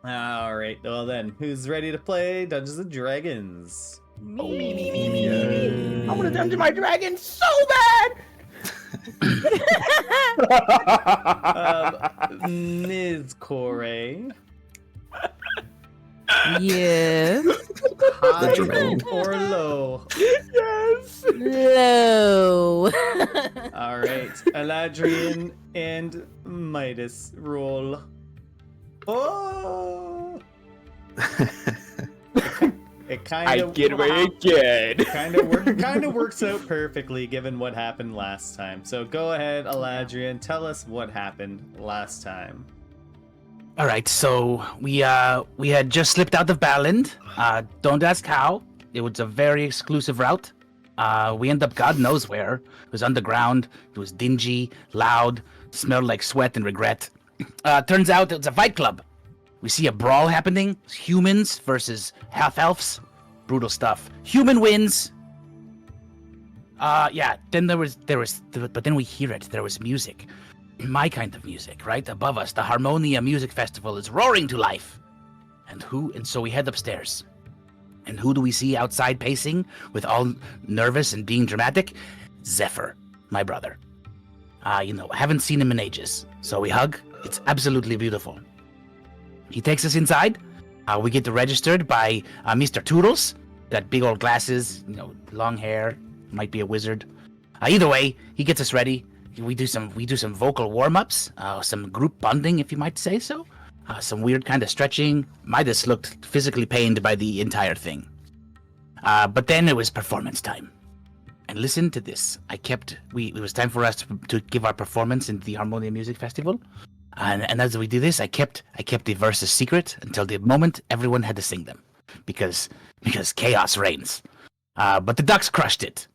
All right. Well then, who's ready to play Dungeons and Dragons? Me. I want to Dungeon my dragon so bad. Ms. Corey, Yeah. high dragon. or low? Yes. Low. All right, Eladrian and Midas roll. Oh, it kind of get away again. kind of works out perfectly given what happened last time. So go ahead, Eladrian, tell us what happened last time. All right, so we had just slipped out of Baland. Don't ask how. It was a very exclusive route. We ended up God knows where. It was underground. It was dingy, loud, smelled like sweat and regret. Turns out it's a fight club. We see a brawl happening. It's humans versus half-elves. Brutal stuff. Human wins. Yeah. Then but then we hear it. There was music. My kind of music, right? Above us, the Harmonia Music Festival is roaring to life. And so we head upstairs. And who do we see outside pacing with all nervous and being dramatic? Zephyr, my brother. I haven't seen him in ages. So we hug. It's absolutely beautiful. He takes us inside. We get registered by Mr. Toodles. Got big old glasses, long hair, might be a wizard. Either way, he gets us ready. We do some vocal warm-ups, some group bonding, if you might say so. Some weird kind of stretching. Midas looked physically pained by the entire thing. But then it was performance time. And listen to this. It was time for us to give our performance in the Harmonia Music Festival. And as we do this, I kept the verses secret until the moment everyone had to sing them, because chaos reigns. But the ducks crushed it.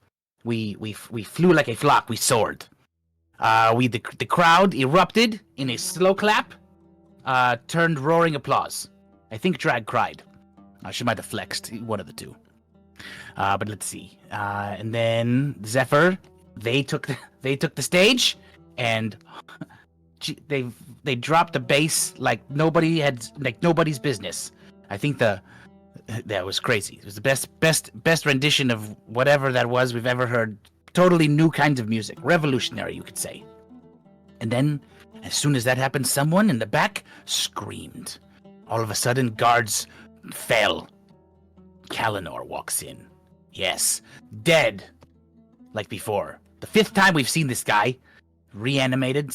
We flew like a flock. We soared. The crowd erupted in a slow clap, turned roaring applause. I think Drag cried. She might have flexed, one of the two. But let's see. And then Zephyr, they took the stage, and they dropped the bass like nobody's business. I think that was crazy. It was the best rendition of whatever that was we've ever heard. Totally new kinds of music, revolutionary, you could say. And then, as soon as that happened, someone in the back screamed. All of a sudden, guards fell. Kalinor walks in. Yes, dead, like before. The 5th time we've seen this guy, reanimated.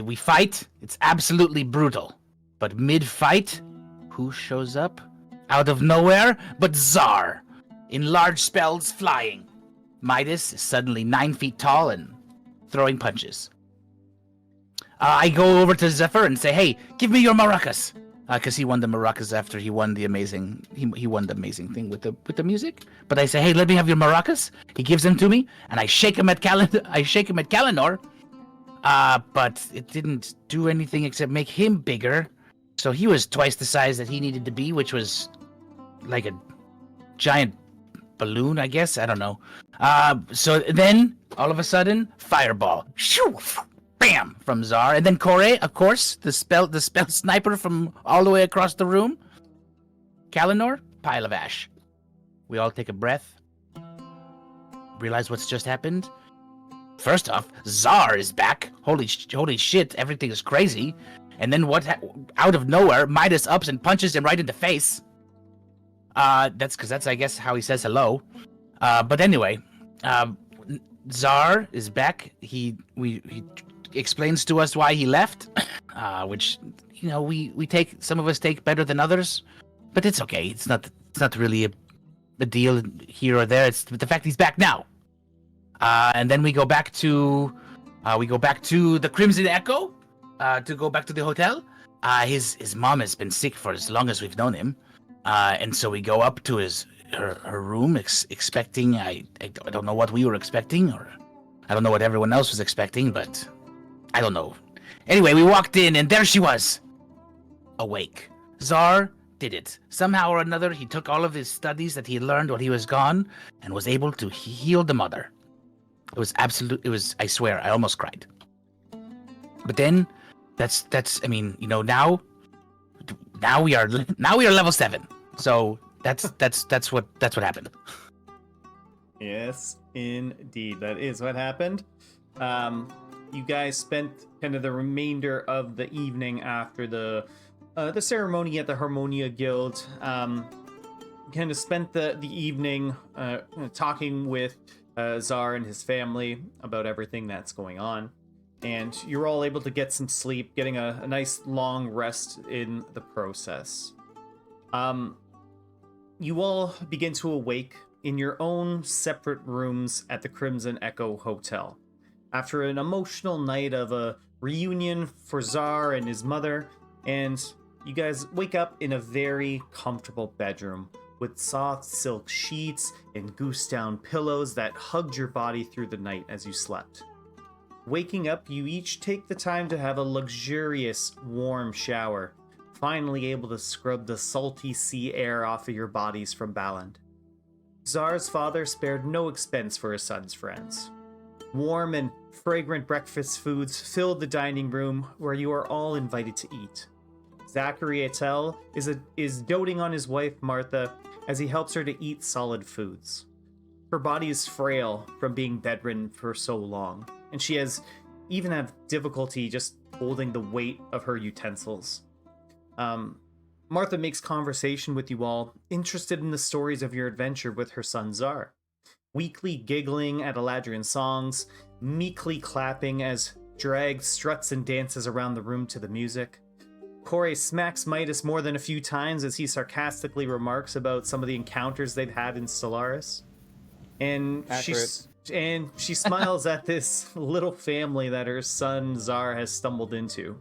We fight. It's absolutely brutal. But mid-fight, who shows up? Out of nowhere, but Zar, in large spells flying. Midas is suddenly 9 feet tall and throwing punches. I go over to Zephyr and say, "Hey, give me your maracas," because he won the maracas after he won the amazing thing with the music. But I say, "Hey, let me have your maracas." He gives them to me, and I shake him at Kalinor. But it didn't do anything except make him bigger. So he was twice the size that he needed to be, which was like a giant balloon, I guess. I don't know. So then, all of a sudden, fireball. Shoo! Bam! From Zar. And then Corey, of course, the spell sniper from all the way across the room. Kalinor, pile of ash. We all take a breath. Realize what's just happened? First off, Zar is back. Holy shit, everything is crazy. And then out of nowhere, Midas ups and punches him right in the face. That's I guess how he says hello. But anyway, Zar is back. He explains to us why he left, which some of us take better than others, but it's okay. It's not really a deal here or there. It's the fact he's back now. And then we go back to the Crimson Echo to go back to the hotel. His mom has been sick for as long as we've known him. And so we go up to her room, expecting. I don't know what we were expecting, or I don't know what everyone else was expecting, but I don't know. Anyway, we walked in, and there she was, awake. Zar did it. Somehow or another, he took all of his studies that he learned while he was gone, and was able to heal the mother. It was I swear, I almost cried. But then, now now we are level 7. So that's what happened. Yes, indeed. That is what happened. You guys spent kind of the remainder of the evening after the ceremony at the Harmonia Guild. Kind of spent the evening talking with Zar and his family about everything that's going on. And you're all able to get some sleep, getting a nice long rest in the process. You all begin to awake in your own separate rooms at the Crimson Echo Hotel. After an emotional night of a reunion for Zar and his mother, and you guys wake up in a very comfortable bedroom with soft silk sheets and goose-down pillows that hugged your body through the night as you slept. Waking up, you each take the time to have a luxurious, warm shower, finally able to scrub the salty sea air off of your bodies from Baland. Zar's father spared no expense for his son's friends. Warm and fragrant breakfast foods filled the dining room where you are all invited to eat. Zar Aetil is doting on his wife Martha as he helps her to eat solid foods. Her body is frail from being bedridden for so long, and she has even have difficulty just holding the weight of her utensils. Martha makes conversation with you all, interested in the stories of your adventure with her son Zar. Weakly giggling at Eladrian songs, meekly clapping as Drag struts and dances around the room to the music. Kore smacks Midas more than a few times as he sarcastically remarks about some of the encounters they've had in Stellaris. And she smiles at this little family that her son Zar has stumbled into.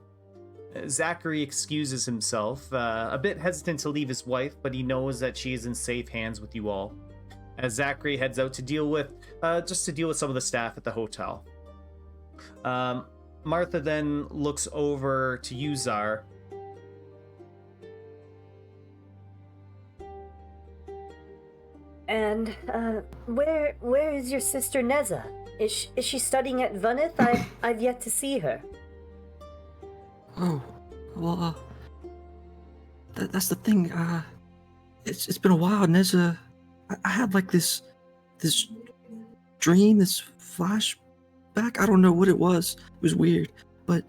Zachary excuses himself, a bit hesitant to leave his wife, but he knows that she is in safe hands with you all. As Zachary heads out to deal with some of the staff at the hotel. Martha then looks over to you, Zar. And where is your sister Neza? Is she studying at Vunith? I've yet to see her. Oh, well, that's the thing. It's been a while, Neza. I had like this dream, this flashback. I don't know what it was. It was weird, but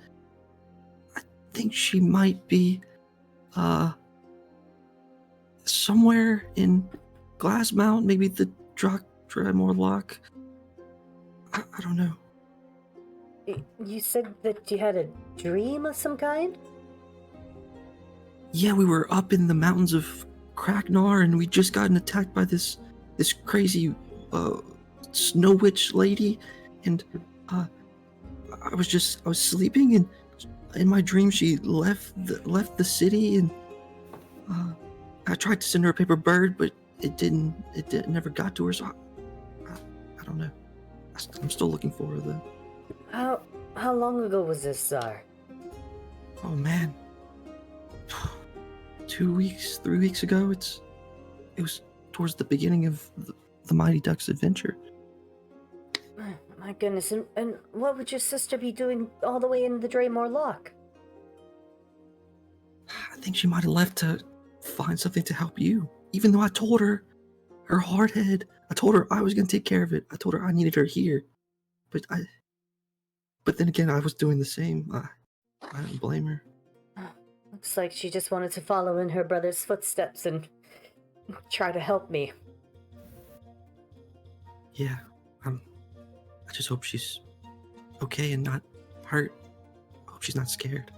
I think she might be somewhere in Glassmount, maybe the Dremorlock. I don't know. You said that you had a dream of some kind? Yeah, we were up in the mountains of Kraknar, and we just gotten attacked by this crazy snow witch lady, and I was sleeping, and in my dream she left the city, and I tried to send her a paper bird, but it never got to her, so I don't know. I'm still looking for her though. How long ago was this, Zar? Oh man, 2 weeks, 3 weeks ago. It was towards the beginning of the Mighty Ducks adventure. My goodness, and what would your sister be doing all the way in the Draymore Lock? I think she might have left to find something to help you. Even though I told her, her hard head, I told her I was going to take care of it. I told her I needed her here. But then again, I was doing the same. I don't blame her. Looks like she just wanted to follow in her brother's footsteps and try to help me. Yeah, I just hope she's okay and not hurt. I hope she's not scared.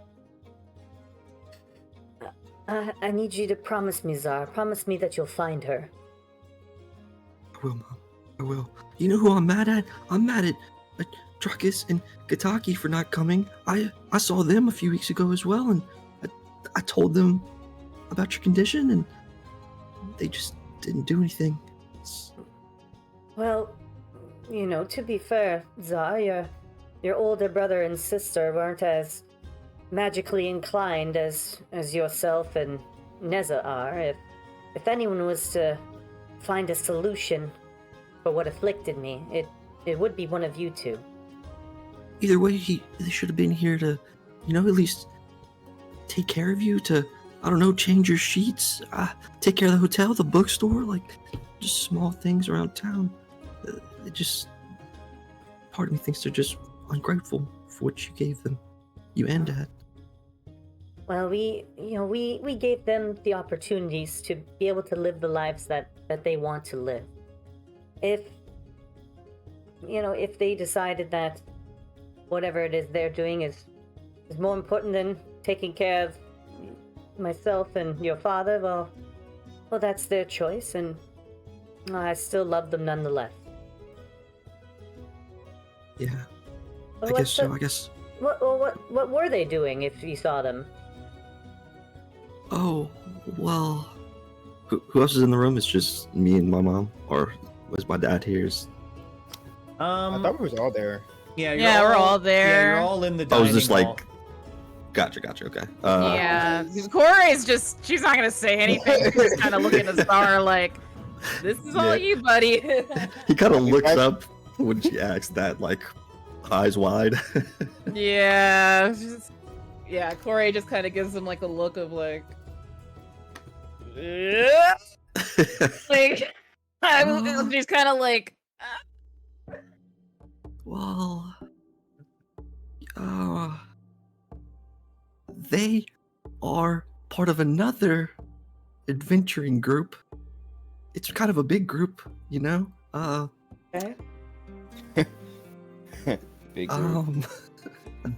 I need you to promise me, Zar. Promise me that you'll find her. I will, Mom. I will. You know who I'm mad at? I'm mad at Truckus and Gataki for not coming. I saw them a few weeks ago as well, and I told them about your condition, and they just didn't do anything. Well, you know, to be fair, Zar, your older brother and sister weren't as magically inclined as yourself and Neza are. If anyone was to find a solution for what afflicted me, it would be one of you two. Either way, they should have been here to, at least take care of you, to I don't know, change your sheets, take care of the hotel, the bookstore, like just small things around town. It just, part of me thinks they're just ungrateful for what you gave them, you and Dad. Well, we gave them the opportunities to be able to live the lives that they want to live. If they decided that whatever it is they're doing is more important than taking care of myself and your father, well, that's their choice, and I still love them nonetheless. Yeah, Well, I guess so, I guess. What were they doing if you saw them? Oh, well, who else is in the room? It's just me and my mom, or was my dad here? I thought we was all there. Yeah, we're all Yeah, there. you're all in the I dining was just hall. like, gotcha, okay. Yeah, Corey's just, she's not gonna say anything. She's just kind of looking at Zar like, this is all Yeah. you, buddy. He kind of looks guys- up when she asks that, like, eyes wide. Yeah, Corey just kind of gives him like a look of like, like, she's kind of like, Well, they are part of another adventuring group. It's kind of a big group, you know? Okay. Big group.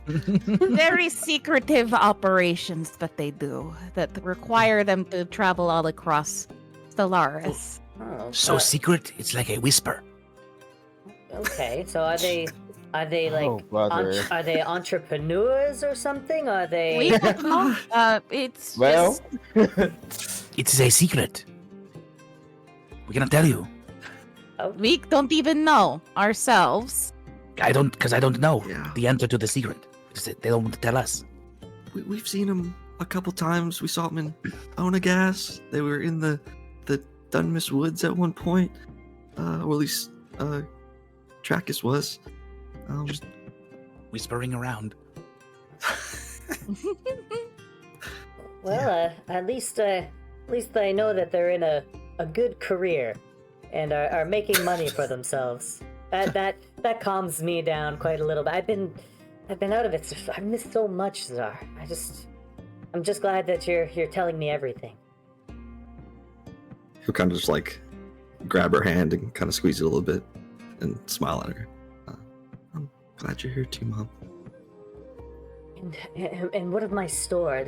very secretive operations that they do that require them to travel all across Stellaris. Oh, So secret, it's like a whisper. okay. So are they like Oh, brother. are they entrepreneurs or something? Are they? We don't know. It's Well, It is a secret. We cannot tell you. we don't even know ourselves. I don't know Yeah. the answer to the secret. They don't want to tell us. We've seen them a couple times. We saw them in Onagas. They were in the Dunmas Woods at one point. Or at least Trackus was. Just whispering around. Well, at least I know that they're in a good career and are making money for themselves. That calms me down quite a little bit. I've been out of it. I missed so much, Zar. I'm just glad that you're telling me everything. He'll kind of just like grab her hand and kind of squeeze it a little bit and smile at her. I'm glad you're here too, Mom. And what of my store?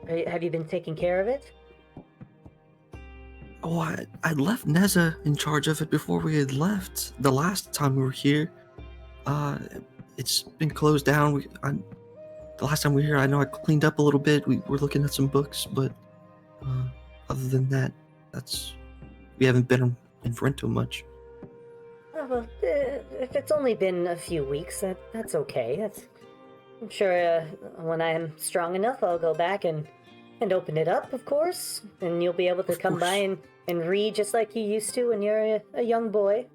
Have you been taking care of it? Oh, I left Neza in charge of it before we had left the last time we were here. It's been closed down. The last time we were here, I know I cleaned up a little bit. We were looking at some books, but other than that, we haven't been in Ferento much. Oh, well, if it's only been a few weeks, that's okay. I'm sure when I'm strong enough, I'll go back and open it up, of course, and you'll be able to Of come by course. and read just like you used to when you're a young boy.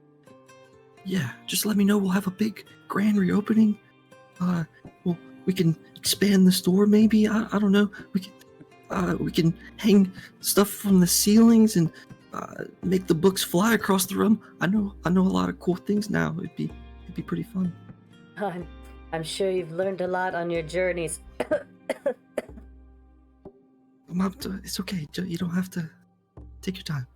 Yeah, just let me know. We'll have a big grand reopening. We can expand the store, maybe. I don't know. We can hang stuff from the ceilings and make the books fly across the room. I know a lot of cool things now. It'd be pretty fun. I'm sure you've learned a lot on your journeys. Mom, it's okay. You don't have to. Take your time.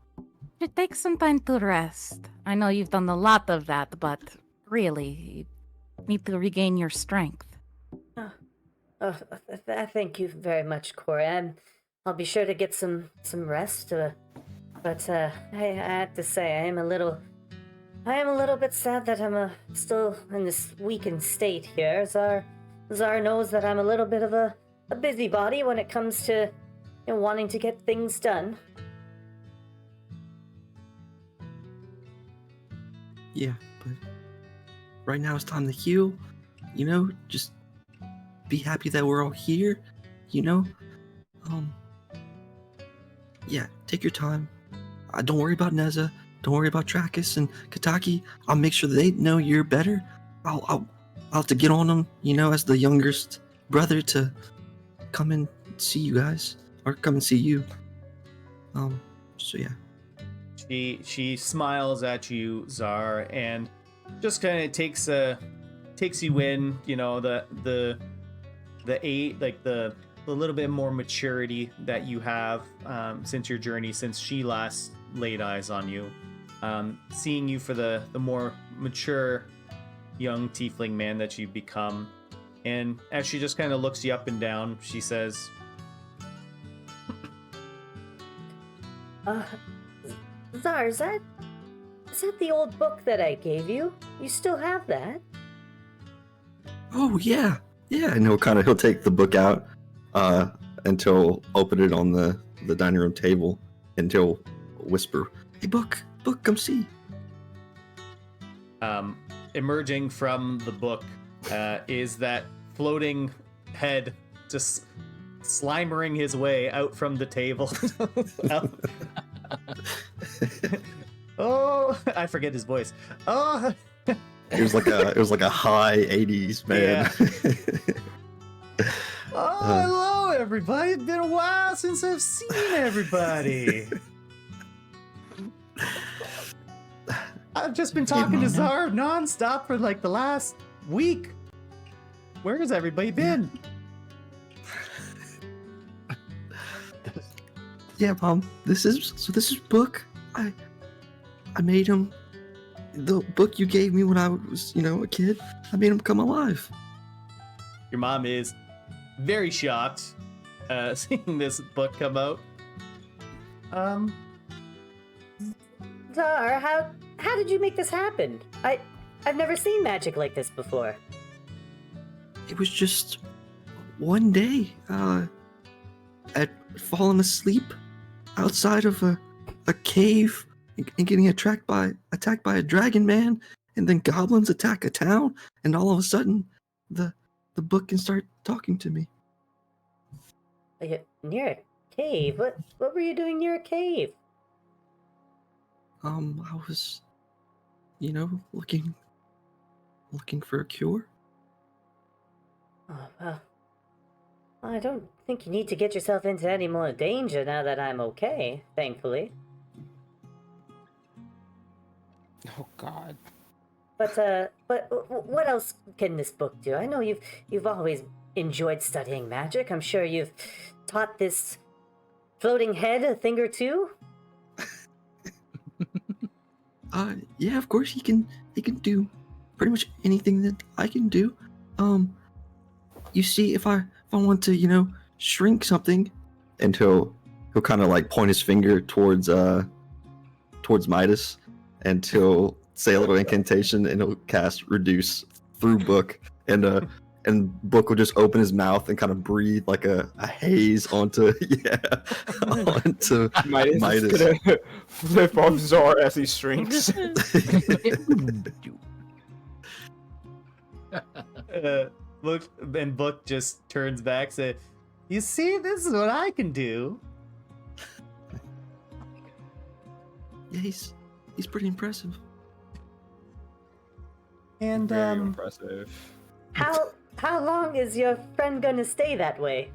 You take some time to rest. I know you've done a lot of that, but really, you need to regain your strength. Thank you very much, Corey. I'll be sure to get some rest. But I have to say, I am a little bit sad that I'm still in this weakened state here. Zar knows that I'm a little bit of a busybody when it comes to wanting to get things done. Yeah, but right now it's time to heal. Just be happy that we're all here. Yeah, take your time. Don't worry about Neza. Don't worry about Trackus and Kataki. I'll make sure they know you're better. I'll have to get on them, as the youngest brother to come and see you guys. come and see you. So yeah. She smiles at you, Zar, and just kind of takes you in. You know, the little bit more maturity that you have since your journey, since she last laid eyes on you. Seeing you for the more mature young tiefling man that you've become. And as she just kind of looks you up and down, she says, Zar, is that the old book that I gave you? You still have that? Oh yeah, and he'll take the book out, and he'll open it on the dining room table, and he'll whisper, "Hey, book, come see." Emerging from the book is that floating head just slimering his way out from the table. Oh, I forget his voice. Oh, it was like a high 80s man. Yeah. Oh, hello everybody. It's been a while since I've seen everybody. I've just been talking to Zar nonstop for like the last week. Where has everybody been? Yeah, Mom. This is book. I made him. The book you gave me when I was, a kid. I made him come alive. Your mom is very shocked seeing this book come out. Zar, how did you make this happen? I've never seen magic like this before. It was just one day. I'd fallen asleep outside of a cave and getting attacked by a dragon man, and then goblins attack a town, and all of a sudden, the book can start talking to me. Near a cave? What were you doing near a cave? I was, looking for a cure. Oh, well, I don't think you need to get yourself into any more danger now that I'm okay, thankfully. Oh God. But what else can this book do? I know you've always enjoyed studying magic. I'm sure you've taught this floating head a thing or two. Yeah, of course he can do pretty much anything that I can do. You see, if I want to, shrink something, and he'll kind of like point his finger towards Midas, and he'll say a little incantation, and he'll cast reduce through book, and book will just open his mouth and kind of breathe like a haze onto Midas. Is gonna flip off Zar as he shrinks. Book just turns back, says, "You see, this is what I can do." Yeah, he's pretty impressive. And Very impressive. How long is your friend gonna stay that way?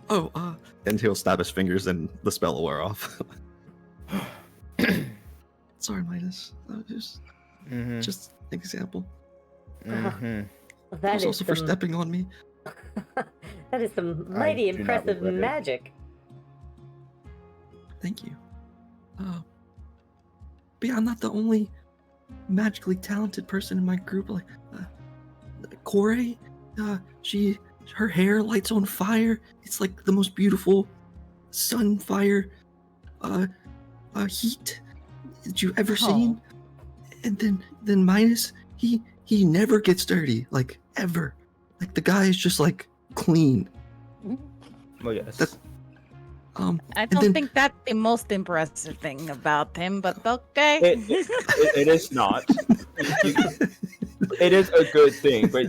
And he'll snap his fingers and the spell will wear off. Sorry, Midas. That was just an example. That was also for stepping on me. That is some mighty impressive magic. Thank you. But yeah, I'm not the only magically talented person in my group. Like, Corey, her hair lights on fire. It's like the most beautiful sunfire heat that you've ever seen. And then Midas, he never gets dirty, like ever. Like the guy is just like clean. Oh yes. I don't think that's the most impressive thing about him, but okay. It is not. It is a good thing, but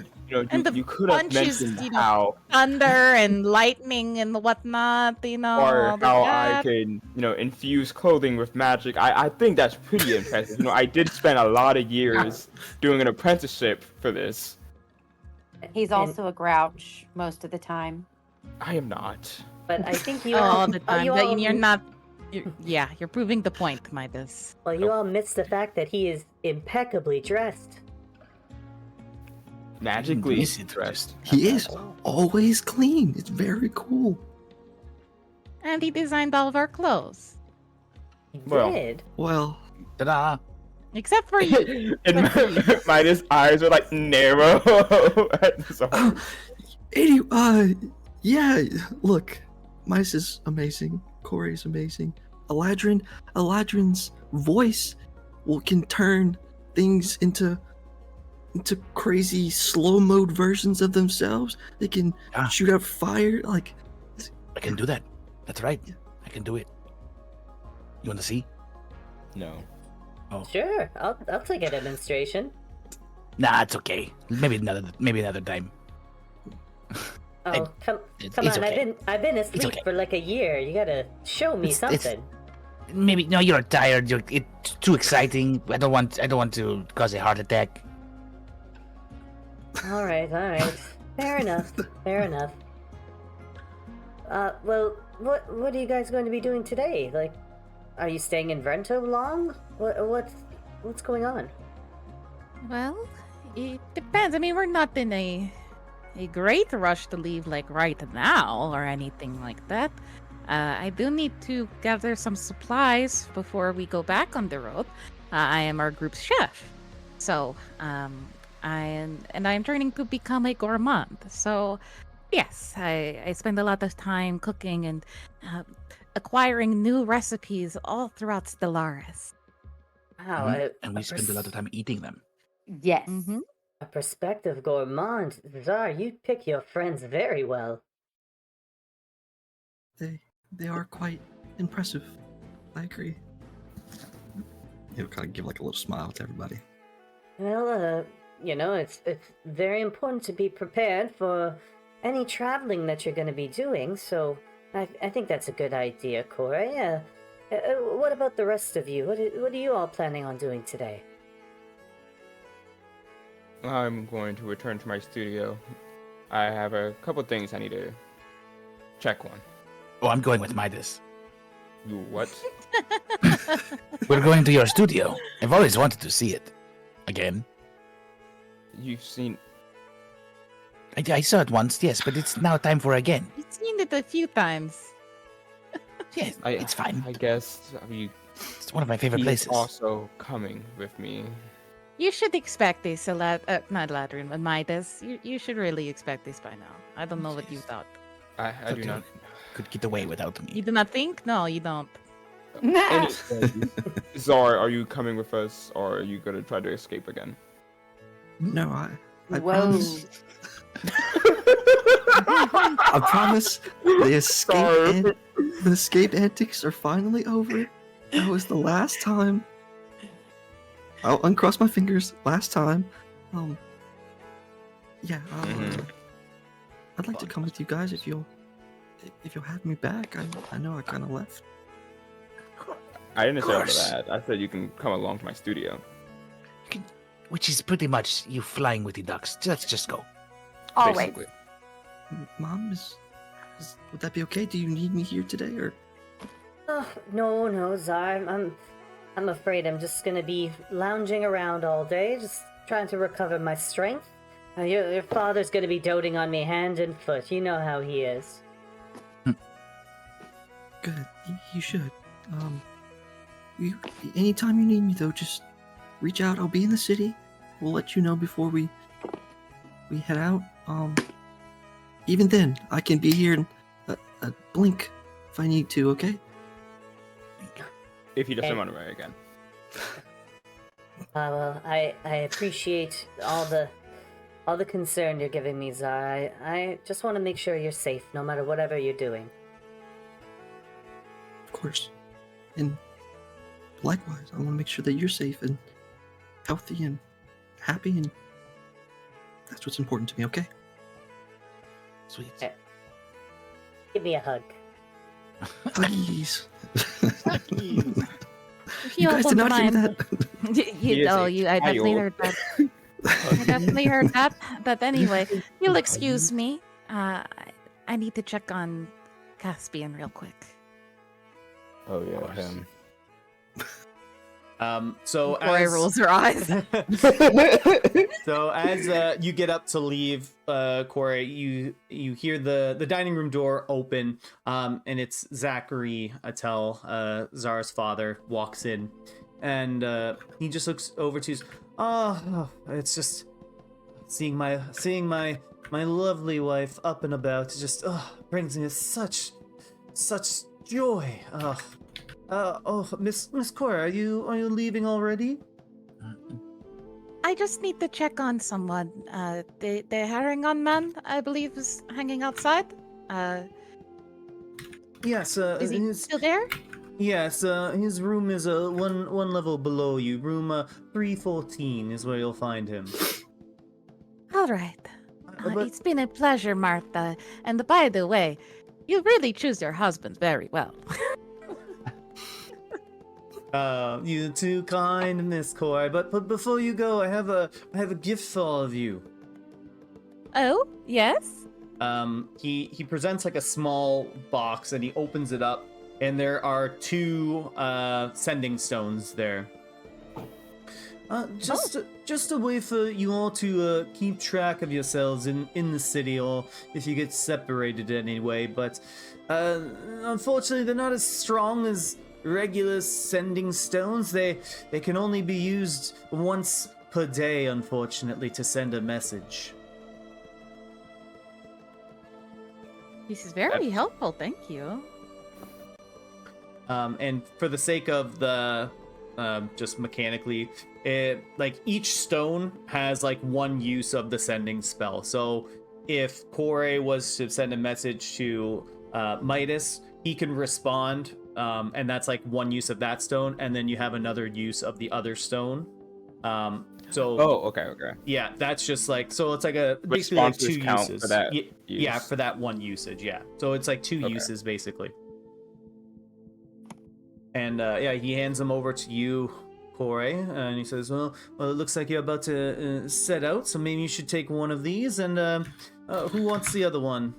you could have mentioned how thunder and lightning and whatnot, or how I can, infuse clothing with magic. I think that's pretty impressive. I did spend a lot of years doing an apprenticeship for this. He's also a grouch most of the time. I am not. But I think you all all, the time. you But all, you're not. You're proving the point, Midas. well, you all missed the fact that he is impeccably dressed. Magically Decent dressed. He is always clean. It's very cool. And he designed all of our clothes. He Well. did. Well, Ta-da! Except for you. And Midas' eyes are like narrow. So- yeah, look, Mice is amazing. Corey's amazing. Eladrin's voice can turn things into crazy slow mode versions of themselves. They can shoot out fire. Like, I can do that. That's right. I can do it. You want to see? no. Sure, I'll take a demonstration. Nah, it's okay. Maybe another time. Oh, come it's on! okay. I've been asleep okay. for like a year. You gotta show me It's- something. Maybe no, you're tired. It's too exciting. I don't want to cause a heart attack. All right. Fair enough. Well, what are you guys going to be doing today? Like, are you staying in Vrento long? What's going on? Well, it depends. I mean, we're not in a great rush to leave like right now or anything like that. I do need to gather some supplies before we go back on the road. I am our group's chef, so I am turning to become a gourmand. So yes, I spend a lot of time cooking and acquiring new recipes all throughout Stellaris. Wow, And we spend a lot of time eating them. Yes. Mm-hmm. A prospective gourmand. Zar, you pick your friends very well. they are quite impressive. I agree. He'll kind of give like a little smile to everybody. Well, it's very important to be prepared for any traveling that you're going to be doing, so I think that's a good idea, Corey. What about the rest of you? What are you all planning on doing today? I'm going to return to my studio. I have a couple things I need to check on. Oh, I'm going with Midas. You what? We're going to your studio. I've always wanted to see it. Again. You've seen... I saw it once, yes, but it's now time for again. You've seen it a few times. Yes, it's fine. I guess It's one of my favorite he's places. also coming with me. You should expect this, not Ladrin, but Midas. You should really expect this by now. I don't know what you thought. I do not... Could get away without You me. do not think? No, you don't. Anyway, Zar, are you coming with us, or are you going to try to escape again? No, I Whoa. promise. I promise the Sorry. escape antics are finally over. That was the last time. I'll uncross my fingers. Last time. Yeah. I'd like to come with you guys if you'll have me back. I know I kind of left. I didn't say all of course. that. I said you can come along to my studio. Which is pretty much you flying with the ducks. Let's just go. Basically. Mom, would that be okay? Do you need me here today, or? Oh, no, Zar. I'm afraid I'm just gonna be lounging around all day, just trying to recover my strength. Your father's gonna be doting on me hand and foot. You know how he is. Good. You should. Anytime you need me, though, just reach out. I'll be in the city. We'll let you know before we head out. Even then, I can be here in a blink if I need to. Okay. If he doesn't Hey. run away again. Well, I appreciate all the concern you're giving me, Zar. I just want to make sure you're safe, no matter whatever you're doing. Of course. And likewise, I want to make sure that you're safe and healthy and happy, and that's what's important to me. Okay. Sweet. Okay. Give me a hug. Please. If You guys did don't not hear mind- that. He is a I definitely child. heard that. I definitely heard that. But anyway, you'll excuse me. I I need to check on Caspian real quick. Oh yeah, him. So Corey as rolls her eyes. so as you get up to leave, Corey, you hear the dining room door open, and it's Zachary Aetil, Zar's father, walks in, and he just looks over to you. Oh, it's just seeing my lovely wife up and about. Just brings me such joy. Miss Cora, are you leaving already? I just need to check on someone. The Herringon man, I believe, is hanging outside. Yes. Is he still there? Yes. His room is one level below you. Room 314 is where you'll find him. All right. But- It's been a pleasure, Martha. And by the way, you really choose your husband very well. You too kind, Miss Coy. But before you go, I have a gift for all of you. Oh, yes? He presents like a small box and he opens it up, and there are 2 sending stones there. Just a way for you all to keep track of yourselves in the city, or if you get separated anyway. But unfortunately, they're not as strong as regular sending stones. They can only be used once per day, unfortunately, to send a message. This is very helpful, thank you. And for the sake of the just mechanically, like each stone has like 1 use of the sending spell. So if Kore was to send a message to Midas, he can respond, and that's like 1 use of that stone, and then you have another use of the other stone. Okay. Yeah, that's just like, so it's like a basically like Responses 2 count uses. for that Yeah, use. for that 1 usage. Yeah, so it's like 2 Okay. uses basically. And he hands them over to you, Kore, and he says, well, it looks like you're about to set out, so maybe you should take one of these. And who wants the other one?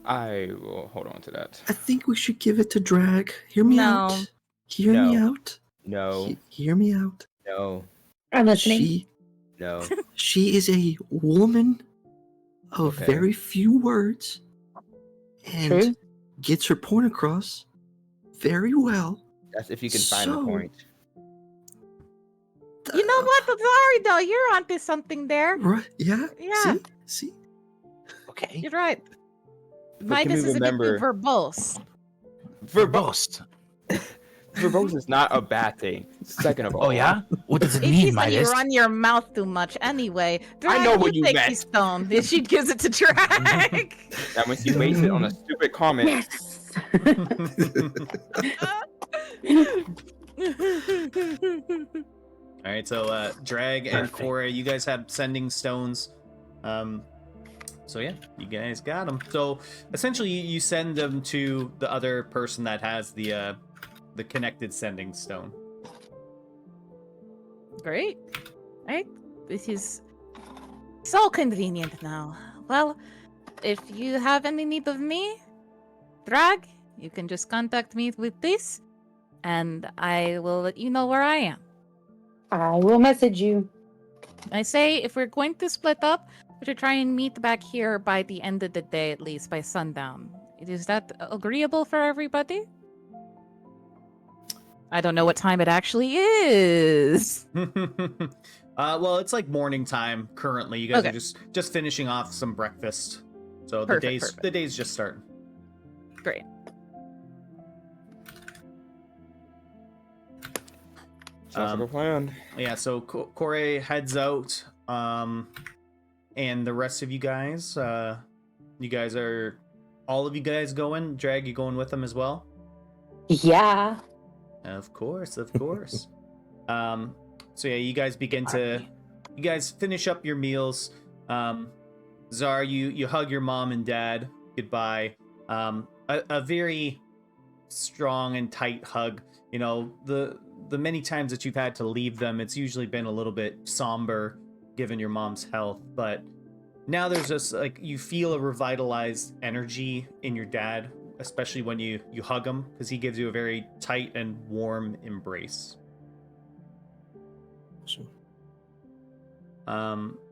I will hold on to that. I think we should give it to Drag. Hear me No. out. Hear me No. out. No, Hear me out. no, I'm listening. no. She is a woman of Okay. very few words and True. gets her point across very well. That's if you can find the So- point. You know what, Sorry though, you're onto something there. Right? Yeah. Yeah. See. Okay. You're right. But can Midas we is a bit too remember- verbose. Verbose. Verbose is not a bad thing. Second of all. Oh yeah? What does it If mean, you said you Midas? run your mouth too much anyway. I know what you take meant. the stone. If she gives it to Drag. That means you waste it on a stupid comment. Yes. All right, so Drag and Perfect. Kore, you guys have sending stones. So yeah, you guys got them. So essentially, you send them to the other person that has the connected sending stone. Great. Right? This is so convenient now. Well, if you have any need of me, Drag, you can just contact me with this, and I will let you know where I am. I will message you. I say if we're going to split up, we should try and meet back here by the end of the day, at least by sundown. Is that agreeable for everybody? I don't know what time it actually is. Well, it's like morning time currently. You guys Okay. are just finishing off some breakfast. So Perfect. the day's just starting. Great. Sounds like a plan. Yeah, so Kore heads out, and the rest of you guys are all of you guys going? Drag, you going with them as well? Yeah. Of course. So yeah, you guys you guys finish up your meals. Zar, you hug your mom and dad goodbye. A very strong and tight hug. You know, the many times that you've had to leave them, it's usually been a little bit somber given your mom's health, but now there's just like you feel a revitalized energy in your dad, especially when you hug him, because he gives you a very tight and warm embrace.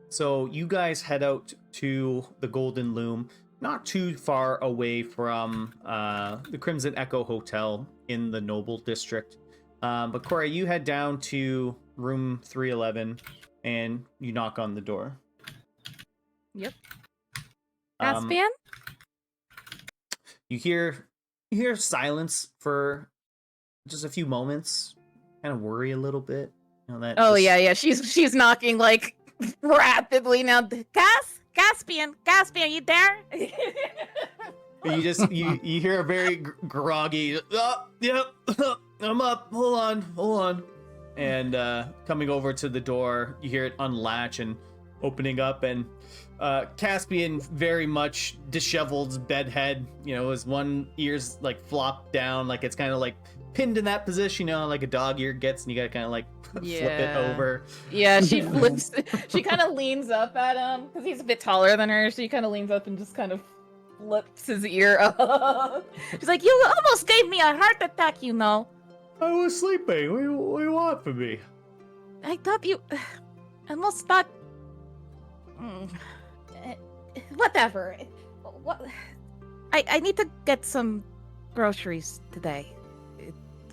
So you guys head out to the Golden Loom, not too far away from the Crimson Echo Hotel in the Noble District. But Corey, you head down to room 311 and you knock on the door. Yep. Um, Caspian? you hear silence for just a few moments. Kind of worry a little bit. You know, that Oh just- yeah. She's knocking like rapidly now. Caspian, you there? You hear a very groggy. Yep, I'm up. Hold on. And coming over to the door, you hear it unlatch and opening up, and Caspian, very much disheveled bedhead. You know, his one ear's like flopped down, like it's kind of like pinned in that position. You know, like a dog ear gets, and you gotta kind of like flip it over. Yeah, she flips. She kind of leans up at him because he's a bit taller than her. So he kind of leans up and just kind of flips his ear up. She's like, "You almost gave me a heart attack, you know." I was sleeping. What do you want from me? I thought you. I almost thought. Whatever. What? I need to get some groceries today.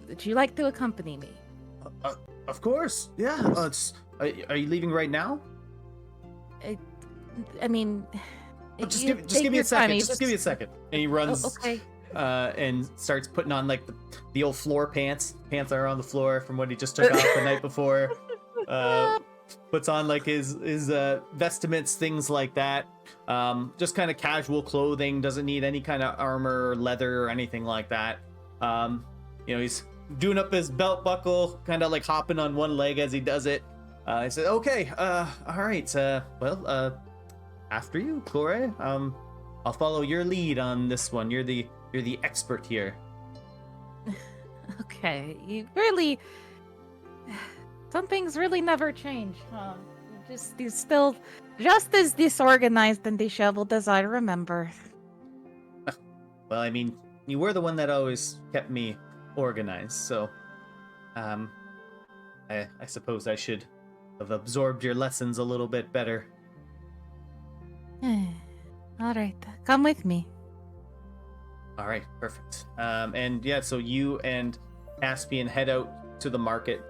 Would you like to accompany me? Of course. Yeah. Are you leaving right now? I mean. Just give me a second. Just give me a second. And he runs. Oh, okay. And starts putting on like the old floor pants that are on the floor from what he just took off the night before. Puts on like his vestments, things like that. Just kind of casual clothing. Doesn't need any kind of armor, leather, or anything like that. He's doing up his belt buckle, kind of like hopping on one leg as he does it. I said, "Okay, all right. After you, Corey. I'll follow your lead on this one. You're the expert here." Okay, you really. Some things really never change, huh? You're still just as disorganized and disheveled as I remember. Well, I mean, you were the one that always kept me organized, so I suppose I should have absorbed your lessons a little bit better. All right, come with me. All right, perfect. And yeah, so you and Caspian head out to the market.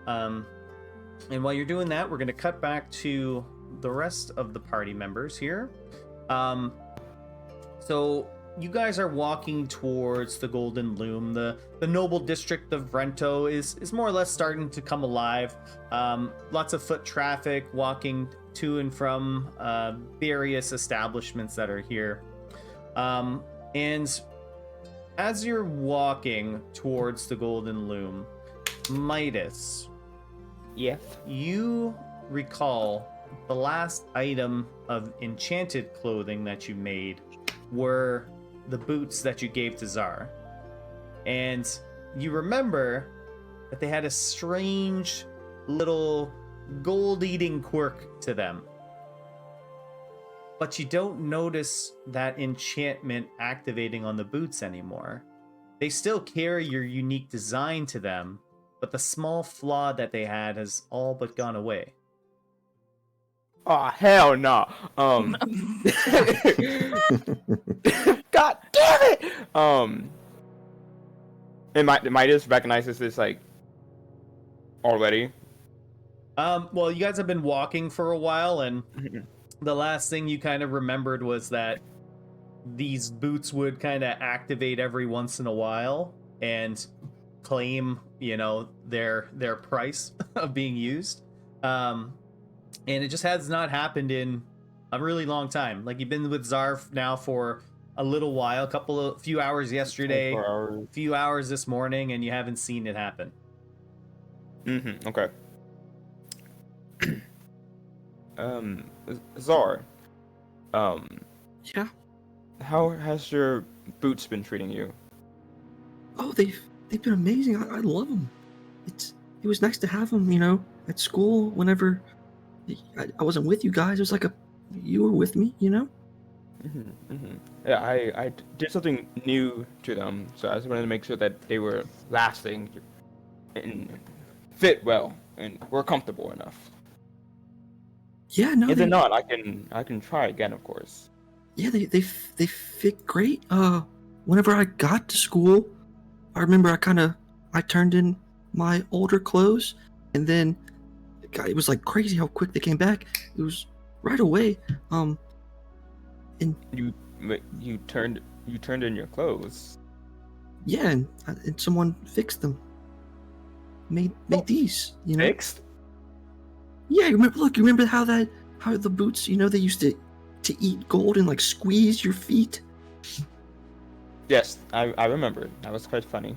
And while you're doing that, we're going to cut back to the rest of the party members here. So you guys are walking towards the Golden Loom. The noble district of Rento is more or less starting to come alive. Lots of foot traffic, walking to and from various establishments that are here. And as you're walking towards the Golden Loom, Midas, Yes. you recall the last item of enchanted clothing that you made were the boots that you gave to Zar. And you remember that they had a strange little gold-eating quirk to them. But you don't notice that enchantment activating on the boots anymore. They still carry your unique design to them, but the small flaw that they had has all but gone away. Oh, hell no. God damn it! And Midas recognizes this, like, already. Well, you guys have been walking for a while, and the last thing you kind of remembered was that these boots would kind of activate every once in a while and claim, their price of being used. And it just has not happened in a really long time. Like, you've been with Zar now for a little while, few hours yesterday, few hours this morning, and you haven't seen it happen. Okay. Zar. Yeah. How has your boots been treating you? Oh, they've been amazing. I love them. It was nice to have them, at school. Whenever I wasn't with you guys, it was like a you were with me, you know? Yeah, I did something new to them, so I just wanted to make sure that they were lasting and fit well and were comfortable enough. Yeah, no, If they're not, I can try again, of course. yeah, they fit great. Whenever I got to school, I remember I turned in my older clothes, and then God, it was like crazy how quick they came back. It was right away. And You turned in your clothes. yeah, and someone fixed them. Made these, you know. Fixed? Yeah, you remember how the boots, you know, they used to eat gold and like squeeze your feet. Yes, I remember. That was quite funny.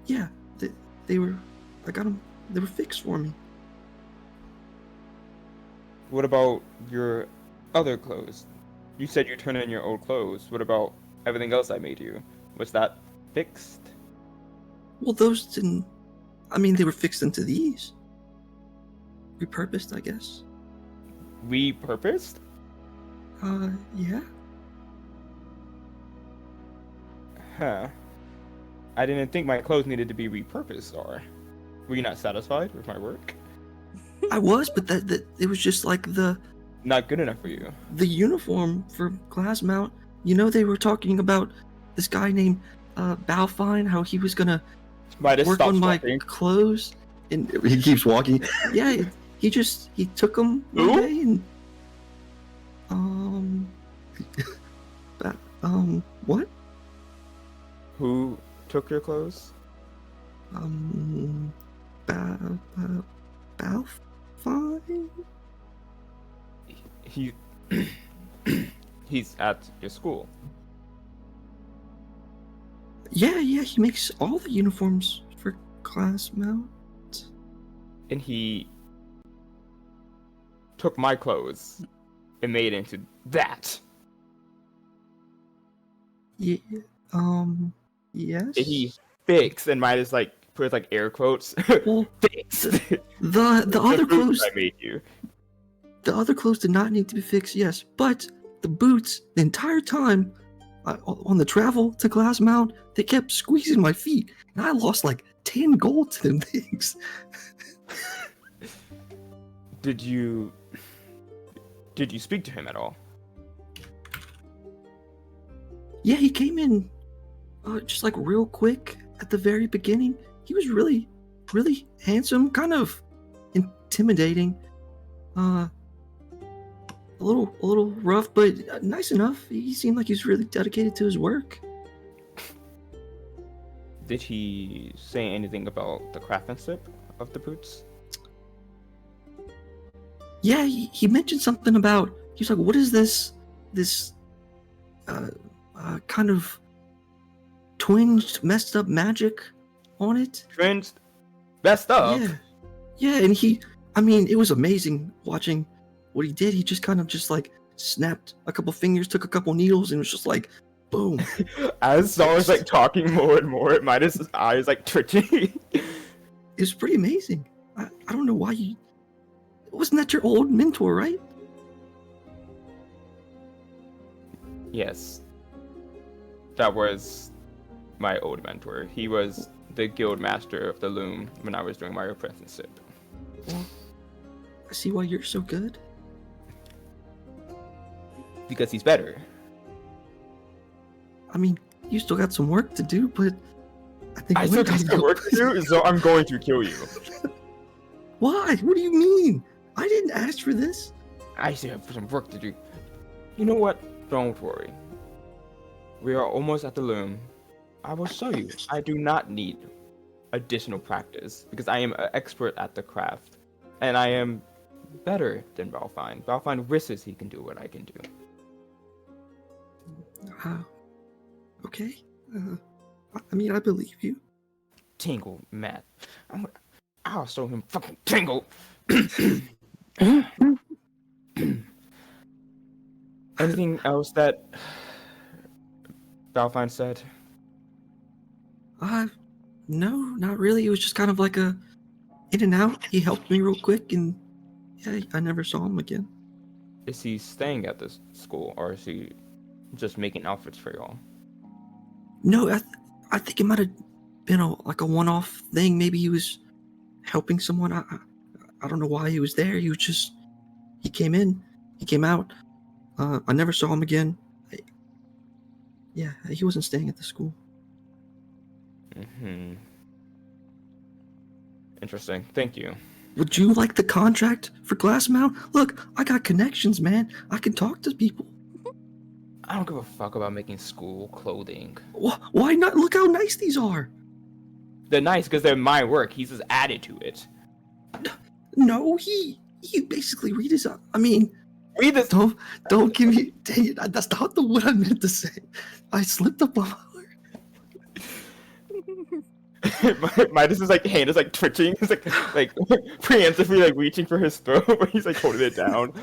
Yeah, they were. I got them. They were fixed for me. What about your other clothes? You said you turned in your old clothes. What about everything else I made you? Was that fixed? Well, those didn't. I mean, they were fixed into these. Repurposed, I guess. Repurposed? Yeah. Huh. I didn't think my clothes needed to be repurposed, or were you not satisfied with my work? I was, but that it was just like Not good enough for you. the uniform for class mount. You know, they were talking about this guy named Balfine, how he was gonna Might have work stopped on my walking. clothes, and he keeps walking. Yeah, he took them one Who? day and what? Who took your clothes? Balfine? He he's at your school. Yeah, he makes all the uniforms for class mount. And he took my clothes and made it into that. Yeah, yes. And he fixed, and mine is like put like air quotes. Well, Fixed. the other boots clothes, I made you. the other clothes did not need to be fixed. Yes, but the boots, the entire time on the travel to class mount, they kept squeezing my feet, and I lost like 10 gold to them things. Did you speak to him at all? Yeah, he came in just like real quick at the very beginning. He was really, really handsome, kind of intimidating. A little rough, but nice enough. He seemed like he was really dedicated to his work. Did he say anything about the craftsmanship of the boots? Yeah, he mentioned something about. He was like, "What is this kind of twinged, messed up magic on it?" Trends messed up. Yeah, and it was amazing watching what he did. He just kind of just like snapped a couple fingers, took a couple needles, and was just like, boom. As Zar was like talking more and more, Midas' eyes like twitching. It was pretty amazing. I don't know why you. Wasn't that your old mentor, right? Yes. That was my old mentor. He was the guild master of the loom when I was doing my apprenticeship. Well, I see why you're so good. Because he's better. I mean, you still got some work to do, but I think I still got some work to do, so I'm going to kill you. Why? What do you mean? I didn't ask for this. I still have some work to do. You know what? Don't worry. We are almost at the loom. I will show you. I do not need additional practice because I am an expert at the craft. And I am better than Balfine. Balfine wishes he can do what I can do. Okay. I mean, I believe you. Tingle, Matt. I'll show him fucking Tingle. Anything else that Balfine said? No, not really. It was just kind of like a in and out. He helped me real quick, and yeah, I never saw him again. is he staying at this school, or is he just making outfits for y'all? No, I think it might have been a one-off thing. Maybe he was helping someone. I don't know why he was there. He came in, he came out. I never saw him again. Yeah, he wasn't staying at the school. Mm-hmm. Interesting. Thank you. Would you like the contract for Glassmount? Look, I got connections, man. I can talk to people. I don't give a fuck about making school clothing. Why not? Look how nice these are. They're nice because they're my work. He's just added to it. No, he basically redesigned. I mean, Read this. Don't give me. Dang it, that's not what I meant to say. I slipped up on my word. Midas is like hand is like twitching. He's like preemptively like reaching for his throat, but he's like holding it down.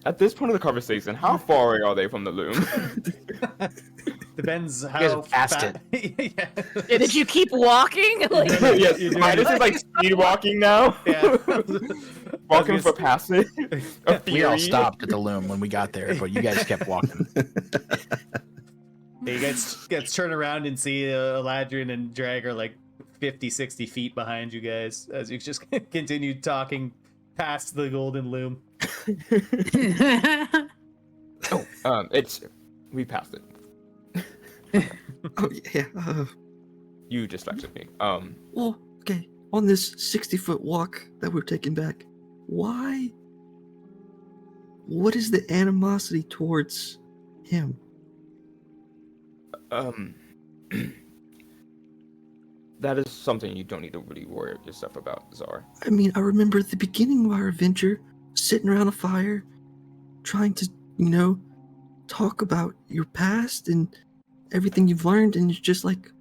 At this point of the conversation, how far away are they from the loom? Depends how guys have passed it. Yeah. Did you keep walking? Like, Yes, Midas is like speed walking now. Yeah. Walking for passing. We all stopped at the loom when we got there, but you guys kept walking. You guys turn around and see Eladrin and Drag are like 50, 60 feet behind you guys as you just continue talking past the golden loom. We passed it. Oh yeah. You distracted me. Well, okay. On this 60-foot walk that we're taking back, why? What is the animosity towards him? That is something you don't need to really worry yourself about, Zar. I mean, I remember at the beginning of our adventure, sitting around a fire, trying to, talk about your past and everything you've learned, and it's just like,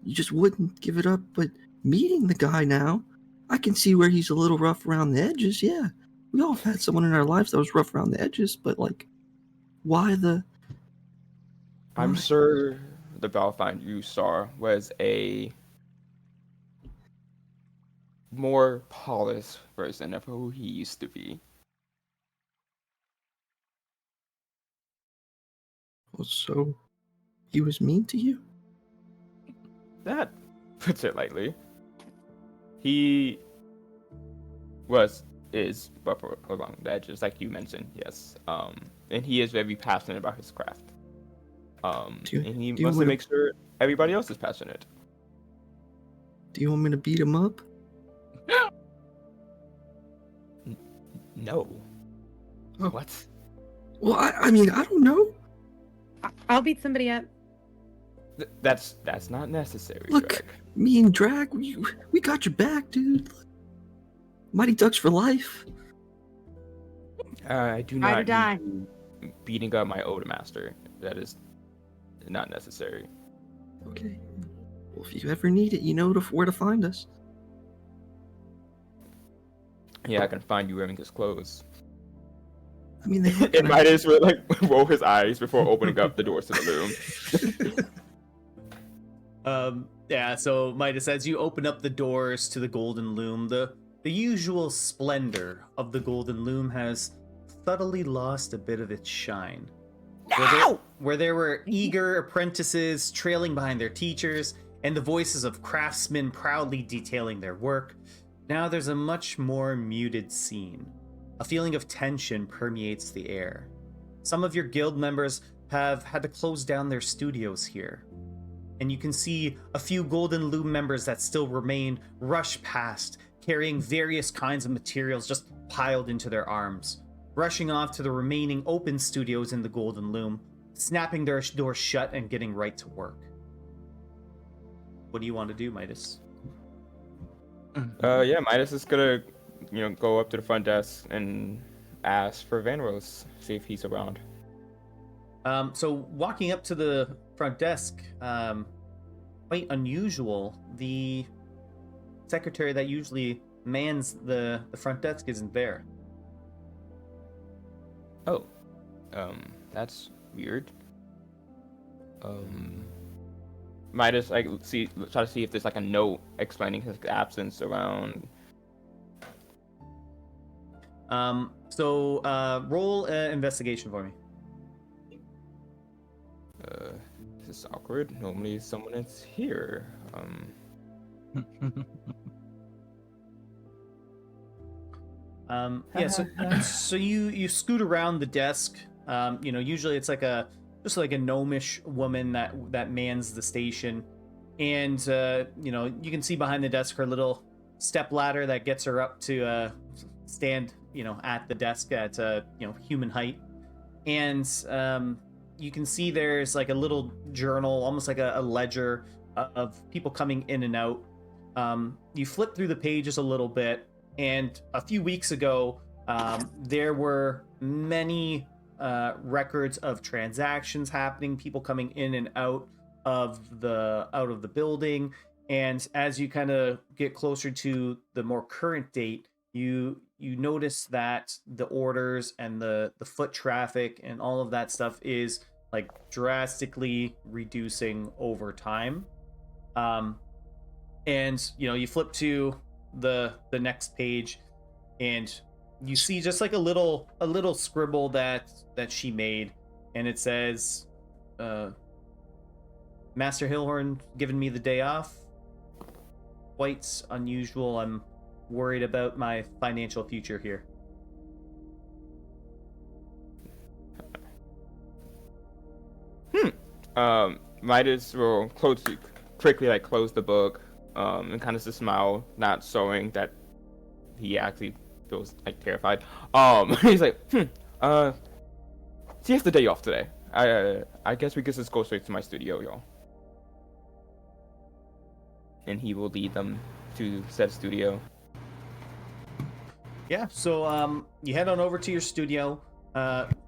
you just wouldn't give it up. But meeting the guy now, I can see where he's a little rough around the edges. Yeah, we all have had someone in our lives that was rough around the edges, but like, why the... I'm sure the Balfind you saw was a more polished version of who he used to be. Well, so he was mean to you? That puts it lightly. He is rough along the edges, like you mentioned, yes. And he is very passionate about his craft. And he wants to make sure everybody else is passionate. Do you want me to beat him up? No. Oh. What? Well, I mean, I don't know. I'll beat somebody up. That's not necessary. Look, Drag. me and Drag, we got your back, dude. Mighty Ducks for life. I do Ride or not die. need you beating up my old master. That is not necessary. Okay. Well, if you ever need it, you know where to find us. Yeah, I can find you wearing his clothes. I mean, they And Midas would like roll his eyes before opening up the doors to the loom. Yeah, so Midas, as you open up the doors to the golden loom, the usual splendor of the golden loom has subtly lost a bit of its shine. Where there were eager apprentices trailing behind their teachers and the voices of craftsmen proudly detailing their work, now there's a much more muted scene. A feeling of tension permeates the air. Some of your guild members have had to close down their studios here, and you can see a few golden loom members that still remain rush past, carrying various kinds of materials just piled into their arms, rushing off to the remaining open studios in the golden loom, snapping their doors shut and getting right to work. What do you want to do, Midas? Yeah, Midas is gonna, go up to the front desk and ask for Vanros, see if he's around. So walking up to the front desk, quite unusual. The secretary that usually mans the front desk isn't there. Oh, that's weird. Midas try to see if there's like a note explaining his absence around So roll investigation for me. This is awkward. Normally someone is here. Yeah, so you scoot around the desk. Usually it's like just like a gnomish woman that mans the station, and you can see behind the desk her little step ladder that gets her up to stand at the desk at human height, and you can see there's like a little journal, almost like a ledger of people coming in and out. You flip through the pages a little bit, and a few weeks ago, there were many records of transactions happening, people coming in and out of the building. And as you kind of get closer to the more current date, you notice that the orders and the foot traffic and all of that stuff is like drastically reducing over time. And you flip to the next page, and you see just like a little scribble that she made, and it says, Master Hillhorn giving me the day off. Quite unusual. I'm worried about my financial future here. Midas will quickly close the book, and kind of just smile, not showing that he actually feels like terrified. He's like, she has the day off today. I guess we could just go straight to my studio, y'all. And he will lead them to said studio. Yeah, so you head on over to your studio.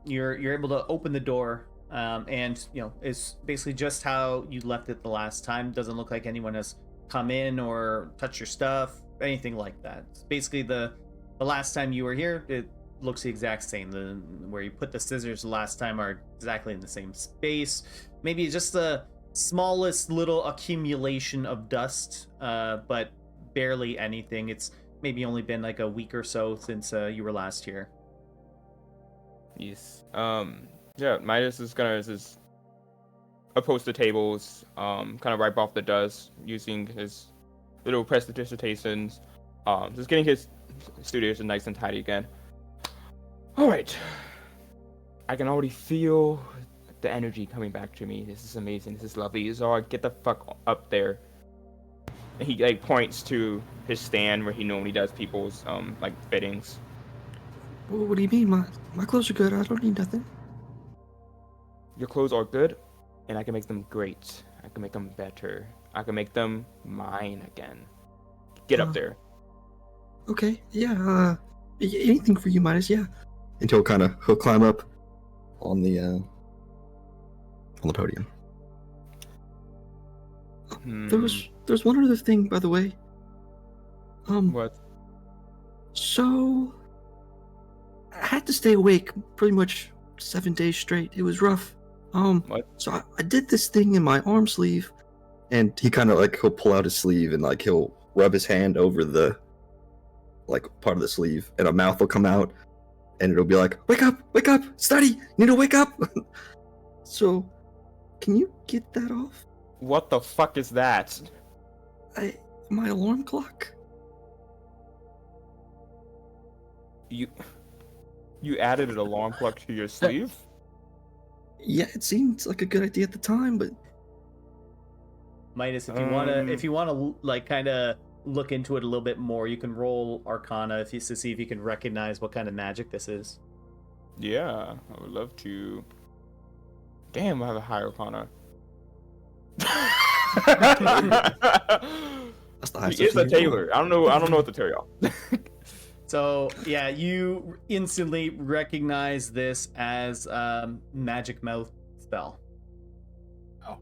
You're able to open the door, and it's basically just how you left it the last time. Doesn't look like anyone has come in or touched your stuff, anything like that. It's basically the last time you were here, it looks the exact same. Where you put the scissors the last time are exactly in the same space. Maybe just the smallest little accumulation of dust, but barely anything. It's maybe only been like a week or so since you were last here. Yes. Yeah, Midas is gonna just approach the tables, kind of wipe off the dust using his little prestidigitations, just getting his studios nice and tidy again. All right. I can already feel the energy coming back to me. This is amazing. This is lovely. Zar, get the fuck up there. And he points to his stand where he normally does people's fittings. Well, what do you mean? My clothes are good. I don't need nothing. Your clothes are good, and I can make them great. I can make them better. I can make them mine again. Get up there. Okay, yeah, anything for you, Midas, yeah. And he'll climb up on the podium. There's one other thing, by the way. What? So I had to stay awake pretty much 7 days straight. It was rough. What? So I did this thing in my arm sleeve, and he he'll pull out his sleeve and he'll rub his hand over the part of the sleeve, and a mouth will come out, and it'll be like, wake up, study, you need to wake up. So can you get that off? What the fuck is that? My alarm clock. You added an alarm clock to your sleeve? Yeah, it seemed like a good idea at the time, but Midas, if you wanna kind of look into it a little bit more, you can roll Arcana to see if you can recognize what kind of magic this is. Yeah, I would love to. Damn, I have a high Arcana. that's the highest. He is a tailor. I don't know what to tell y'all. So yeah, you instantly recognize this as magic mouth spell. Oh.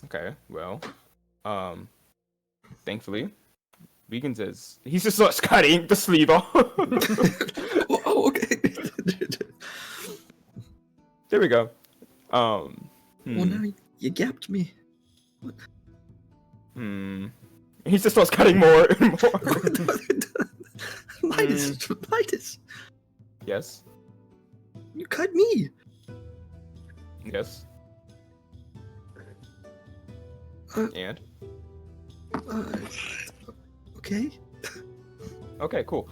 Okay, well, thankfully, Vegan says he just starts cutting the sleeve off. Oh, okay. There we go. Well, now you gapped me. And He just starts cutting more and more. Midas, Yes. you cut me. Yes. And? Okay. Okay, cool.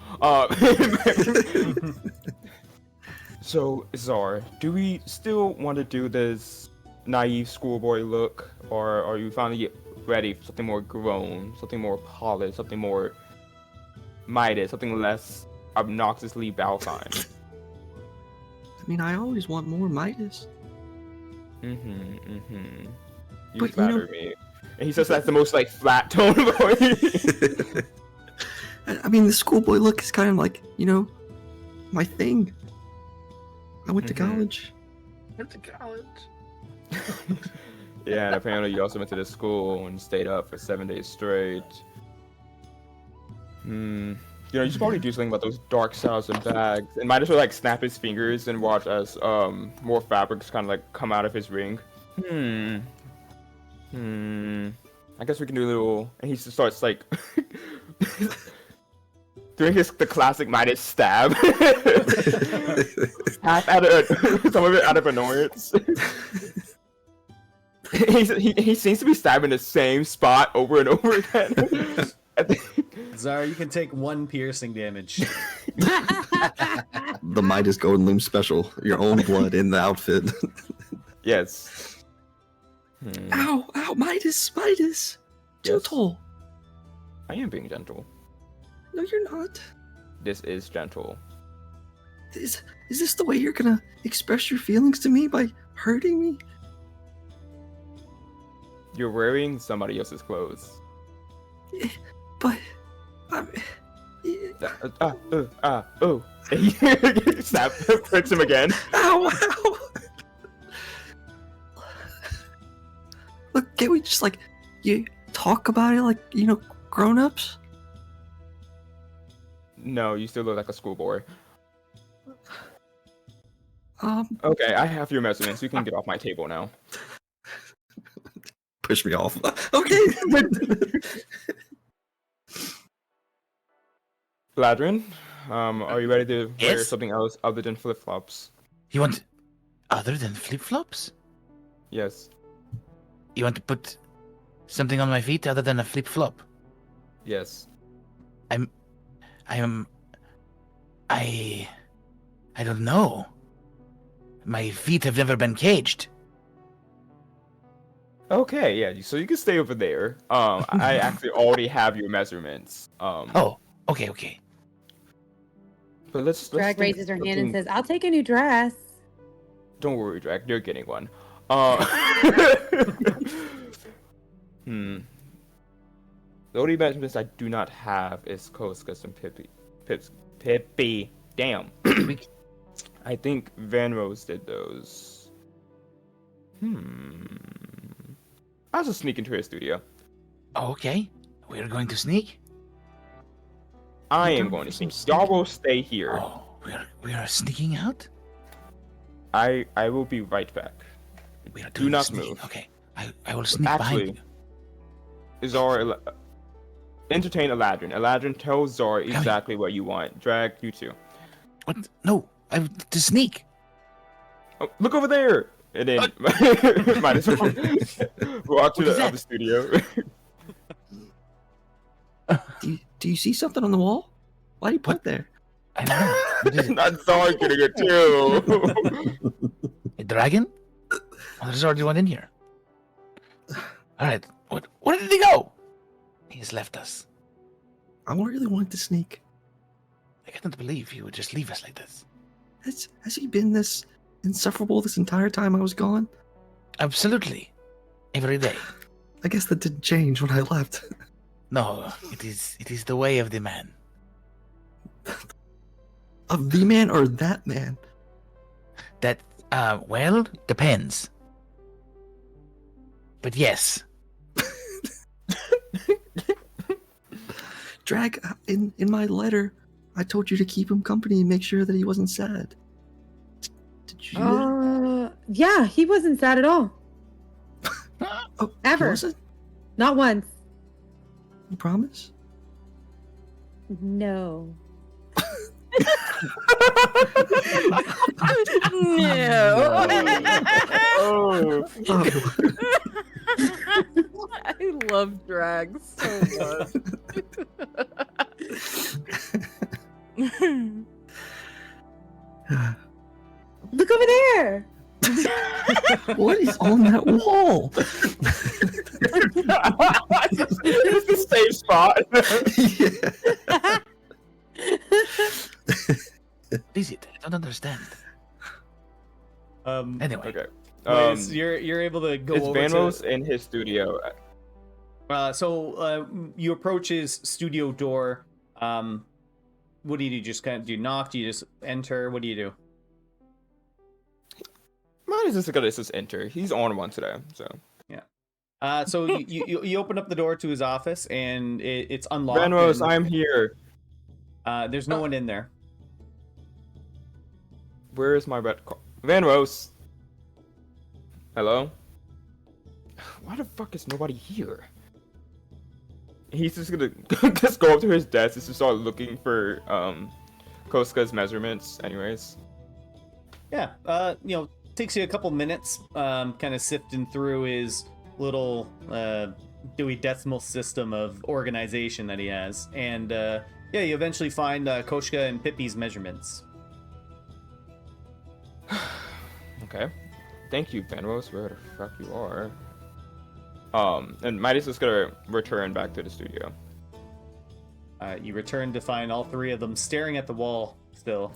So, Zar, do we still want to do this naive schoolboy look, or are you finally ready for something more grown, something more polished, something more Midas, something less obnoxiously Balfine? I mean, I always want more Midas. You But, flatter me. And he says that's the most, like, flat tone voice. I mean, the schoolboy look is kind of like, my thing. I went to college. Yeah, and apparently you also went to this school and stayed up for 7 days straight. You should probably do something about those dark cells and bags. And might as well, like, snap his fingers and watch as, more fabrics kind of, like, come out of his ring. I guess we can do a little... And he just starts, like... doing the classic Midas stab. Half out of... some of it out of annoyance. He seems to be stabbing the same spot over and over again. Zar, you can take 1 piercing damage. The Midas Golden Loom special. Your own blood in the outfit. Yes. Ow, Midas. Gentle. I am being gentle. No, you're not. This is gentle. Is this the way you're gonna express your feelings to me, by hurting me? You're wearing somebody else's clothes. But... Oh. Snap, hurts him again. Ow! Look, can't we just, you talk about it like, grown-ups? No, you still look like a schoolboy. Okay, I have your measurements. You can get off my table now. Push me off. Okay. Ladrin, are you ready to wear Yes? something else other than flip-flops? You want other than flip-flops? Yes. You want to put something on my feet other than a flip-flop? Yes. I don't know. My feet have never been caged. Okay, yeah, so you can stay over there. I actually already have your measurements. Oh, okay. But let's Drag do raises her hand and something- says, "I'll take a new dress." Don't worry, Drag, you're getting one. The only measurements I do not have is Koskas and Pippi. Damn. I think Van Rose did those. I'll just sneak into his studio. Okay, we're going to sneak. I am going to sneak. Y'all will stay here. Oh, we are sneaking out. I will be right back. We are Do doing not sneaking. move. Okay, I will sneak behind you. Zar, entertain Eladrin. Eladrin, tell Zar exactly what you want. Drag, you too. What? No, to sneak. Oh, look over there! And then might as well walk to the other studio. Do you see something on the wall? Why do you put it there? I don't know. What is it? Not Zar getting it too. A dragon? Oh, there's already one in here. All right. Where did he go? He's left us. I really wanted to sneak. I cannot believe he would just leave us like this. Has he been this insufferable this entire time I was gone? Absolutely. Every day. I guess that didn't change when I left. No, it is the way of the man. Of the man or that man? That, well, depends. But yes. Drag, in my letter, I told you to keep him company and make sure that he wasn't sad. Did you do that? Yeah, he wasn't sad at all. Oh, Ever. he wasn't? Not once. You promise? No. No. Oh. Oh. I love drags so much. Look over there. What is on that wall? It's the same spot. What is it? I don't understand. Anyway, Okay. Liz, you're able to go It's over Banros in his studio. So you approach his studio door. What do you do? Just kind of do you knock? Do you just enter? What do you do? Might as well just enter. He's on one today, so. So you open up the door to his office and it's unlocked. Banros, and, I'm here. there's no one in there. Where is my red car? Banros. Hello? Why the fuck is nobody here? He's just gonna just go up to his desk and just start looking for Koska's measurements anyways. Yeah. Takes you a couple minutes, kind of sifting through his little Dewey Decimal system of organization that he has, and you eventually find Koshka and Pippi's measurements. Okay. Thank you, Banros, where the fuck you are. And Midas is gonna return back to the studio. You return to find all three of them staring at the wall still.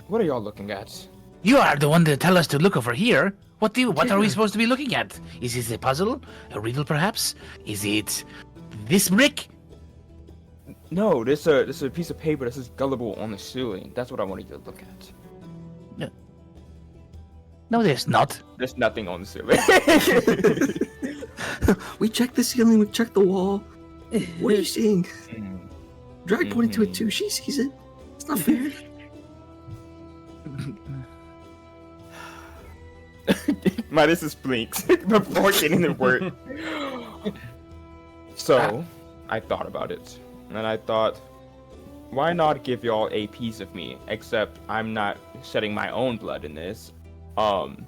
What are y'all looking at? you are the one that tell us to look over here. What are we supposed to be looking at? Is this a puzzle? A riddle, perhaps? Is it this brick? No, this is a piece of paper that says gullible on the ceiling. That's what I wanted you to look at. No, there's not. There's nothing on the ceiling. We checked the ceiling, we checked the wall. What are you seeing? Drag pointed to it too. She sees it. It's not fair. Midas just blinks before getting the word. So, I thought about it. And I thought, why not give y'all a piece of me? Except I'm not shedding my own blood in this. I'm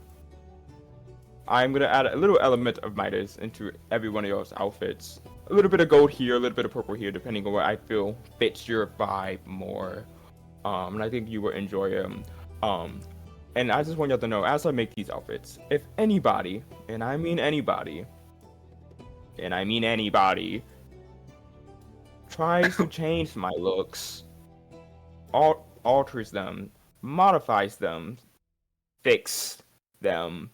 gonna add a little element of Midas into every one of y'all's outfits. A little bit of gold here, a little bit of purple here, depending on what I feel fits your vibe more. And I think you will enjoy them. And I just want y'all to know, as I make these outfits, if anybody, and I mean anybody, tries to change my looks, alters them, modifies them, fix them,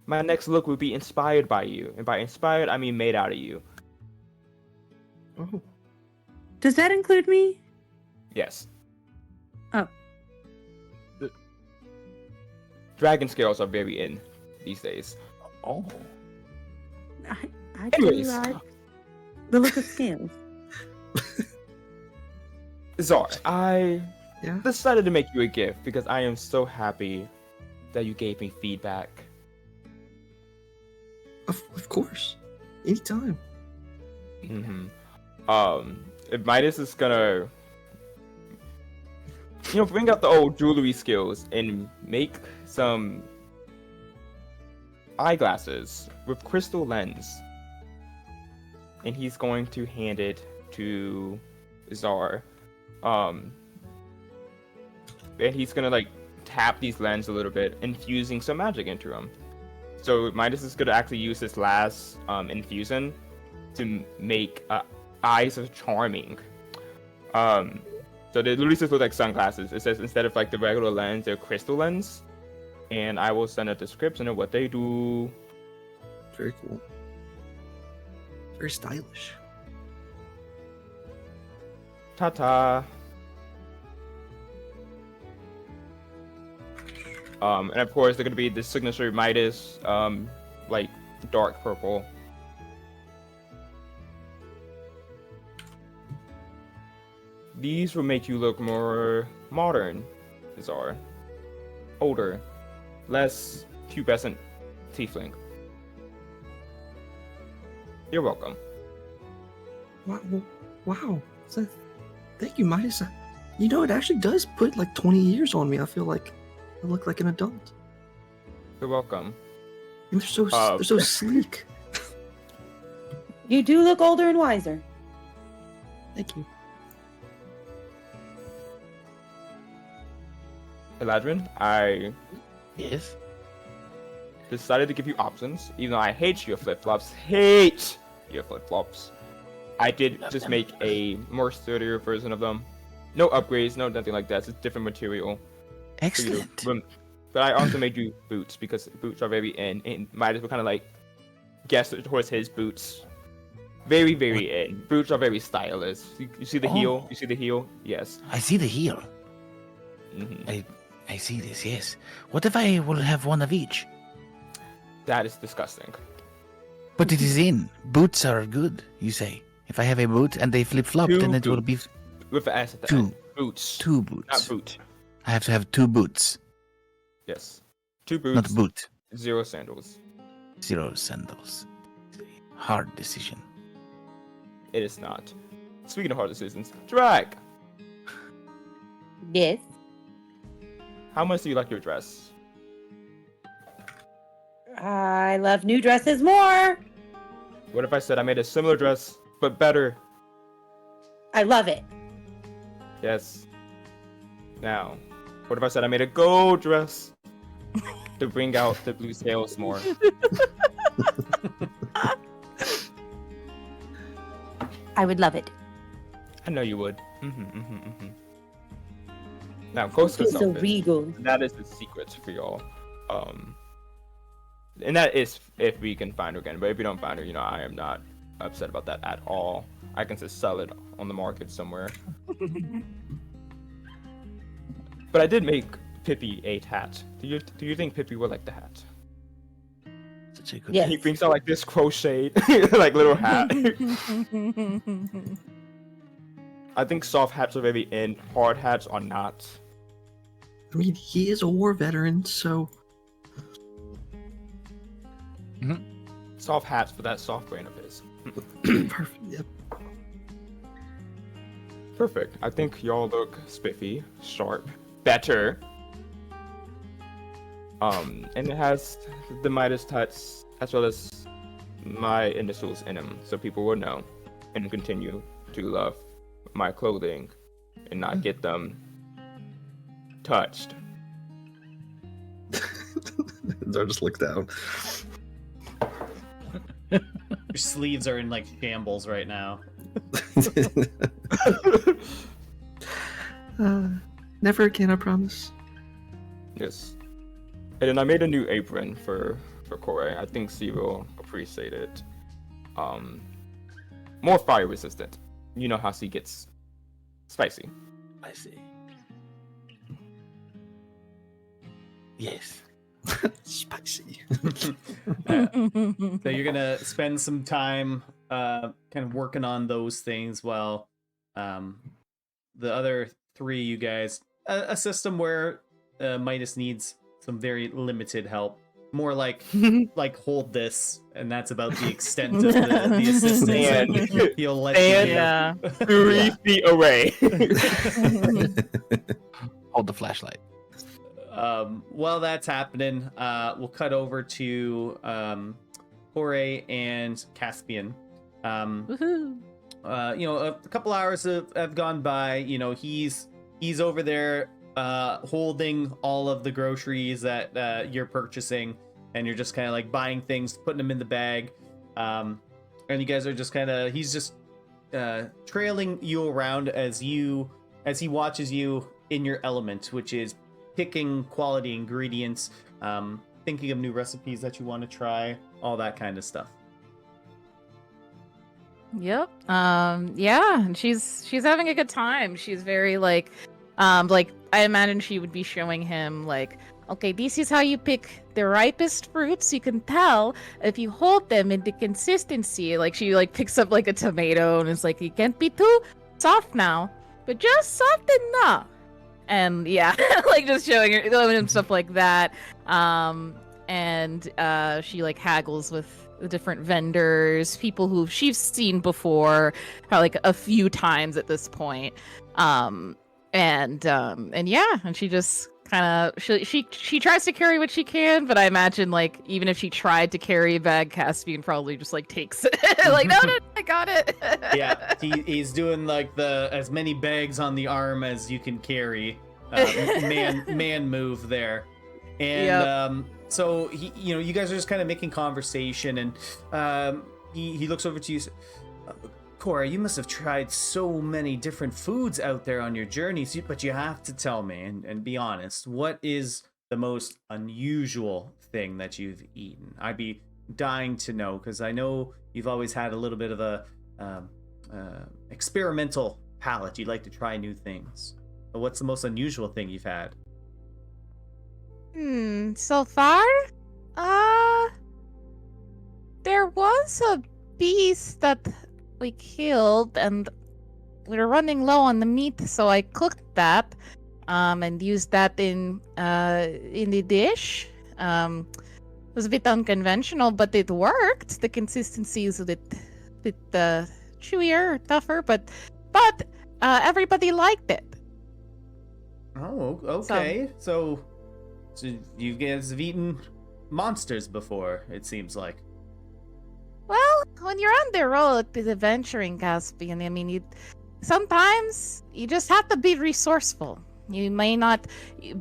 my next look will be inspired by you. And by inspired, I mean made out of you. Oh. Does that include me? Yes. Oh. Dragon scales are very in these days. Oh. I do Anyways. like the look of scales. Zar, I Yeah? decided to make you a gift because I am so happy that you gave me feedback. Of course. Anytime. If Midas is gonna, bring out the old jewelry skills and make some eyeglasses with crystal lens. And he's going to hand it to Zar. And he's gonna tap these lenses a little bit, infusing some magic into them. So Midas is gonna actually use this last infusion to make eyes of charming. So they literally just look like sunglasses. It says instead of the regular lens, they're crystal lens. And I will send a description of what they do. Very cool. Very stylish. Ta-ta. And of course, they're gonna be the signature Midas, dark purple. These will make you look more modern, Zar. Older, less pubescent tiefling. You're welcome. Wow. Thank you, Midas. You know, it actually does put like 20 years on me. I feel like I look like an adult. You're welcome. And they're so sleek. You do look older and wiser. Thank you. Eladrin, I Yes. decided to give you options, even though I hate your flip-flops. Hate your flip-flops. I did just make a more sturdier version of them. No upgrades, no nothing like that. It's a different material. for you to Excellent. But I also made you boots because boots are very in. And Midas will kind of like guess towards his boots. Very, very in. Boots are very stylish. You see the heel? Oh. You see the heel? Yes. I see the heel. Hmm. I see this, yes. What if I will have one of each? That is disgusting. But it is in. Boots are good, you say. If I have a boot and they flip-flop, Two then it will be With the S at the Two. end. Boots. two boots. Not boot. I have to have 2 boots, Yes. 2 boots. not boot. 0 sandals. 0 sandals. Hard decision. It is not. Speaking of hard decisions, Drag, Yes. how much do you like your dress? I love new dresses more. What if I said I made a similar dress, but better? I love it. Yes. Now, what if I said I made a gold dress to bring out the blue sails more? I would love it. I know you would. Now, close to It's so selfish. regal. That is the secret for y'all. And that is if we can find her again. But if we don't find her, I am not upset about that at all. I can just sell it on the market somewhere. But I did make Pippi a hat. Do you think Pippi would like the hat? Such a good Yes. He brings out like this crocheted like little hat. I think soft hats are very in. Hard hats are not. I mean, he is a war veteran, so Soft hats for that soft brain of his. perfect. Yep. Perfect. I think y'all look spiffy, sharp, better. And it has the Midas touch as well as my initials in them, so people will know and continue to love my clothing and not get them touched. Zar just looks down. Your sleeves are in like shambles right now. Never again, I promise. Yes. And then I made a new apron for Corey. I think she will appreciate it. More fire resistant. You know how she gets spicy. I see. Yes. Spicy. So you're gonna spend some time kind of working on those things while the other 3 you guys a system where Midas needs some very limited help. More like hold this, and that's about the extent of the assistance And he'll let And- you Yeah. 3 feet away. Hold the flashlight. While that's happening, we'll cut over to Jorge and Caspian. Woohoo. A couple hours have gone by. He's over there holding all of the groceries that you're purchasing, and you're just kind of like buying things, putting them in the bag. And you guys are just he's just trailing you around as he watches you in your element, which is picking quality ingredients, thinking of new recipes that you want to try, all that kind of stuff. Yep. Yeah, and she's having a good time. She's very like I imagine she would be showing him like, okay, this is how you pick the ripest fruits. You can tell if you hold them in the consistency. Like she like picks up like a tomato and it's like, you can't be too soft now, but just soft enough. And yeah, like just showing him stuff like that. And she like haggles with different vendors, people who she's seen before, like a few times at this point. And yeah, and she just kind of she tries to carry what she can, but I imagine like even if she tried to carry a bag, Caspian probably just like takes it. Like no, I got it. Yeah, he's doing like the as many bags on the arm as you can carry. Man move there. And so he, you guys are just kind of making conversation, and he looks over to you. Cora, you must have tried so many different foods out there on your journeys, but you have to tell me and be honest. What is the most unusual thing that you've eaten? I'd be dying to know, because I know you've always had a little bit of a experimental palate. You like to try new things. But what's the most unusual thing you've had? So far? There was a beast that we killed, and we were running low on the meat, so I cooked that, and used that in the dish. It was a bit unconventional, but it worked. The consistency is a bit chewier, tougher, but everybody liked it. Oh, okay. So you guys have eaten monsters before, it seems like. Well, when you're on the road to adventuring, Caspian, I mean, sometimes you just have to be resourceful. You may not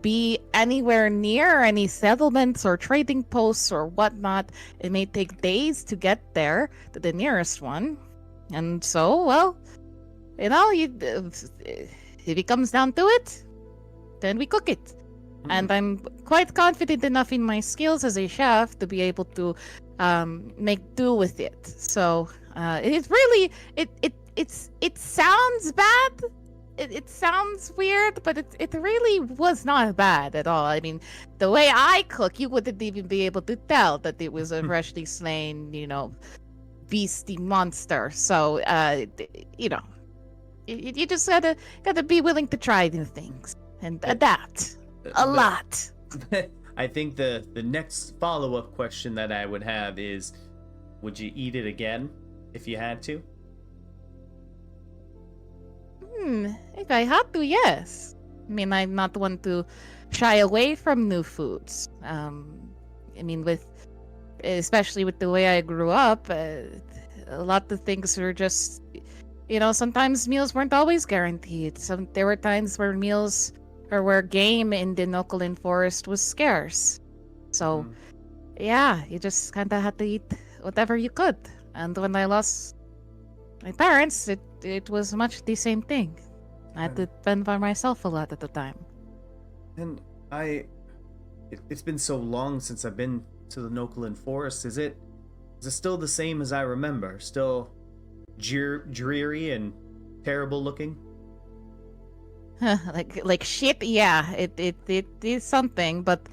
be anywhere near any settlements or trading posts or whatnot. It may take days to get there to the nearest one. And so, well, if it comes down to it, then we cook it. And I'm quite confident enough in my skills as a chef to be able to make do with it. So it really it sounds bad. It sounds weird, but it really was not bad at all. I mean, the way I cook, you wouldn't even be able to tell that it was a freshly slain, beastie monster. So you just gotta be willing to try new things and adapt. A lot. I think the next follow-up question that I would have is, would you eat it again if you had to? If I had to, yes. I mean, I'm not one to shy away from new foods. I mean, especially with the way I grew up, a lot of things were just, sometimes meals weren't always guaranteed. There were times where meals or where game in the Nokolin Forest was scarce. So, yeah, you just kind of had to eat whatever you could. And when I lost my parents, it was much the same thing. I had to fend by myself a lot at the time. And it's been so long since I've been to the Nokolin Forest. Is it still the same as I remember? Still dreary and terrible looking? like shit, yeah, it is something, but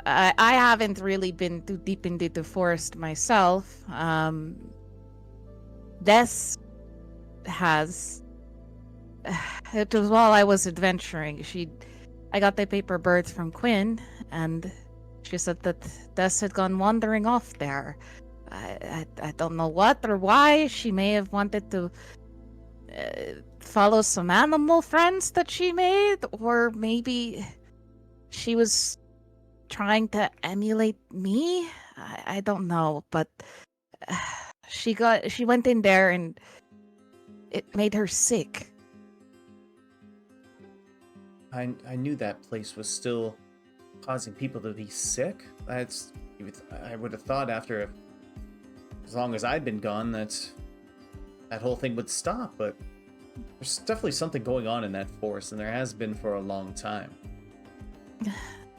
I haven't really been too deep into the forest myself. Des has. It was while I was adventuring. I got the paper bird from Quinn, and she said that Des had gone wandering off there. I don't know what or why. She may have wanted to follow some animal friends that she made, or maybe she was trying to emulate me. I don't know, but she went in there and it made her sick. I knew that place was still causing people to be sick. I would have thought after as long as I'd been gone that whole thing would stop, but there's definitely something going on in that forest, and there has been for a long time.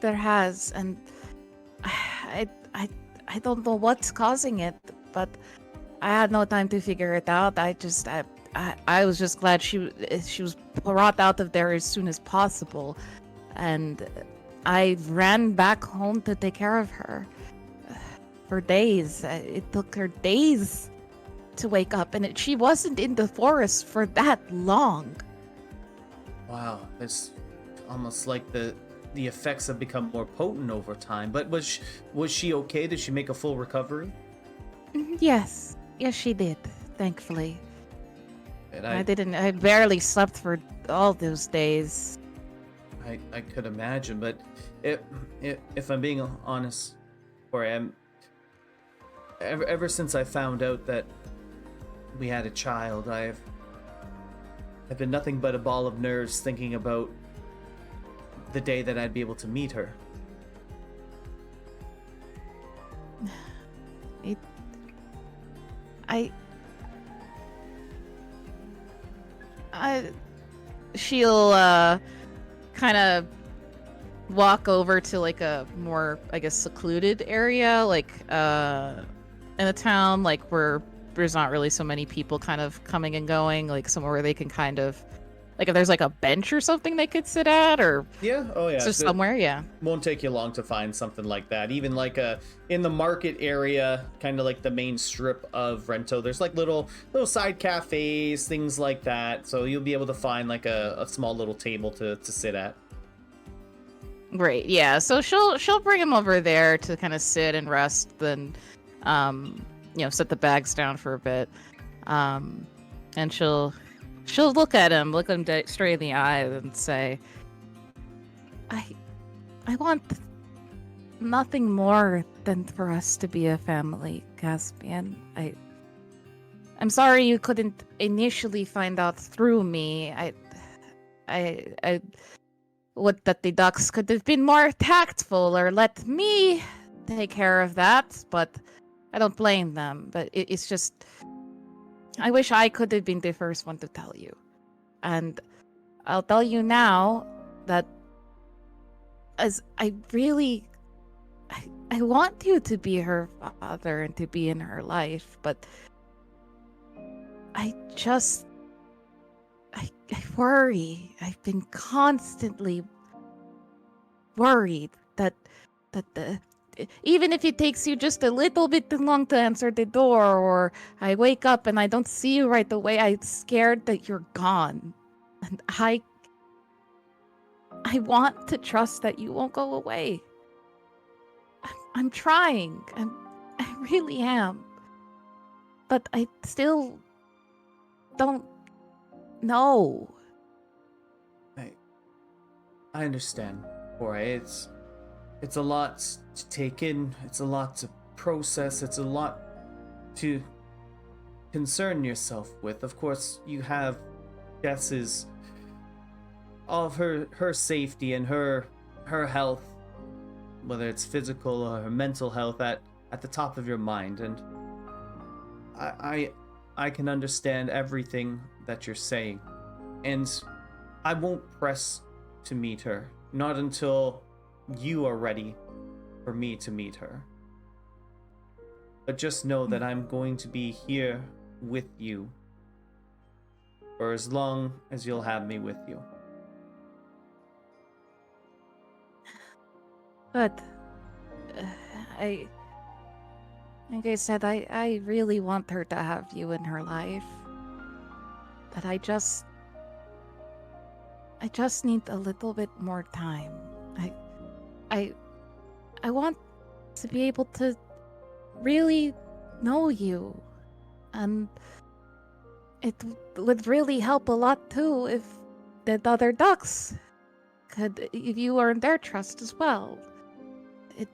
There has, and I don't know what's causing it, but I had no time to figure it out. I was just glad she was brought out of there as soon as possible, and I ran back home to take care of her. For days, it took her days to wake up, and she wasn't in the forest for that long. Wow, it's almost like the effects have become more potent over time. But was she okay? Did she make a full recovery? Yes. Yes, she did, thankfully. And I barely slept for all those days. I could imagine, but if I'm being honest, or ever since I found out that we had a child, I've been nothing but a ball of nerves thinking about the day that I'd be able to meet her. She'll kind of walk over to like a more, I guess, secluded area, like in a town, like where there's not really so many people kind of coming and going, like somewhere where they can kind of, like if there's like a bench or something they could sit at, or Yeah, oh yeah. just somewhere, yeah. Won't take you long to find something like that. Even like in the market area, kind of like the main strip of Rento, there's like little side cafes, things like that. So you'll be able to find like a small little table to sit at. Great, yeah. So she'll bring him over there to kind of sit and rest, then set the bags down for a bit, and she'll look at him straight in the eye and say, I want nothing more than for us to be a family, Caspian. I'm sorry you couldn't initially find out through me. I would that the ducks could have been more tactful or let me take care of that, but I don't blame them. But it's just, I wish I could have been the first one to tell you. And I'll tell you now that as I want you to be her father and to be in her life, but I worry. I've been constantly worried that even if it takes you just a little bit too long to answer the door, or I wake up and I don't see you right away, I'm scared that you're gone. And I want to trust that you won't go away. I'm trying. I really am. But I still don't know. I understand, Jorge. It's a lot to take in. It's a lot to process. It's a lot to concern yourself with. Of course, you have guesses of her safety and her health, whether it's physical or her mental health, at the top of your mind. And I can understand everything that you're saying, and I won't press to meet her, not until you are ready for me to meet her. But just know that I'm going to be here with you for as long as you'll have me with you. But like I said, I really want her to have you in her life. But I just need a little bit more time. I want to be able to really know you. And it would really help a lot too if the other ducks if you earn their trust as well.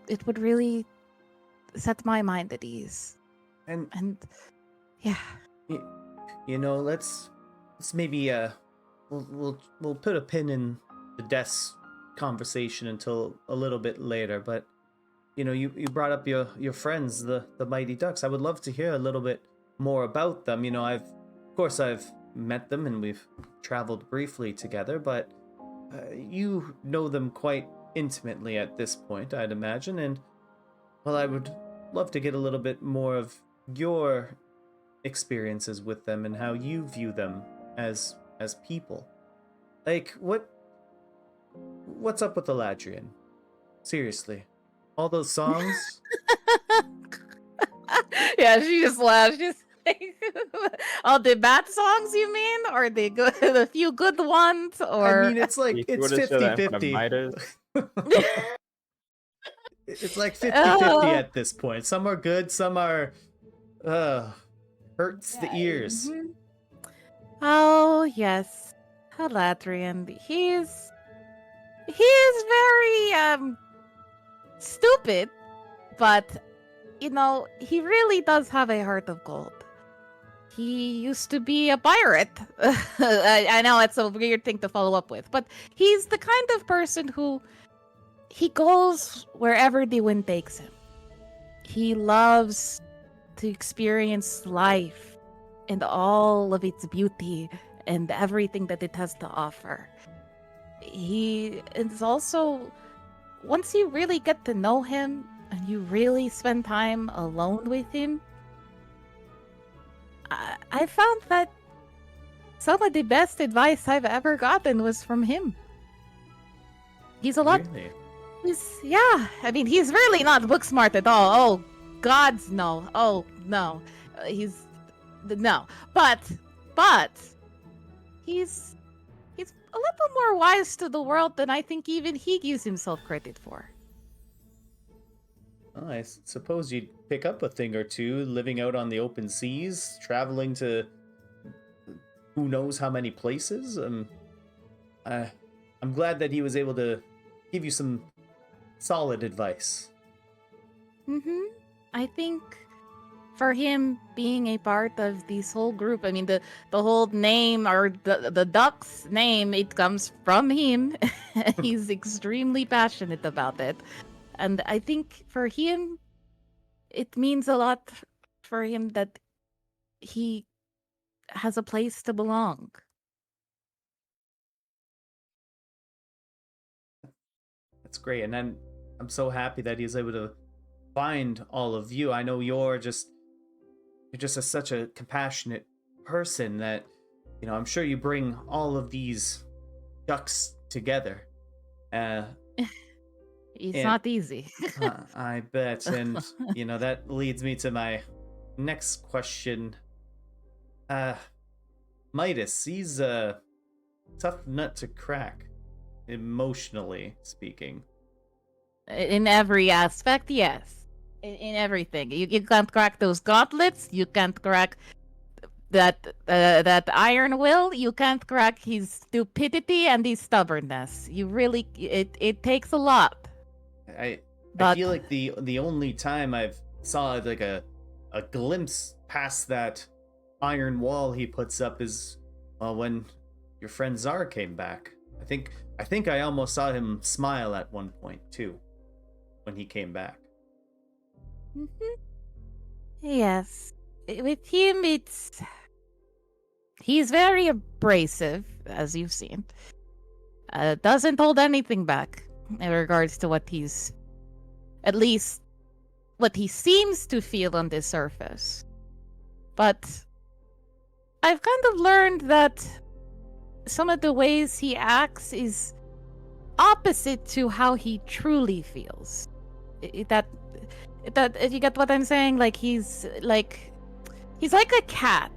It would really set my mind at ease. And yeah. Let's maybe we'll put a pin in the deaths conversation until a little bit later. But you brought up your friends, the Mighty Ducks. I would love to hear a little bit more about them. I've met them and we've traveled briefly together, but you know them quite intimately at this point, I'd imagine. And well, I would love to get a little bit more of your experiences with them and how you view them as people. Like, what's up with Eladrian? Seriously, all those songs. Yeah, she just laughed. She's like, all the bad songs, you mean, or the few good ones? Or I mean, it's like it's 50-50. It's like 50-50 at this point. Some are good, some are Hurts the ears. Mhm. Oh yes, Haladrian. He is very stupid, but he really does have a heart of gold. He used to be a pirate. I know it's a weird thing to follow up with, but he's the kind of person who he goes wherever the wind takes him. He loves to experience life and all of its beauty and everything that it has to offer. He is also, once you really get to know him and you really spend time alone with him, I found that some of the best advice I've ever gotten was from him. He's a lot. Really? Yeah. I mean, he's really not book smart at all. Oh, gods, no. Oh, no. No. But he's a little more wise to the world than I think even he gives himself credit for. Well, I suppose you'd pick up a thing or two living out on the open seas, traveling to who knows how many places. I'm glad that he was able to give you some solid advice. I think for him being a part of this whole group, I mean the whole name, or the duck's name, it comes from him. He's extremely passionate about it. And I think for him, it means a lot for him that he has a place to belong. That's great, and then I'm so happy that he's able to find all of you. I know you're just such a compassionate person that I'm sure you bring all of these ducks together. It's And- not easy. I bet, and that leads me to my next question. Midas, he's a tough nut to crack, emotionally speaking. In every aspect, yes. In everything. You can't crack those gauntlets. You can't crack that iron will. You can't crack his stupidity and his stubbornness. You really, it takes a lot. I But feel like the only time I've saw like a glimpse past that iron wall he puts up is when your friend Zar came back. I think I almost saw him smile at one point too when he came back. Yes. With him, he's very abrasive, as you've seen. Doesn't hold anything back in regards to at least what he seems to feel on the surface. But I've kind of learned that some of the ways he acts is opposite to how he truly feels. That if you get what I'm saying, like he's like a cat.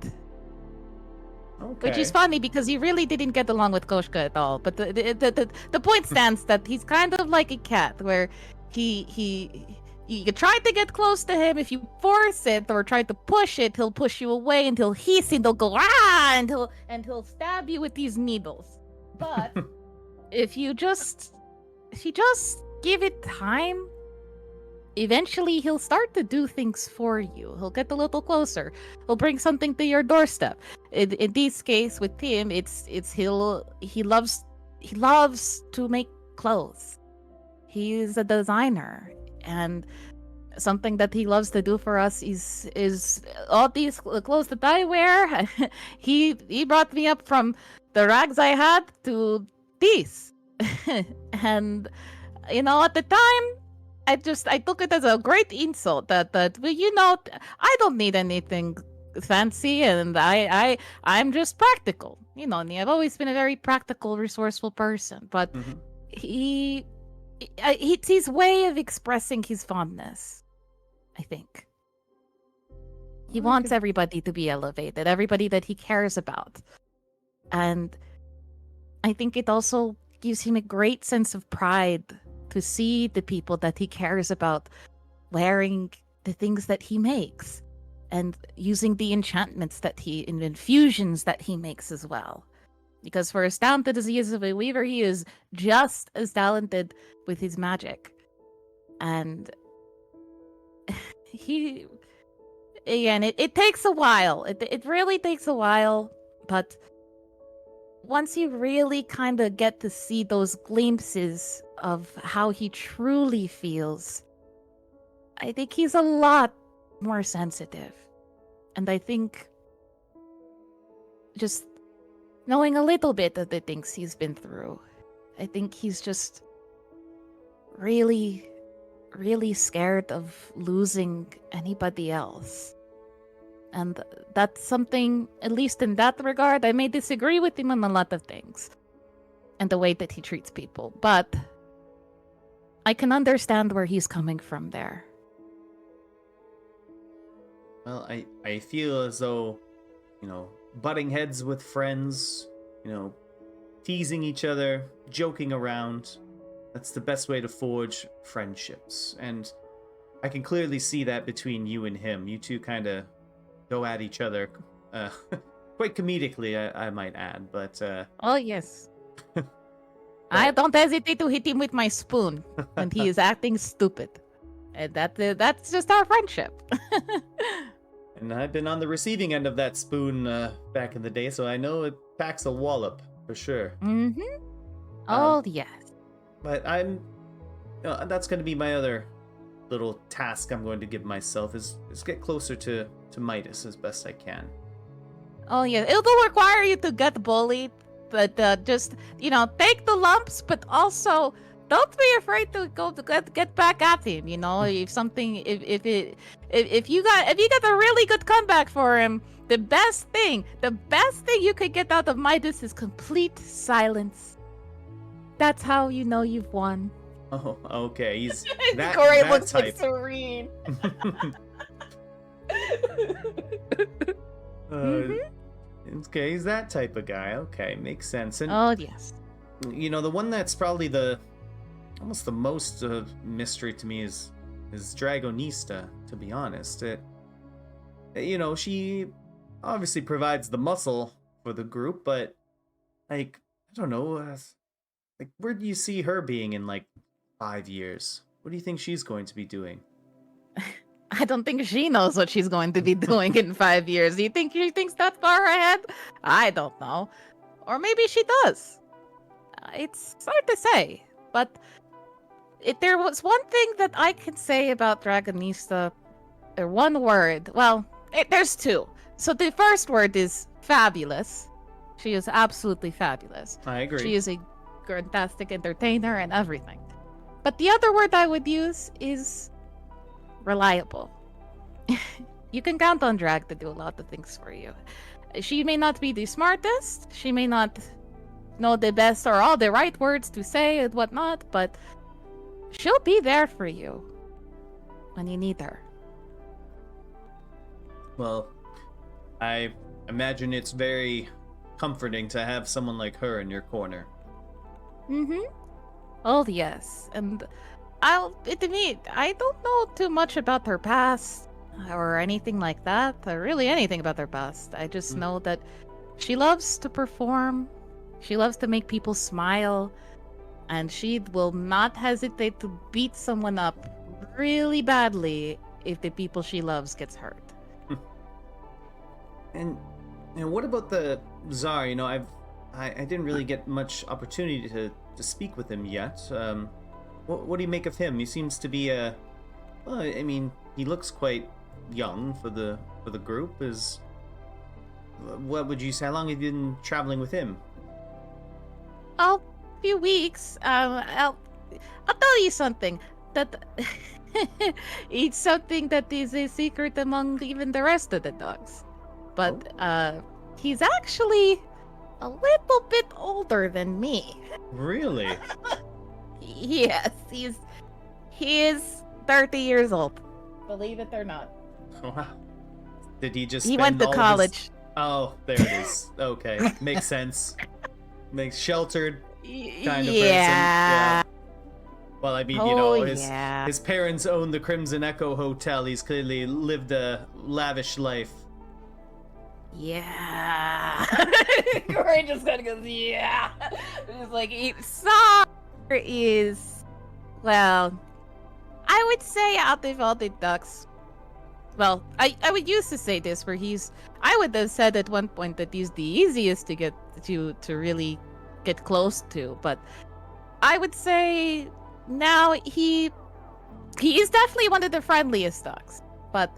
Okay. Which is funny because he really didn't get along with Koshka at all. But the point stands that he's kind of like a cat, where you try to get close to him. If you force it or try to push it, he'll push you away and he'll hiss and he'll go and he'll stab you with these needles. But if you just give it time, eventually he'll start to do things for you. He'll get a little closer. He'll bring something to your doorstep. In this case with him, he loves to make clothes. He's a designer, and something that he loves to do for us is all these clothes that I wear. he brought me up from the rags I had to these. And at the time I took it as a great insult that I don't need anything fancy, and I'm just practical. And I've always been a very practical, resourceful person. But it's his way of expressing his fondness, I think. He wants everybody to be elevated, everybody that he cares about. And I think it also gives him a great sense of pride to see the people that he cares about wearing the things that he makes. and using the enchantments and infusions that he makes as well. Because for as talented as he is as a weaver, he is just as talented with his magic. And he, again, it takes a while. It really takes a while, but once you really kind of get to see those glimpses of how he truly feels, I think he's a lot more sensitive. And I think just knowing a little bit of the things he's been through, I think he's just really, really scared of losing anybody else. And that's something, at least in that regard, I may disagree with him on a lot of things and the way that he treats people, but I can understand where he's coming from there. Well, I feel as though, butting heads with friends, teasing each other, joking around, that's the best way to forge friendships. And I can clearly see that between you and him. You two kind of go at each other quite comedically, I might add, but Oh, yes. I don't hesitate to hit him with my spoon when he is acting stupid. And that's just our friendship. and I've been on the receiving end of that spoon back in the day, so I know it packs a wallop for sure. Mm-hmm. Oh, yes. But that's going to be my other little task I'm going to give myself is get closer to Midas as best I can. Oh, yeah. It will require you to get bullied, but just, take the lumps, but also don't be afraid to get back at him. If you got a really good comeback for him, the best thing you could get out of Midas is complete silence. That's how you know you've won. Oh, okay. He's that, Corey that looks type. like Serene. Okay, he's that type of guy. Okay, makes sense. And Oh, yes. the one that's probably almost the most mystery to me is Dragonista, to be honest. She obviously provides the muscle for the group, but I don't know, where do you see her being in 5 years? What do you think she's going to be doing? I don't think she knows what she's going to be doing in 5 years. Do you think she thinks that far ahead? I don't know. Or maybe she does. It's hard to say. But if there was one thing that I can say about Dragonista, or one word, there's two. So the first word is fabulous. She is absolutely fabulous. I agree. She is a fantastic entertainer and everything. But the other word I would use is reliable. You can count on Drag to do a lot of things for you. She may not be the smartest, she may not know the best or all the right words to say and whatnot, but she'll be there for you when you need her. Well, I imagine it's very comforting to have someone like her in your corner. Mm-hmm. Oh, yes. And I don't know too much about her past or anything like that. Or really anything about her past. I just know that she loves to perform. She loves to make people smile. And she will not hesitate to beat someone up really badly if the people she loves gets hurt. And what about the Zar? I didn't really get much opportunity to speak with him yet. What do you make of him? He seems to be he looks quite young for the group. What would you say? How long have you been traveling with him? A few weeks. I'll tell you something that it's something that is a secret among even the rest of the dogs. But he's actually a little bit older than me. Really? Yes, he is 30 years old. Believe it or not. Wow. Did he just He spend went to all of college. his... Oh, there it is. Okay, makes sense. Makes sheltered kind of person. Yeah. Well, I mean, Oh, his yeah. his parents own the Crimson Echo Hotel. He's clearly lived a lavish life. Yeah. We're just gonna go, yeah. It's like, Zar is, well, I would say out of all the ducks, well, I would used to say this where I would have said at one point that he's the easiest to get to really get close to, but I would say now he is definitely one of the friendliest ducks, but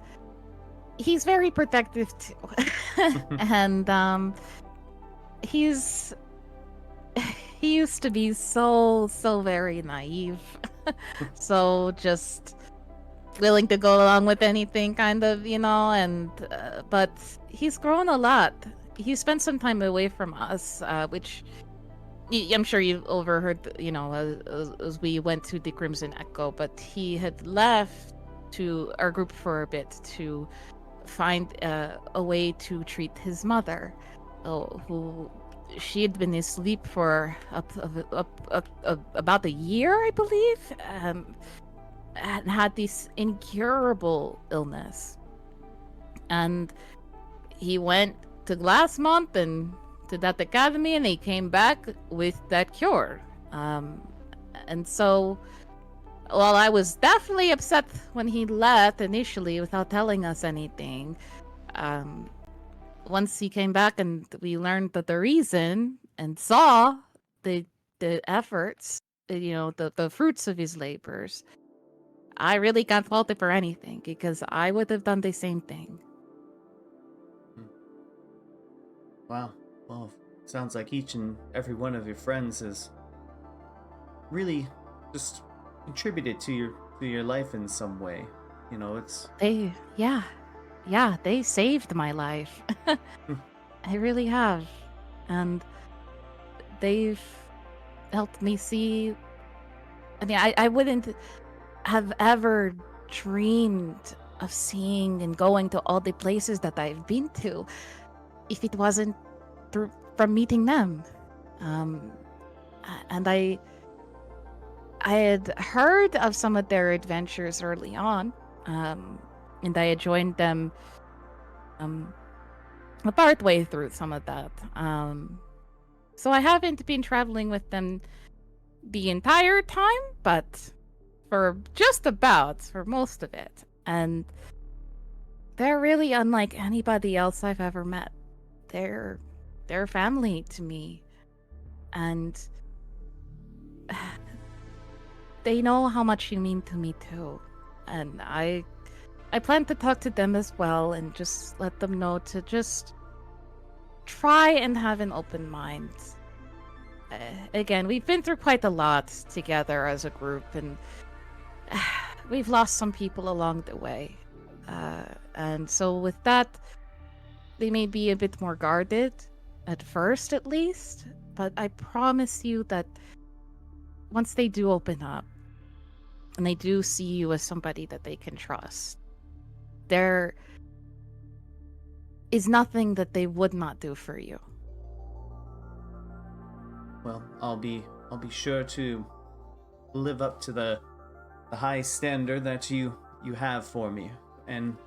he's very protective too. And he's he used to be so very naive. So just willing to go along with anything, kind of, and but he's grown a lot. He spent some time away from us, which I'm sure you've overheard, as we went to the Crimson Echo, but he had left to our group for a bit to find a way to treat his mother, who she had been asleep for about a year, I believe, and had this incurable illness. And he went to last month and to that academy, and he came back with that cure. And so, while I was definitely upset when he left initially without telling us anything, once he came back and we learned that the reason and saw the efforts, the fruits of his labors, I really can't fault it for anything, because I would have done the same thing. Wow. Well, sounds like each and every one of your friends has really just contributed to your life in some way. It's They saved my life. I really have. And they've helped me see. I mean, I wouldn't have ever dreamed of seeing and going to all the places that I've been to if it wasn't from meeting them. And I had heard of some of their adventures early on, and I had joined them a part way through some of that. So I haven't been traveling with them the entire time, but for most of it. And they're really unlike anybody else I've ever met. They're family to me. And they know how much you mean to me too. And I plan to talk to them as well and just let them know to just try and have an open mind. Again, we've been through quite a lot together as a group, and we've lost some people along the way. And so with that, they may be a bit more guarded, at first at least, but I promise you that once they do open up, and they do see you as somebody that they can trust, there is nothing that they would not do for you. Well, I'll be sure to live up to the high standard that you have for me, and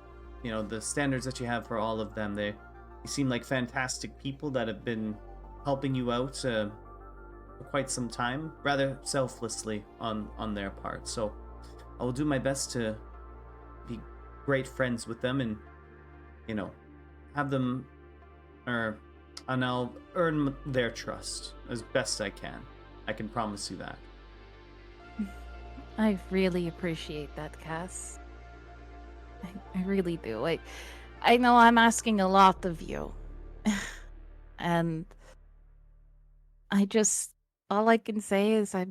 the standards that you have for all of them. They seem like fantastic people that have been helping you out for quite some time, rather selflessly on their part. So I will do my best to be great friends with them, and have them, and I'll earn their trust as best I can. I can promise you that. I really appreciate that, Cass. I really do. I know I'm asking a lot of you. And all I can say is I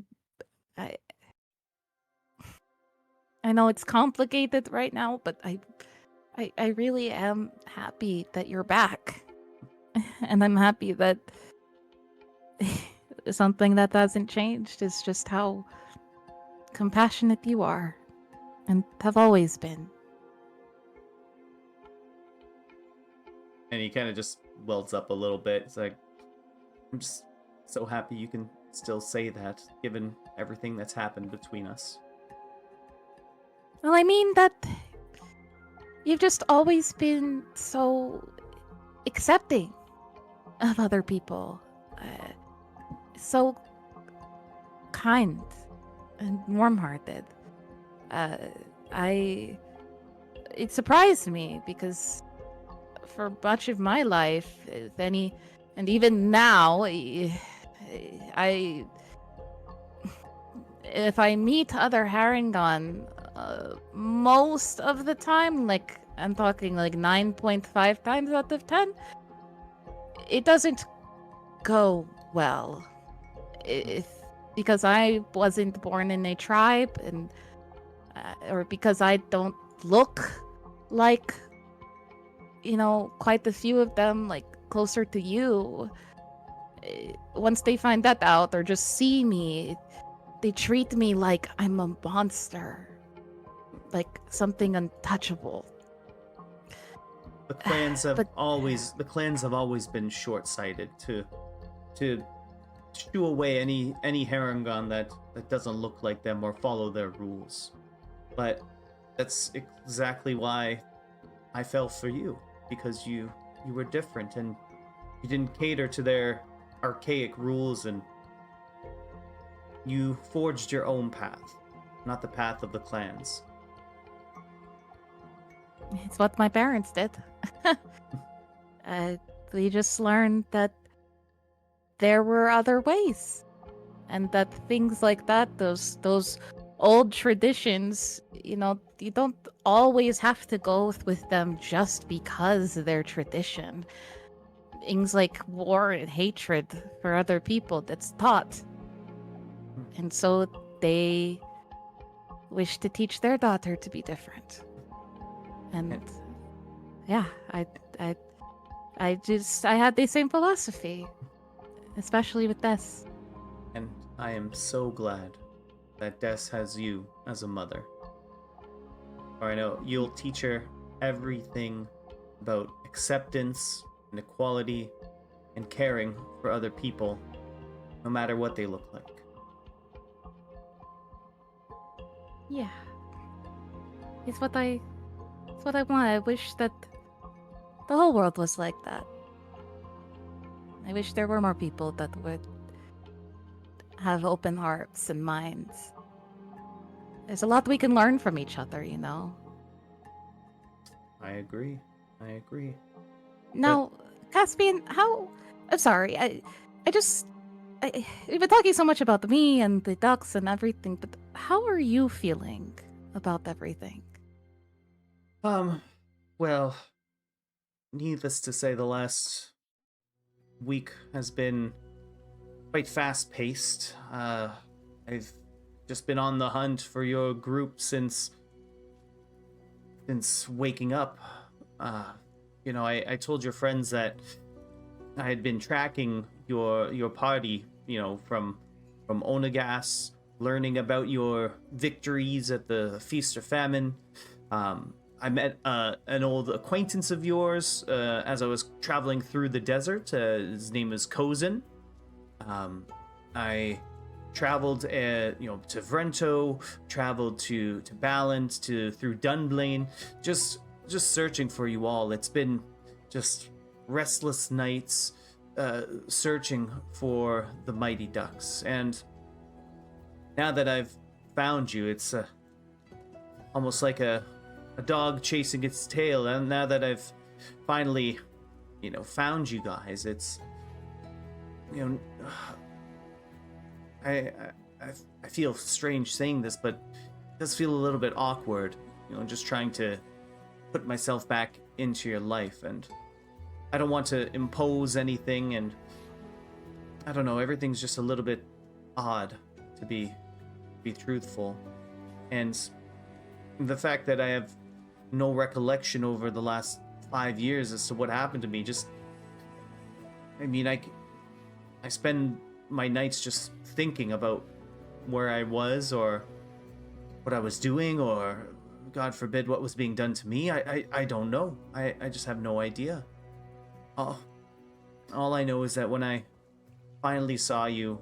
know it's complicated right now, but I really am happy that you're back. And I'm happy that something that hasn't changed is just how compassionate you are, and have always been. And he kind of just welts up a little bit. It's like, I'm just so happy you can still say that, given everything that's happened between us. Well, I mean that you've just always been so accepting of other people, so kind and warm-hearted. It surprised me because for much of my life, and even now, if I meet other Harengon, most of the time, like I'm talking like 9.5 times out of 10, it doesn't go well. Because I wasn't born in a tribe, and or because I don't look like, quite a few of them, like closer to you. Once they find that out or just see me, they treat me like I'm a monster, like something untouchable. The clans have But- always been short-sighted to shoo away any Harengon that doesn't look like them or follow their rules. But that's exactly why I fell for you, because you were different and you didn't cater to their archaic rules, and you forged your own path, not the path of the clans. It's what my parents did. We just learned that there were other ways, and that things like that, those old traditions, you don't always have to go with them just because they're tradition. Things like war and hatred for other people, that's taught. And so they wish to teach their daughter to be different. And yeah, I had the same philosophy, especially with this. And I am so glad that Des has you as a mother. Or I know you'll teach her everything about acceptance and equality and caring for other people, no matter what they look like. Yeah. It's what I want. I wish that the whole world was like that. I wish there were more people that would have open hearts and minds. There's a lot we can learn from each other, I agree. Now, Caspian, I'm sorry. We've been talking so much about me and the ducks and everything, but how are you feeling about everything? Well, needless to say, the last week has been quite fast-paced. I've just been on the hunt for your group since waking up. I told your friends that I had been tracking your party, from Onagas, learning about your victories at the Feast or Famine. I met an old acquaintance of yours as I was traveling through the desert. His name is Kozin. I traveled, to Vrento, traveled to Ballant, through Dunblane, just searching for you all. It's been just restless nights, searching for the mighty ducks. And now that I've found you, it's almost like a dog chasing its tail. And now that I've finally, found you guys, it's, I feel strange saying this, but it does feel a little bit awkward, just trying to put myself back into your life. And I don't want to impose anything, and I don't know, everything's just a little bit odd, to be truthful. And the fact that I have no recollection over the last 5 years as to what happened to me, I spend my nights just thinking about where I was, or what I was doing, or God forbid what was being done to me. I don't know. I just have no idea. All I know is that when I finally saw you,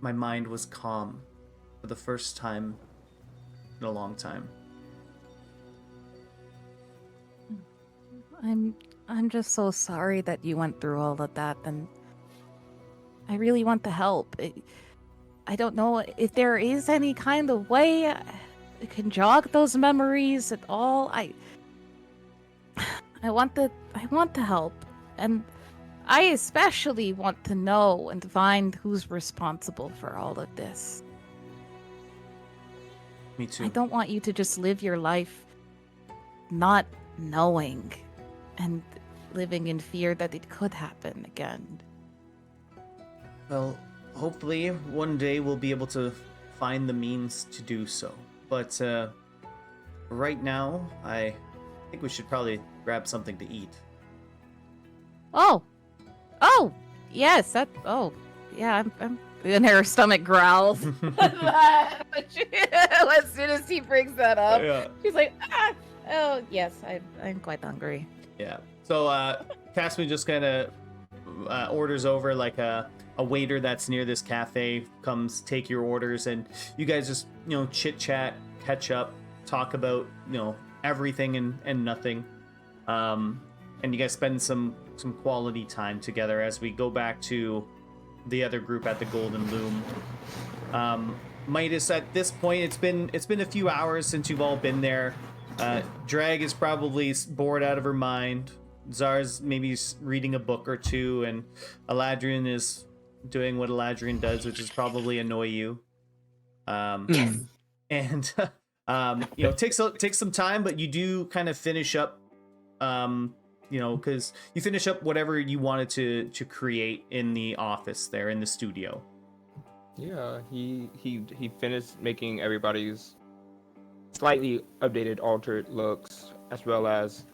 my mind was calm for the first time in a long time. I'm just so sorry that you went through all of that, and I really want to help. I don't know if there is any kind of way I can jog those memories at all. I want to help, and I especially want to know and find who's responsible for all of this. Me too. I don't want you to just live your life not knowing and living in fear that it could happen again. Well, hopefully one day we'll be able to find the means to do so. But right now, I think we should probably grab something to eat. Oh, yes, oh, yeah, I'm and her stomach growls. As soon as he brings that up, Yeah. she's like, oh, yes, I'm quite hungry. Yeah. So Casman just kind of orders over like a waiter that's near this cafe comes take your orders, and you guys just chit chat, catch up, talk about everything and nothing, and you guys spend some quality time together as we go back to the other group at the Golden Loom. Midas, at this point, it's been a few hours since you've all been there. Drag is probably bored out of her mind. Zar's maybe reading a book or two, and Eladrin is doing what Eladrin does, which is probably annoy you. And takes some time, but you do kind of finish up. Because you finish up whatever you wanted to create in the office there in the studio. Yeah, he finished making everybody's slightly updated, altered looks, as well as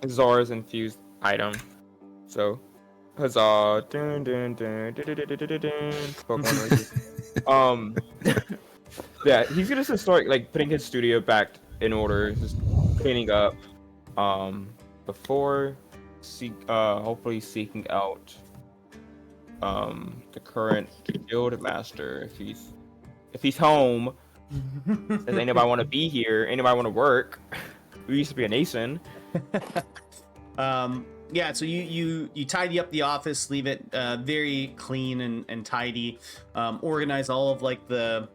Zar's infused item. So, huzzah! Dun, dun, dun, dun, dun, dun, dun, dun, dun. Pokemon races. Yeah, he's gonna just start like putting his studio back in order, just cleaning up. Before hopefully seeking out the current guild master, if he's home. Does anybody want to be here? Anybody want to work? We used to be a nation. Yeah, so you tidy up the office, leave it very clean and tidy, organize all of like the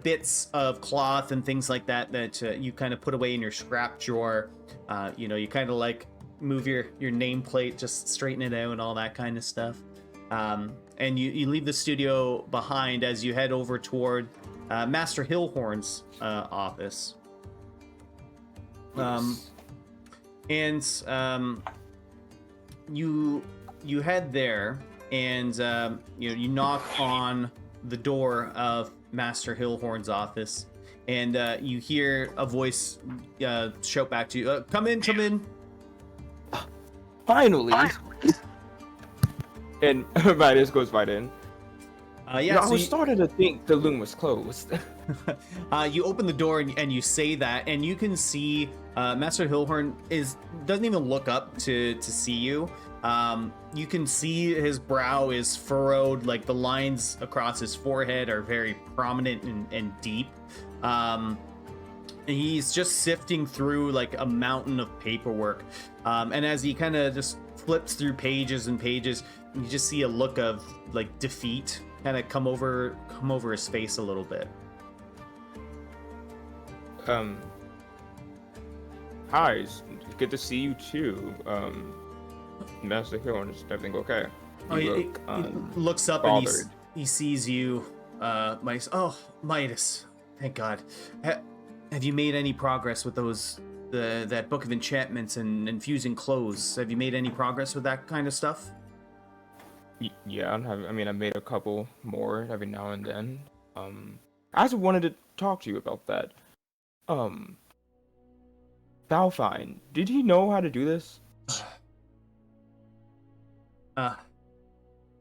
bits of cloth and things like that you kind of put away in your scrap drawer. You kind of like move your nameplate, just straighten it out and all that kind of stuff. And you leave the studio behind as you head over toward Master Hillhorn's office. You head there, and you knock on the door of Master Hillhorn's office, and you hear a voice shout back to you, come in. Finally. And Midas goes right in. Yeah, I was starting to think the loom was closed. You open the door and you say that, and you can see Master Hillhorn doesn't even look up to see you. You can see his brow is furrowed, like the lines across his forehead are very prominent and deep. He's just sifting through like a mountain of paperwork. And as he kind of just flips through pages and pages, you just see a look of like defeat kind of come over his face a little bit. Hi, it's good to see you too. Master Hillhorn, is everything okay? He looks up bothered. and he sees you, Midas. Oh, Midas, thank God. Have you made any progress with that book of enchantments and infusing clothes? Have you made any progress with that kind of stuff? Yeah, I made a couple more every now and then. I just wanted to talk to you about that. Balfine, did he know how to do this?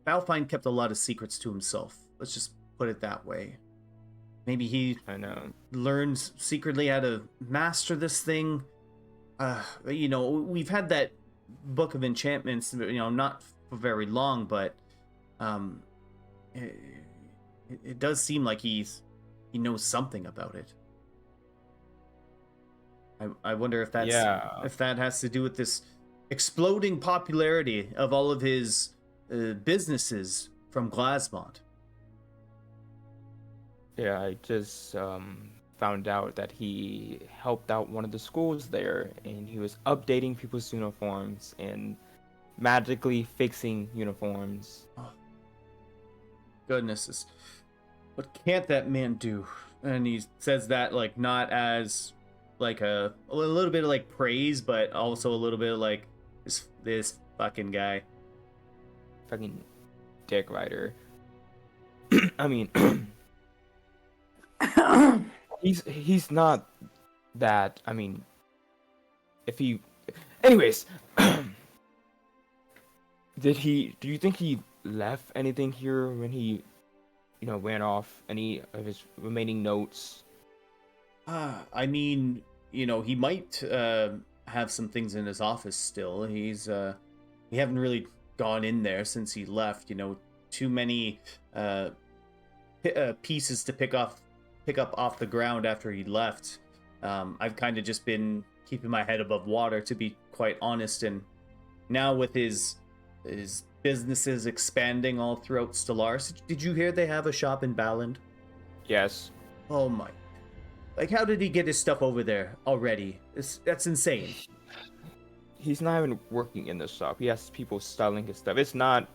Balfine kept a lot of secrets to himself. Let's just put it that way. Maybe he learns secretly how to master this thing. We've had that book of enchantments, not for very long, but it does seem like he knows something about it. I wonder if if that has to do with this exploding popularity of all of his businesses from Glasmont. Yeah, I just found out that he helped out one of the schools there, and he was updating people's uniforms and magically fixing uniforms. Oh, goodness, what can't that man do? And he says that like not as like a little bit of like praise, but also a little bit of like this fucking guy. Fucking dick rider. I mean, he's not that. I mean, if he, anyways, do you think he left anything here when he, ran off? Any of his remaining notes? I mean, he might have some things in his office still. He haven't really gone in there since he left. Too many pieces to pick up off the ground after he left. I've kind of just been keeping my head above water, to be quite honest. And now with his businesses expanding all throughout Stellaris, did you hear they have a shop in Baland? Yes. Oh my! Like, how did he get his stuff over there already? That's insane. He's not even working in the shop. He has people selling his stuff. It's not.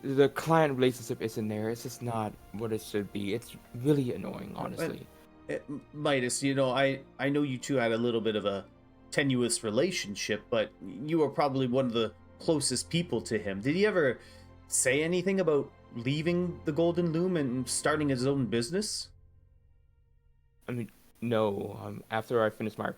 The client relationship isn't there. It's just not what it should be. It's really annoying, honestly. Midas, I know you two had a little bit of a tenuous relationship, but you were probably one of the closest people to him. Did he ever say anything about leaving the Golden Loom and starting his own business? I mean, no. After I finished my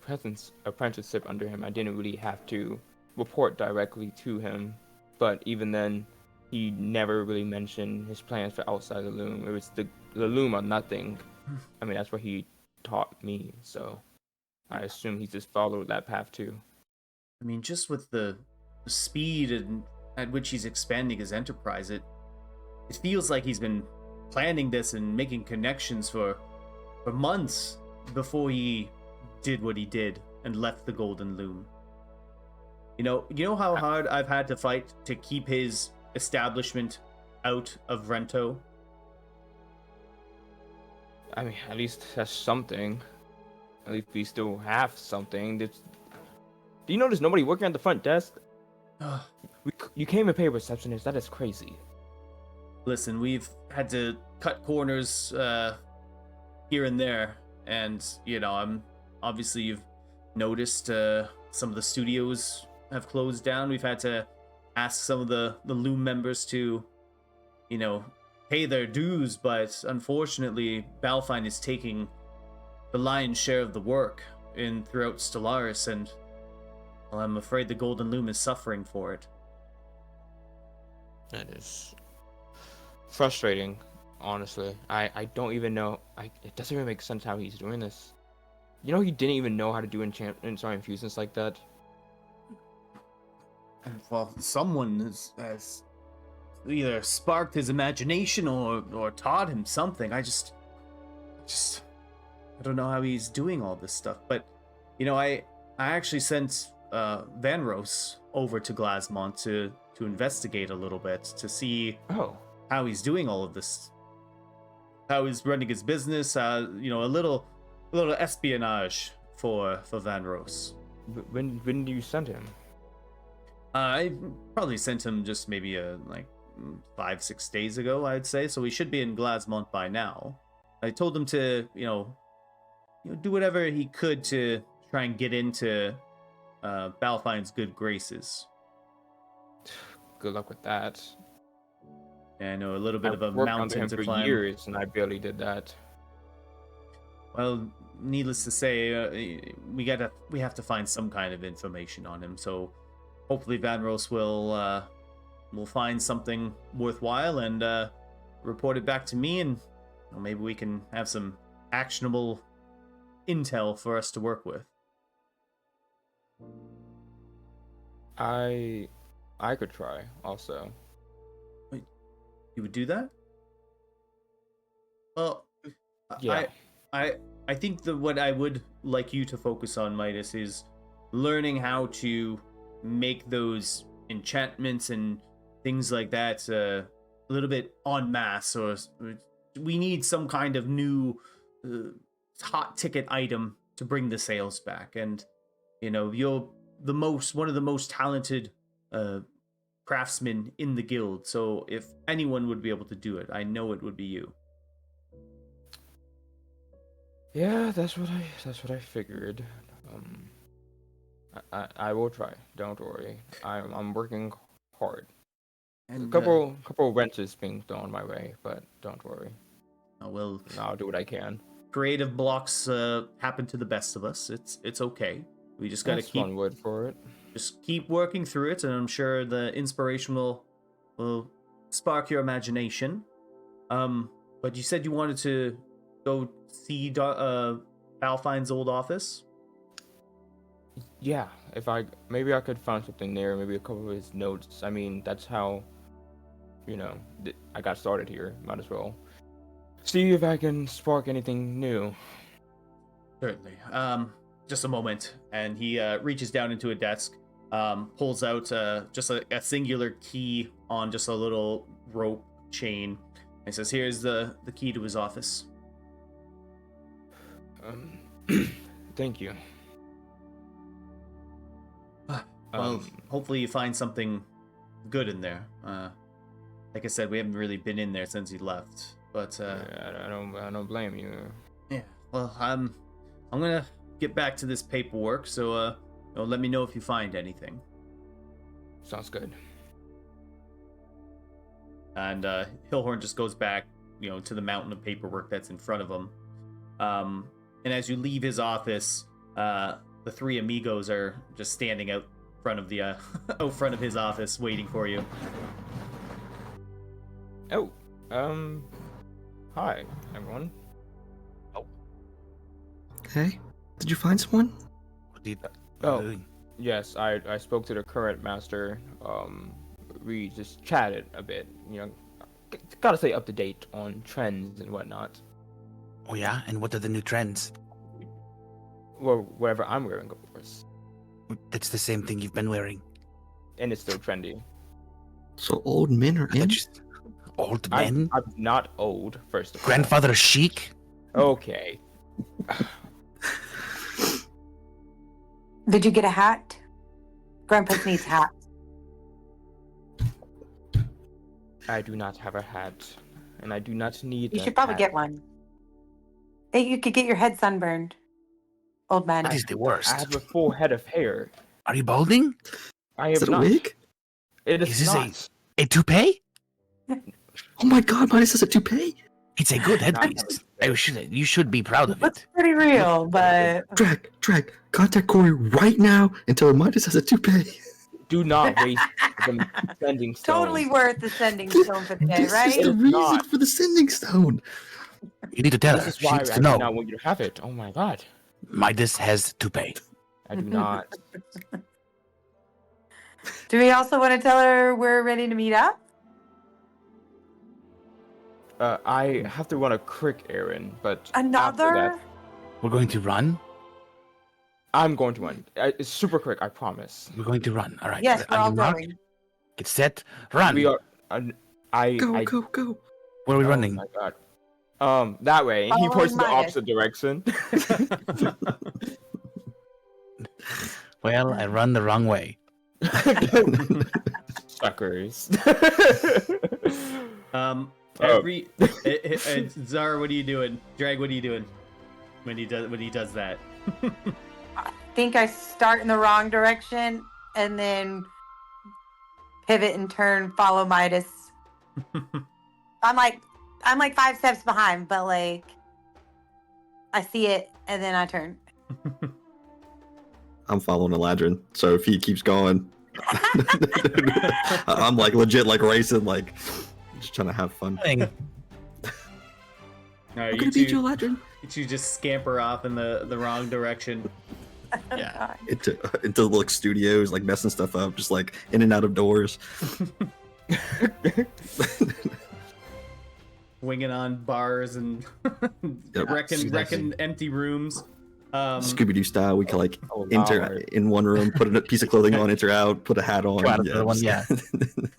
apprenticeship under him, I didn't really have to report directly to him. But even then, he never really mentioned his plans for outside the loom. It was the loom or nothing. I mean, that's what he taught me. So I assume he just followed that path too. I mean, just with the speed at which he's expanding his enterprise, it feels like he's been planning this and making connections for months before he did what he did and left the Golden Loom. You know how hard I've had to fight to keep his establishment out of Rento? I mean, at least that's something. At least we still have something. Do you know there's nobody working at the front desk? You came and paid receptionist. That is crazy. Listen, we've had to cut corners here and there, and obviously you've noticed some of the studios have closed down. We've had to ask some of the Loom members to pay their dues, but unfortunately Balfine is taking the lion's share of the work throughout Stellaris, and well, I'm afraid the Golden Loom is suffering for it. That is frustrating, honestly. I don't even know. It doesn't even make sense how he's doing this. He didn't even know how to do infusions like that. Well, someone has either sparked his imagination or taught him something. I don't know how he's doing all this stuff. But I actually sent Vanros over to Glasmont to investigate a little bit, to see how he's doing all of this, how he's running his business. A little espionage for Vanros. When do you send him? I probably sent him just maybe 5-6 days ago, I'd say. So he should be in Glasmont by now. I told him to do whatever he could to try and get into Balfine's good graces. Good luck with that. Yeah, I know, a little bit of a I've worked mountain under to him climb. for years, and I barely did that. Well, needless to say, we have to find some kind of information on him. So hopefully Vanros will find something worthwhile and report it back to me, and maybe we can have some actionable intel for us to work with. I could try also. You would do that? Well, Yeah. I think that what I would like you to focus on, Midas, is learning how to make those enchantments and things like that a little bit en masse. Or we need some kind of new hot ticket item to bring the sales back. And you're one of the most talented craftsmen in the guild. So if anyone would be able to do it, I know it would be you. Yeah, that's what I figured. I will try. Don't worry. I'm working hard. And A couple wrenches being thrown my way, but don't worry. well, I'll do what I can. creative blocks happen to the best of us. It's okay. We just gotta That's keep one word for it. just keep working through it, and I'm sure the inspiration will spark your imagination. But you said you wanted to go see Alfine's old office. Yeah, maybe I could find something there, maybe a couple of his notes. I mean, that's how, I got started here. Might as well see if I can spark anything new. Certainly. Just a moment, and he reaches down into a desk, pulls out just a singular key on just a little rope chain, and says, "Here's the key to his office." Thank you. Well, hopefully you find something good in there. Like I said, we haven't really been in there since he left, but I don't blame you. yeah. Well, I'm gonna get back to this paperwork, so let me know if you find anything. Sounds good. And Hillhorn just goes back, to the mountain of paperwork that's in front of him. And as you leave his office, the three amigos are just standing out front of the out front of his office, waiting for you. Oh, hi everyone. Hey, did you find someone? What are you Oh. doing? Yes, I spoke to the current master. We just chatted a bit. Gotta stay up to date on trends and whatnot. Oh yeah, and what are the new trends? Well, whatever I'm wearing, of course, That's the same thing you've been wearing. and it's still trendy. So old men are I thought in? you- Old men? I'm not old, first of all. Grandfather chic? Okay. Did you get a hat? Grandpa needs hat. I do not have a hat, and I do not need. You a should probably hat. get one. Hey, you could get your head sunburned. Old man. That is the worst. I have a full head of hair. Are you balding? I Is have it a not. wig? It Is is this not. a toupee? Oh my god, Midas has a toupee! It's a good headpiece. You should be proud of Looks it. pretty real, but Drag, contact Corey right now and tell him Midas has a toupee. Do not waste the sending stone. totally worth the sending stone for the day, This is right? the It is reason not. for the sending stone. You need to tell her. This is She why needs I to do know. not want you to have it. Oh my god. Midas has toupee. I do not. Do we also want to tell her we're ready to meet up? I have to run a quick errand, but after Another? that, We're going to run? I'm going to run. It's super quick, I promise. We're going to run. All right. Yes, we're Are all you marked? going. Get set. Run. We are. I. Go. Where are we Oh running? my god. That way. He Following points in the Midas. opposite direction. Well, I run the wrong way. Suckers. Every Zara, what are you doing? Drag, what are you doing when he does that? I think I start in the wrong direction and then pivot and turn, follow Midas. I'm like 5 steps behind, but like I see it and then I turn. I'm following Eladrin, so if he keeps going, I'm like legit like racing, like just trying to have fun. Thing. All right, I'm gonna beat you, Eladrin. you just scamper off in the wrong direction. Yeah. Into like studios, like messing stuff up, just like in and out of doors. swinging on bars and Yep. wrecking empty rooms. Scooby-Doo style, we could like Oh, enter Lord. in one room, put a piece of clothing on, enter out, put a hat on. Go out of the other one, yeah. The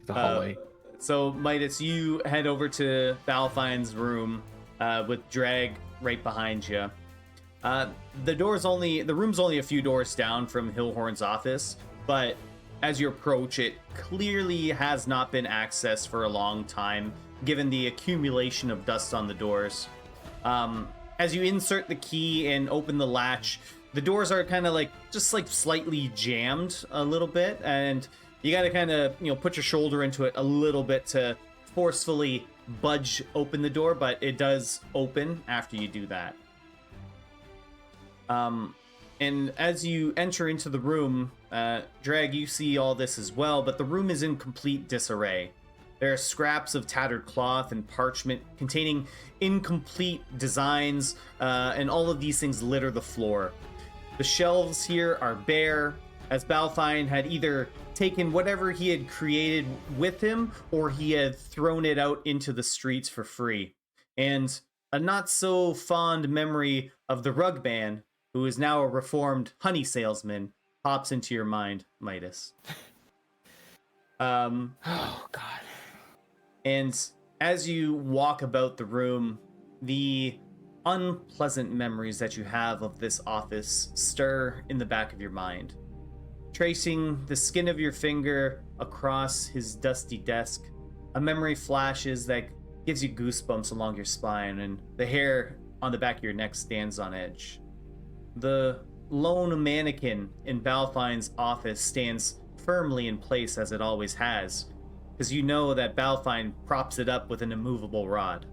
Uh, hallway. So, Midas, you head over to Balfine's room with Drag right behind you. The room's only a few doors down from Hillhorn's office, but as you approach, it clearly has not been accessed for a long time, given the accumulation of dust on the doors. As you insert the key and open the latch, the doors are kind of just slightly jammed a little bit, and you got to kind of, put your shoulder into it a little bit to forcefully budge open the door, but it does open after you do that. And as you enter into the room, Drag, you see all this as well, but the room is in complete disarray. There are scraps of tattered cloth and parchment containing incomplete designs, and all of these things litter the floor. The shelves here are bare, as Balfine had either taken whatever he had created with him, or he had thrown it out into the streets for free. And a not so fond memory of the rug man, who is now a reformed honey salesman, pops into your mind, Midas. Oh God. And as you walk about the room, the unpleasant memories that you have of this office stir in the back of your mind. Tracing the skin of your finger across his dusty desk, a memory flashes that gives you goosebumps along your spine, and the hair on the back of your neck stands on edge. The lone mannequin in Balfine's office stands firmly in place as it always has, because you know that Balfine props it up with an immovable rod.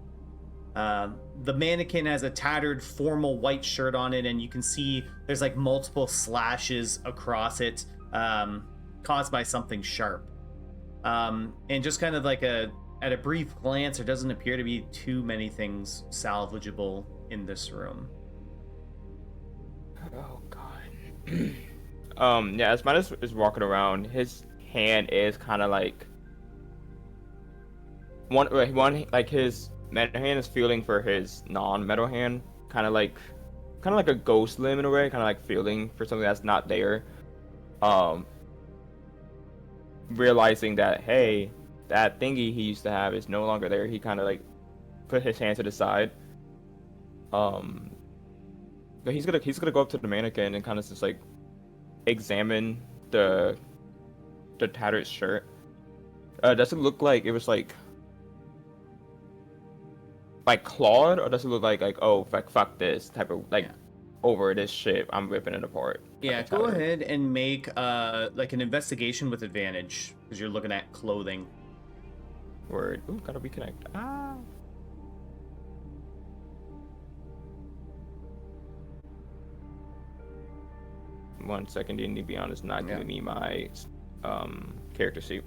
The mannequin has a tattered formal white shirt on it, and you can see there's multiple slashes across it, caused by something sharp. And just kind of at a brief glance, there doesn't appear to be too many things salvageable in this room. Oh God. Yeah, as Midas is walking around, his hand is kind of his metal hand is feeling for his non-metal hand, kind of like a ghost limb in a way, kind of feeling for something that's not there. Realizing that, hey, that thingy he used to have is no longer there, he kind of put his hand to the side. But he's gonna go up to the mannequin and kind of just examine the tattered shirt. Does it look like it was clawed, or does it look like oh fuck this type of over this shit, I'm ripping it apart? Yeah, go ahead and make an investigation with advantage, because you're looking at clothing. Word. Ooh, gotta reconnect. Ah. One second, to be honest, not giving me my character sheet.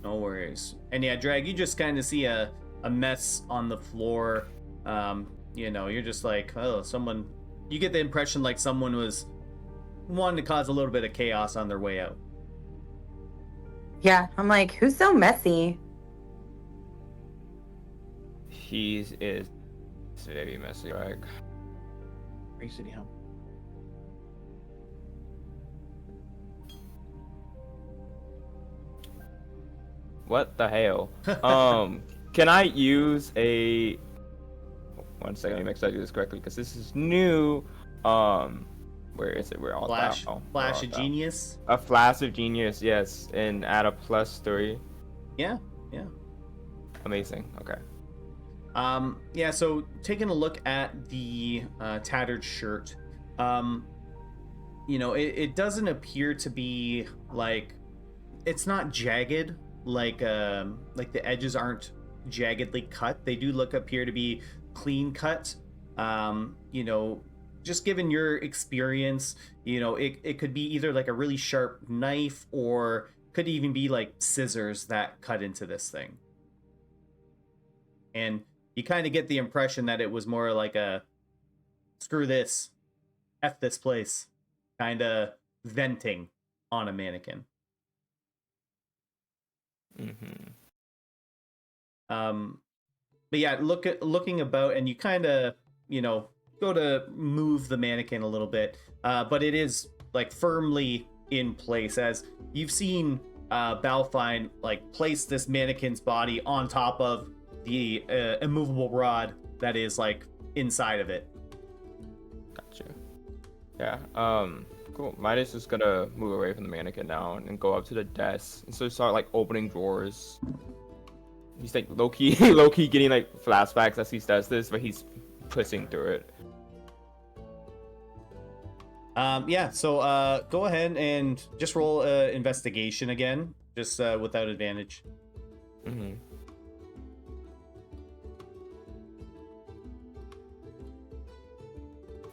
No worries. And yeah, Drag, you just kind of see a mess on the floor. You're just someone. You get the impression someone was wanting to cause a little bit of chaos on their way out. Yeah, I'm who's so messy? He is very messy, right? City home. What the hell? Can I use a... One second, let me make sure I do this correctly, because this is new. Where is it? We're all Flash of Genius? A Flash of Genius, yes, and add a +3. Yeah. Amazing, okay. Yeah, so taking a look at the tattered shirt, it doesn't appear to be it's not jagged, the edges aren't jaggedly cut. They do appear to be clean cut. Just given your experience, it could be either a really sharp knife, or could even be scissors that cut into this thing. And you kind of get the impression that it was more a screw this, F this place kind of venting on a mannequin. Mm-hmm. but yeah, looking about, and you kind of, go to move the mannequin a little bit, but it is like firmly in place, as you've seen Balfine like place this mannequin's body on top of the immovable rod that is like inside of it. Gotcha. Yeah. Cool. Midas is gonna move away from the mannequin now and go up to the desk and so start like opening drawers. He's like low key getting like flashbacks as he does this, but he's pushing through it. Yeah, so go ahead and just roll investigation again, just without advantage. Mm-hmm.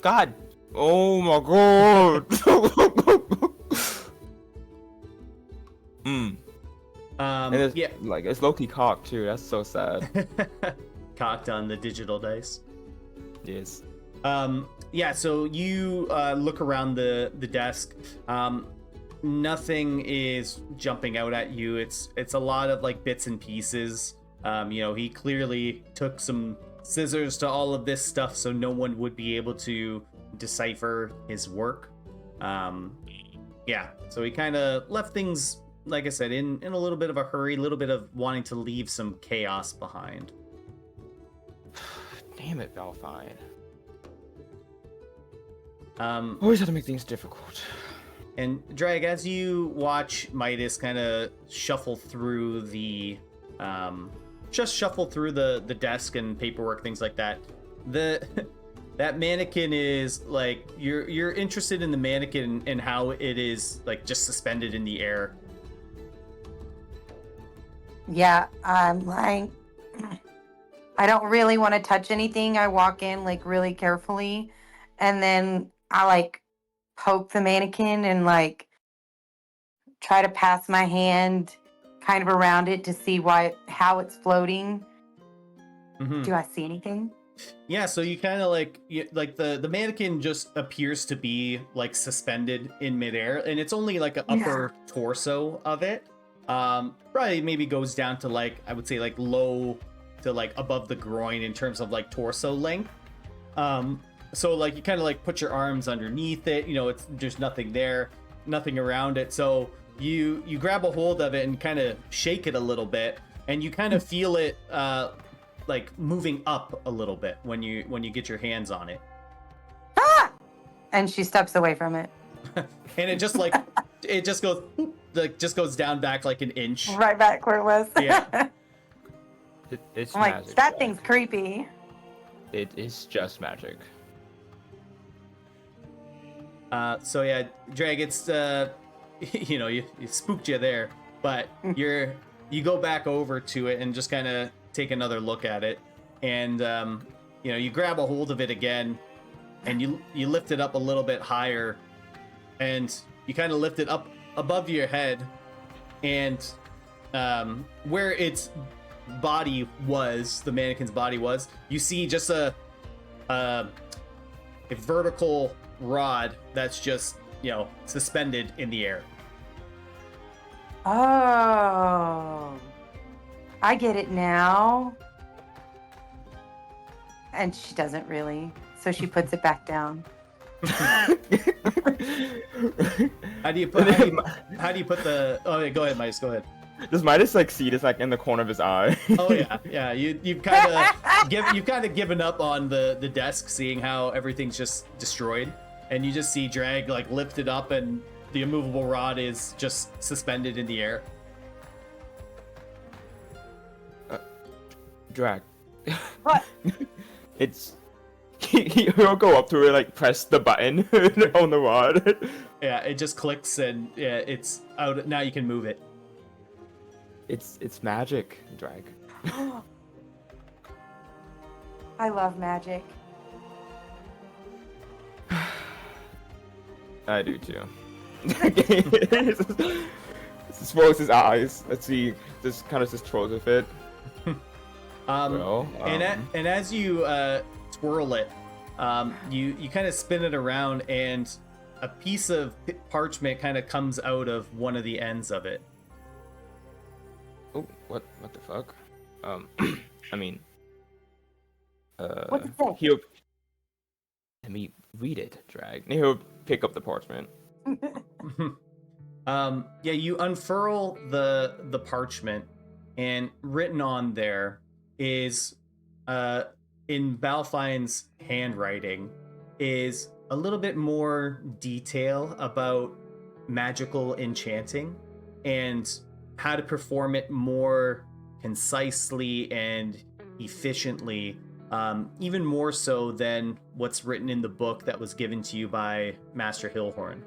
God! Oh my god! And it's, Yeah, like it's low-key cocked too. That's so sad. cocked on the digital dice. Yes. Yeah, so you look around the desk. Nothing is jumping out at you. It's a lot of like bits and pieces. He clearly took some scissors to all of this stuff, so no one would be able to decipher his work. Yeah, so he kind of left things, like I said, in a little bit of a hurry, a little bit of wanting to leave some chaos behind. Damn it, Balfine. Um, Always have to make things difficult. And Drag, as you watch Midas kind of shuffle through the desk and paperwork, things like that, that mannequin is like, you're interested in the mannequin and how it is like just suspended in the air. Yeah, I'm like, I don't really want to touch anything. I walk in like really carefully, and then I like poke the mannequin and like try to pass my hand kind of around it to see how it's floating. Mm-hmm. Do I see anything? Yeah, so you kind of like the mannequin just appears to be like suspended in midair, and it's only like an upper torso of it. Probably maybe goes down to like, I would say like low to like above the groin in terms of like torso length. So like you kind of like put your arms underneath it, there's nothing there, nothing around it. So you grab a hold of it and kind of shake it a little bit, and you kind of feel it like moving up a little bit when you get your hands on it. Ah! And she steps away from it. And it just like it just goes whoop, like just goes down back like an inch. Right back where it was. Yeah. It's I'm like, magic. that thing's creepy. It is just magic. So yeah, Drag, it's you spooked you there, but you go back over to it and just kind of take another look at it, and you grab a hold of it again, and you lift it up a little bit higher, and you kind of lift it up above your head, and where its body was, the mannequin's body was, you see just a vertical rod that's just suspended in the air. Oh, I get it now. And she doesn't really, so she puts it back down. How do you put the? Oh, yeah, go ahead, Mice. Go ahead. Does Midas like see this like in the corner of his eye? Oh yeah. You've kind of given up on the desk, seeing how everything's just destroyed, and you just see Drag like lifted up, and the immovable rod is just suspended in the air. Drag. What? It's he'll go up to it, like press the button on the rod. Yeah, it just clicks, and yeah, it's out. Now you can move it. It's magic, Drag. I love magic. I do too. Just rolls his eyes. Let's see. Just kind of just twirls with it. And as you twirl it, you kind of spin it around, and a piece of parchment kind of comes out of one of the ends of it. Oh, what the fuck? I mean, What's it say? He'll let me read it, Drag. And he'll pick up the parchment. Yeah, you unfurl the parchment, and written on there is, in Balfine's handwriting, is a little bit more detail about magical enchanting and how to perform it more concisely and efficiently, even more so than what's written in the book that was given to you by Master Hillhorn.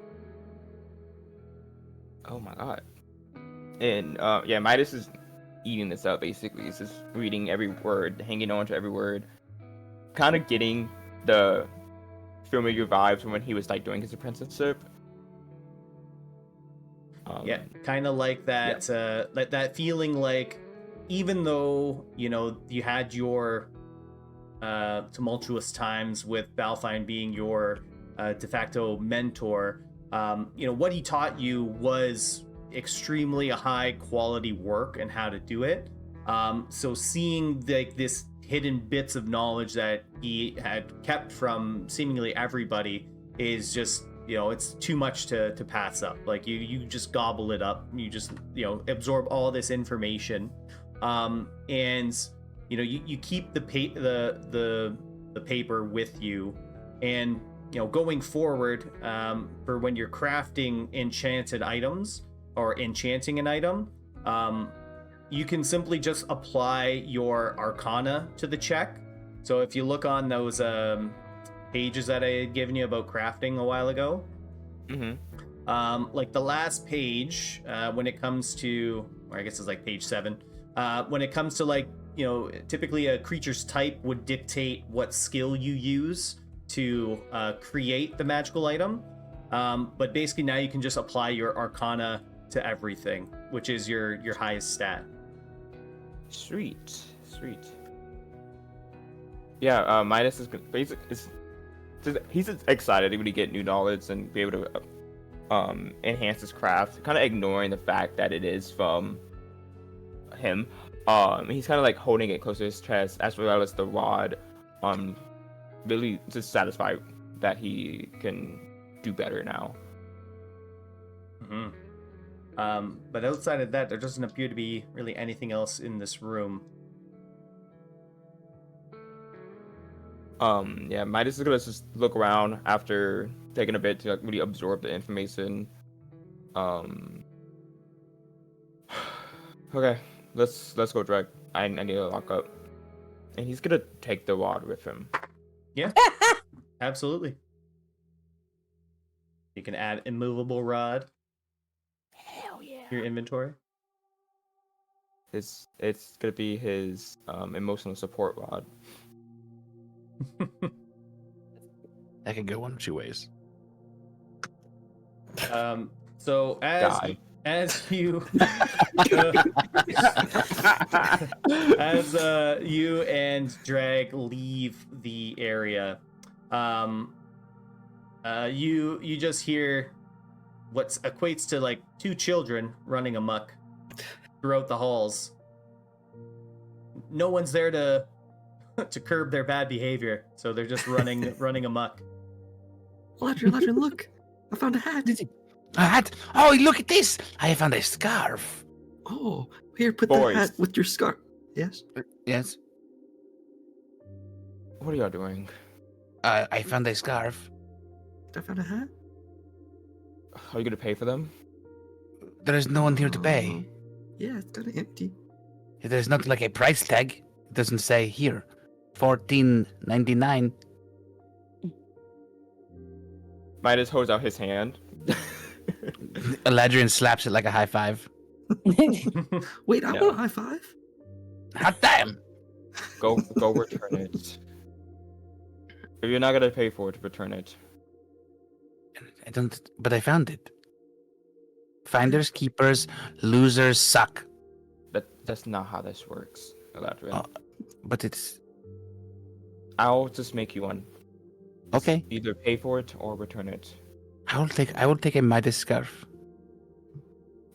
Oh my god. And yeah, Midas is eating this up basically. He's just reading every word, hanging on to every word, kind of getting the familiar vibes from when he was like doing his apprenticeship. Yeah, kind of like that, that feeling like, even though, you know, you had your tumultuous times with Balfine being your de facto mentor, you know, what he taught you was extremely high quality work and how to do it. So seeing like this hidden bits of knowledge that he had kept from seemingly everybody is just, you know, it's too much to pass up. Like you just gobble it up. You just, you know, absorb all this information, and you know, you keep the paper with you, and you know, going forward, for when you're crafting enchanted items or enchanting an item, you can simply just apply your arcana to the check. So if you look on those pages that I had given you about crafting a while ago, like the last page, when it comes to, or I guess it's like page 7, when it comes to, like, you know, typically a creature's type would dictate what skill you use to create the magical item, but basically now you can just apply your arcana to everything, which is your highest stat. Sweet. Yeah, Midas is he's excited when he get new knowledge and be able to enhance his craft, kind of ignoring the fact that it is from him. He's kind of like holding it close to his chest, as well as the rod, really just satisfied that he can do better now. But outside of that, there doesn't appear to be really anything else in this room. Yeah, Midas is gonna just look around after taking a bit to like really absorb the information. Okay, let's go, Drake. I need to lock up, and he's gonna take the rod with him. Yeah, absolutely. You can add immovable rod. Hell yeah. Your inventory. It's gonna be his emotional support rod. That could go one of two ways. So as you you and Drag leave the area, you just hear what equates to like 2 children running amok throughout the halls. No one's there to curb their bad behavior, so they're just running amok. Ladrin, look! I found a hat. A hat? Oh, look at this! I found a scarf. Oh, here, put Boys. the hat with your scarf. Yes? Yes. What are y'all doing? I found a scarf. I found a hat. Are you gonna pay for them? There is no one here to pay. Yeah, it's kind of empty. There's not like a price tag. It doesn't say here. $14.99. Midas holds out his hand. Eladrian slaps it like a high five. Wait, I No. want a high five. Hot damn! Go return it. If you're not gonna pay for it, return it. I don't. But I found it. Finders, keepers, losers suck. That's not how this works, Eladrian. But it's I'll just make you one. okay. Either pay for it or return it. I will take a Midas scarf.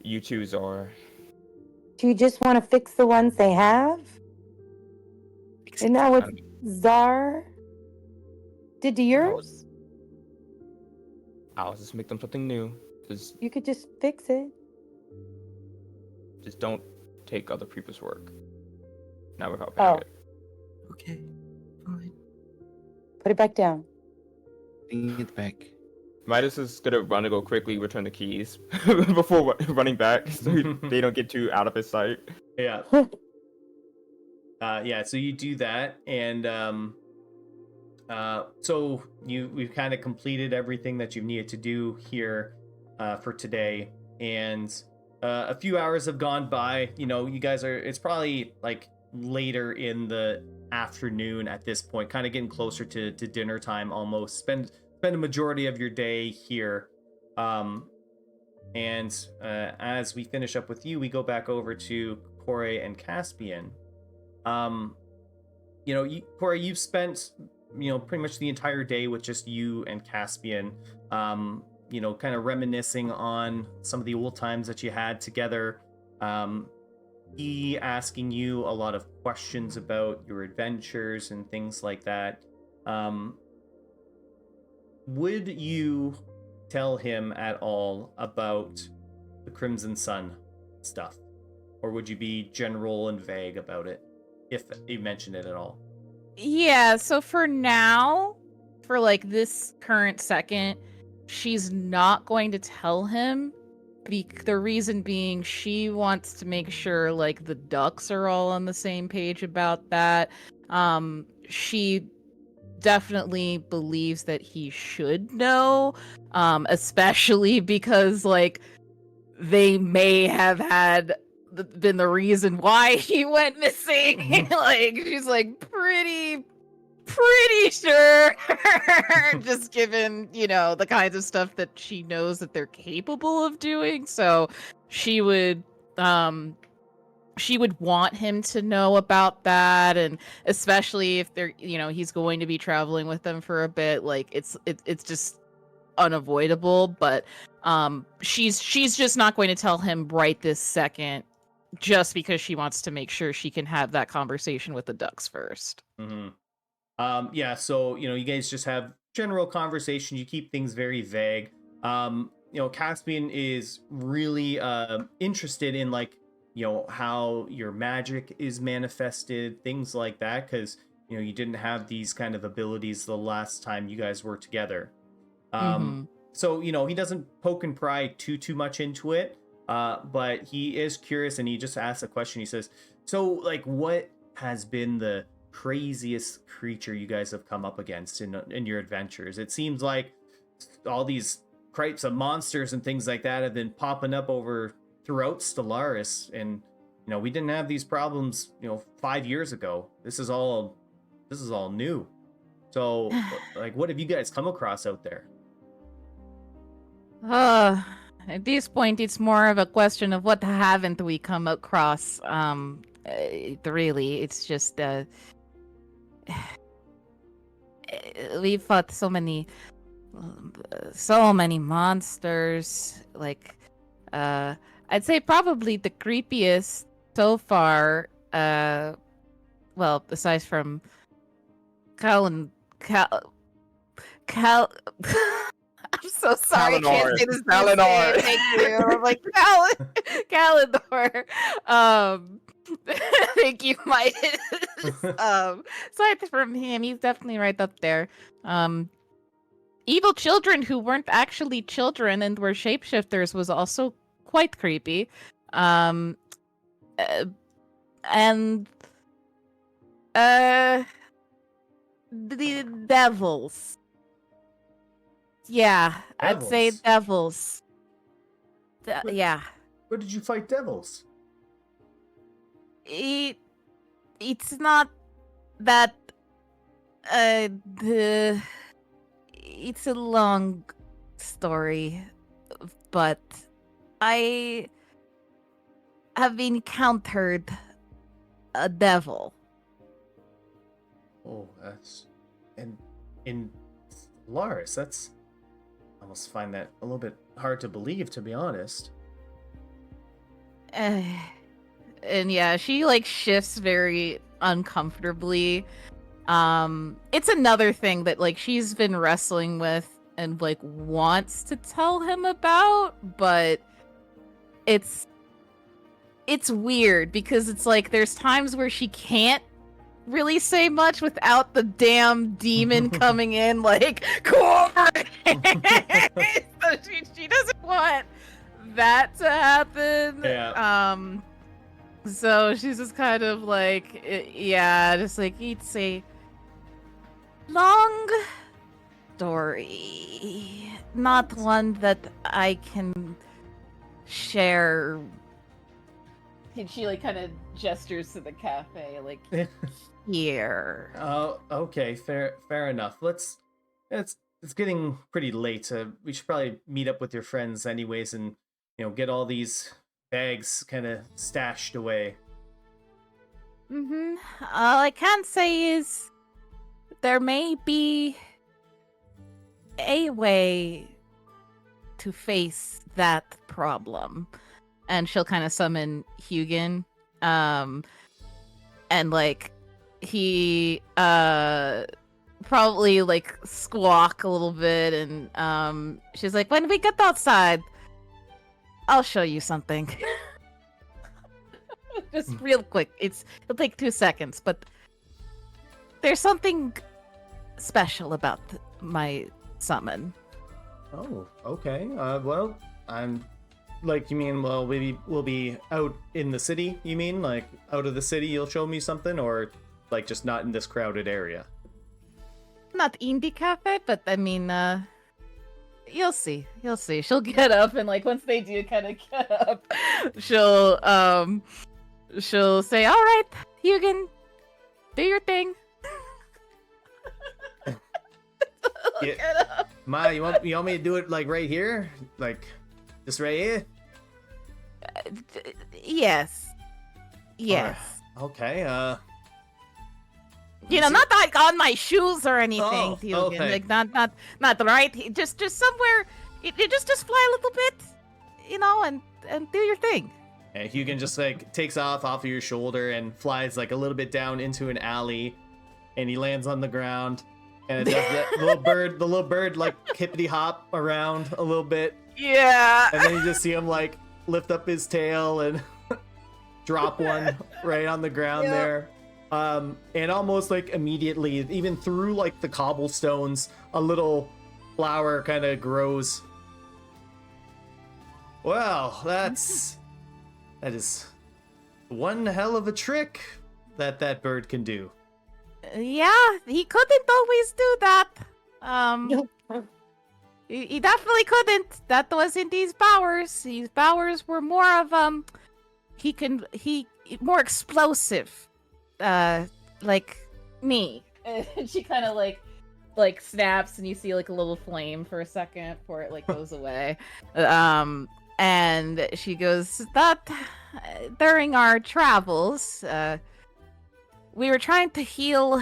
You choose, or Do you just want to fix the ones they have? Isn't that what Zar, did yours? I'll just make them something new. You could just fix it. Just don't take other people's work. Not without paying it. Okay, fine. Put it back down. Bring it back. Midas is gonna run and go quickly return the keys before running back, so they don't get too out of his sight. Yeah. Yeah, so you do that, and so we've kind of completed everything that you needed to do here for today, and a few hours have gone by. You guys it's probably like later in the afternoon at this point, kind of getting closer to dinner time almost. Spend a majority of your day here, and as we finish up with you, we go back over to Kore and Caspian. Kore, you've spent pretty much the entire day with just you and Caspian, kind of reminiscing on some of the old times that you had together. He asking you a lot of questions about your adventures and things like that. Would you tell him at all about the Crimson Sun stuff? Or would you be general and vague about it, if you mention it at all? Yeah, so for now, for like this current second, she's not going to tell him. The reason being, she wants to make sure like the ducks are all on the same page about that. She definitely believes that he should know, especially because like they may have had been the reason why he went missing. Like she's like pretty sure, just given the kinds of stuff that she knows that they're capable of doing. So she would want him to know about that, and especially if they're he's going to be traveling with them for a bit. Like it's just unavoidable, but she's just not going to tell him right this second, just because she wants to make sure she can have that conversation with the ducks first. Mm-hmm. Yeah, so you guys just have general conversation. You keep things very vague. Caspian is really interested in like how your magic is manifested, things like that, because you didn't have these kind of abilities the last time you guys were together. So he doesn't poke and pry too much into it, but he is curious, and he just asks a question. He says, so like, what has been the craziest creature you guys have come up against in your adventures? It seems like all these types of monsters and things like that have been popping up throughout Stellaris, and we didn't have these problems 5 years ago. This is all new. So like, what have you guys come across out there? At this point, it's more of a question of what haven't we come across. Really, it's just we fought so many monsters. Like, I'd say probably the creepiest so far. Well, aside from Cal. I'm so sorry, I can't say this. Kalinor. Thank you. I'm like Kalinor. Thank you, Midas. Aside from him, he's definitely right up there. Evil children who weren't actually children and were shapeshifters was also quite creepy. And the devils. Yeah, I'd say devils. Yeah. Where did you fight devils? It's not that it's a long story, but I have encountered a devil. Oh, that's in Stellaris. That's, I almost find that a little bit hard to believe, to be honest. And yeah, she like shifts very uncomfortably. It's another thing that like she's been wrestling with and like wants to tell him about, but it's weird because it's like there's times where she can't really say much without the damn demon coming in like Corey. So she doesn't want that to happen. Yeah. So she's just kind of like, yeah, just like it's a long story, not one that I can share. And she like kind of gestures to the cafe, like here. Oh, okay, fair enough. It's getting pretty late. We should probably meet up with your friends anyways, and get all these bags kind of stashed away. All I can say is there may be a way to face that problem. And she'll kind of summon Hugin. And like he probably like squawk a little bit, and she's like, when we get outside, I'll show you something. Just real quick. It'll take 2 seconds, but there's something special about my summon. Oh, okay. Well, I'm like, you mean, well, maybe we'll be out in the city, you mean? Like, out of the city you'll show me something, or like just not in this crowded area? Not in the cafe, but I mean, you'll see. She'll get up, and like once they do kind of get up, she'll say, all right, Hugin, do your thing. Yeah. Get up. Ma, you want me to do it like right here? Like just right here? Yes. Okay, not like on my shoes or anything, Oh, Hugin. okay. Like not right. Just somewhere. You just fly a little bit, and do your thing. And Hugin just like takes off of your shoulder and flies like a little bit down into an alley, and he lands on the ground, and it does that the little bird like hippity hop around a little bit, Yeah. and then you just see him like lift up his tail and drop one right on the ground Yep. there. And almost like immediately, even through like the cobblestones, a little flower kind of grows. Well, that is one hell of a trick that bird can do. Yeah, he couldn't always do that. He definitely couldn't. That wasn't his powers. His powers were more of he more explosive. Like me. And she kind of like snaps, and you see like a little flame for a second before it like goes away. And she goes, that during our travels, we were trying to heal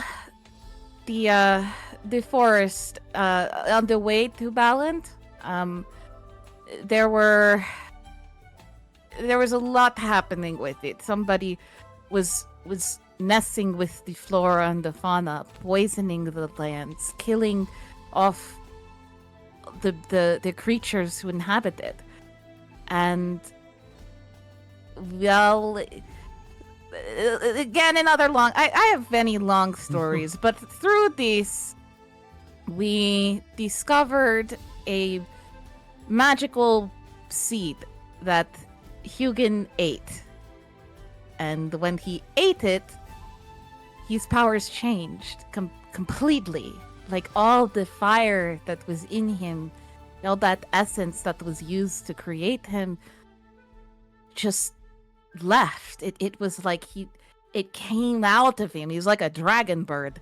the forest on the way to Ballant. There was a lot happening with it. Somebody was messing with the flora and the fauna, poisoning the lands, killing off the creatures who inhabit it. And well, again, another long I have many long stories, but through this we discovered a magical seed that Hugin ate. And when he ate it, his powers changed completely. Like all the fire that was in him, all that essence that was used to create him, just left. It was like it came out of him. He was like a dragon bird.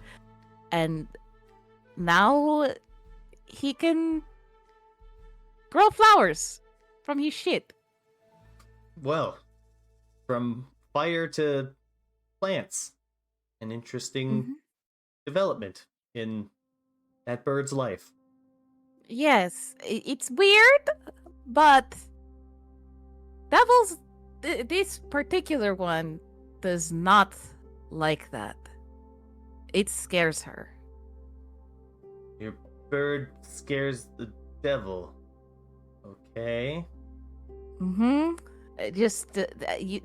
And now he can grow flowers from his shit. Well, from fire to plants. An interesting development in that bird's life. Yes, it's weird, but devils, this particular one does not like that. it scares her. Your bird scares the devil. Okay. Mm-hmm. Just you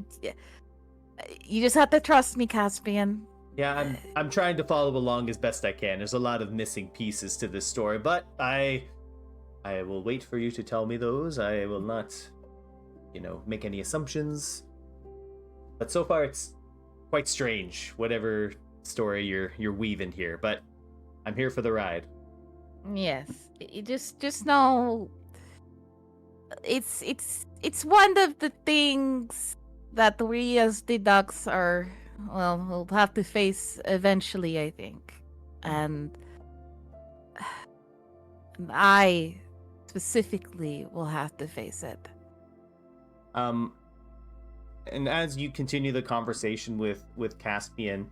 just have to trust me, Caspian. Yeah, I'm trying to follow along as best I can. There's a lot of missing pieces to this story, but I will wait for you to tell me those. I will not, make any assumptions. But so far it's quite strange, whatever story you're weaving here, but I'm here for the ride. Yes. You just know it's one of the things that we as the ducks we'll have to face eventually, I think. And I specifically will have to face it. And as you continue the conversation with Caspian,